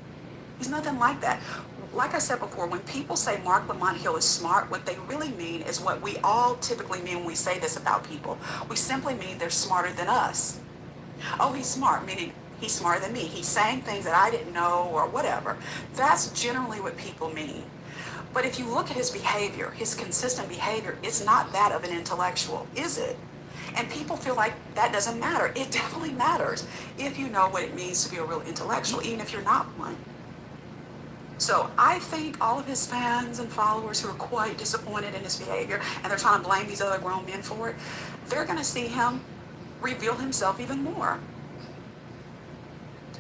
He's nothing like that. Like I said before, when people say Mark Lamont Hill is smart, what they really mean is what we all typically mean when we say this about people. We simply mean they're smarter than us. Oh, he's smart, meaning he's smarter than me. He's saying things that I didn't know or whatever. That's generally what people mean. But if you look at his behavior, his consistent behavior, it's not that of an intellectual, is it? And people feel like that doesn't matter. It definitely matters if you know what it means to be a real intellectual, even if you're not one. So I think all of his fans and followers who are quite disappointed in his behavior and they're trying to blame these other grown men for it, they're going to see him reveal himself even more.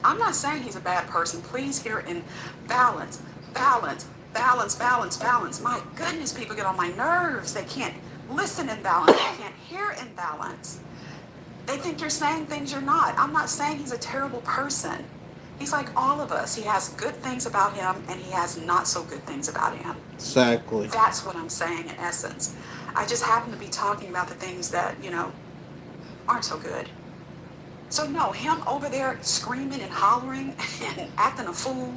I'm not saying he's a bad person. Please hear in balance. My goodness, people get on my nerves. They can't listen in balance. They can't hear in balance. They think you're saying things you're not. I'm not saying he's a terrible person. He's like all of us. He has good things about him and he has not so good things about him. Exactly. That's what I'm saying in essence. I just happen to be talking about the things that, aren't so good. So no, him over there screaming and hollering and acting a fool,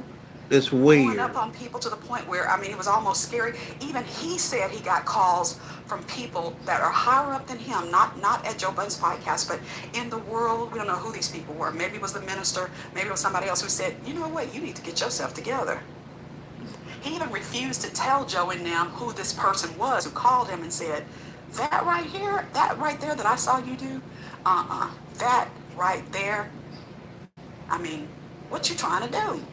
It's going up weird. on people to the point where, it was almost scary. Even he said he got calls from people that are higher up than him, not at Joe Budden's podcast, but in the world. We don't know who these people were. Maybe it was the minister, maybe it was somebody else who said, you know what, you need to get yourself together. He even refused to tell Joe and them who this person was who called him and said, that right here, that right there that I saw you do, that right there, what you trying to do?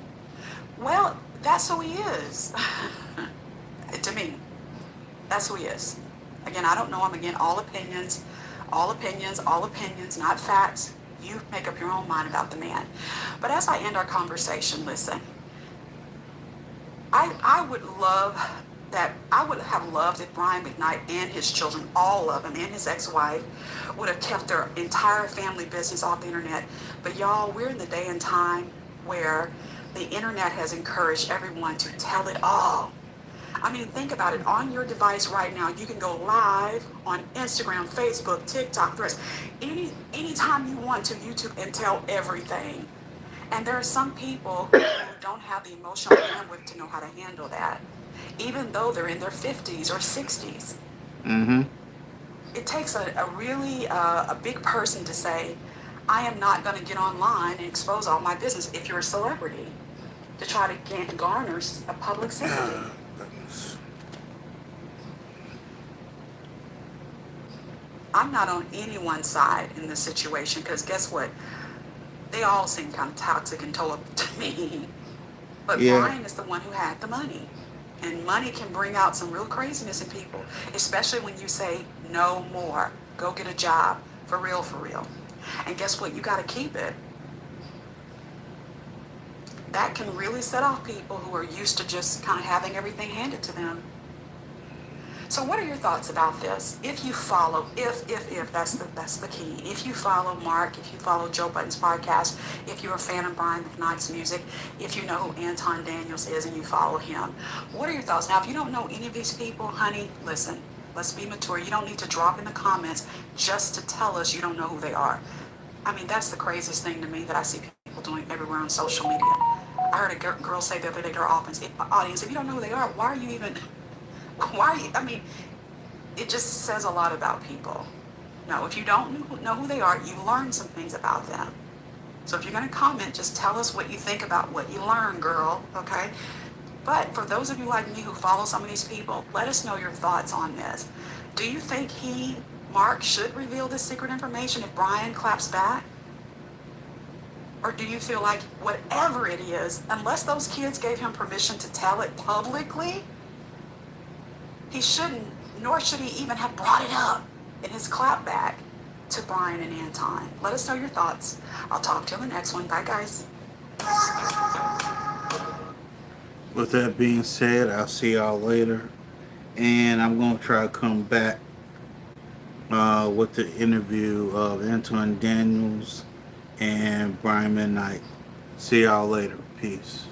Well, that's who he is. To me, that's who he is. Again, I don't know him. Again, all opinions, not facts. You make up your own mind about the man. But as I end our conversation, listen, I would have loved if Brian McKnight and his children, all of them, and his ex-wife, would have kept their entire family business off the internet. But y'all, we're in the day and time where the internet has encouraged everyone to tell it all. Think about it. On your device right now, you can go live on Instagram, Facebook, TikTok, Threads, anytime you want to, YouTube, and tell everything. And there are some people who don't have the emotional bandwidth to know how to handle that, even though they're in their 50s or 60s. Mm-hmm. It takes a really a big person to say, I am not going to get online and expose all my business if you're a celebrity, to try to garner a public sympathy. I'm not on anyone's side in this situation, because guess what? They all seem kind of toxic and total to me. But Yeah. Brian is the one who had the money. And money can bring out some real craziness in people, especially when you say no more. Go get a job. For real, for real. And guess what? You got to keep it. That can really set off people who are used to just kind of having everything handed to them. So what are your thoughts about this? If you follow, if that's the key. If you follow Mark, if you follow Joe Budden's podcast, if you're a fan of Brian McKnight's music, if you know who Anton Daniels is and you follow him, what are your thoughts? Now, if you don't know any of these people, honey, listen, let's be mature. You don't need to drop in the comments just to tell us you don't know who they are. That's the craziest thing to me that I see people doing everywhere on social media. I heard a girl say the other day to her audience, if you don't know who they are, why are you even... it just says a lot about people. No, if you don't know who they are, you learn some things about them. So if you're going to comment, just tell us what you think about what you learn, girl, okay? But for those of you like me who follow some of these people, let us know your thoughts on this. Do you think Mark, should reveal this secret information if Brian claps back? Or do you feel like whatever it is, unless those kids gave him permission to tell it publicly, he shouldn't, nor should he even have brought it up in his clapback to Brian and Anton? Let us know your thoughts. I'll talk to you in the next one. Bye, guys. With that being said, I'll see y'all later. And I'm going to try to come back with the interview of Anton Daniels and Brian McKnight. See y'all later. Peace.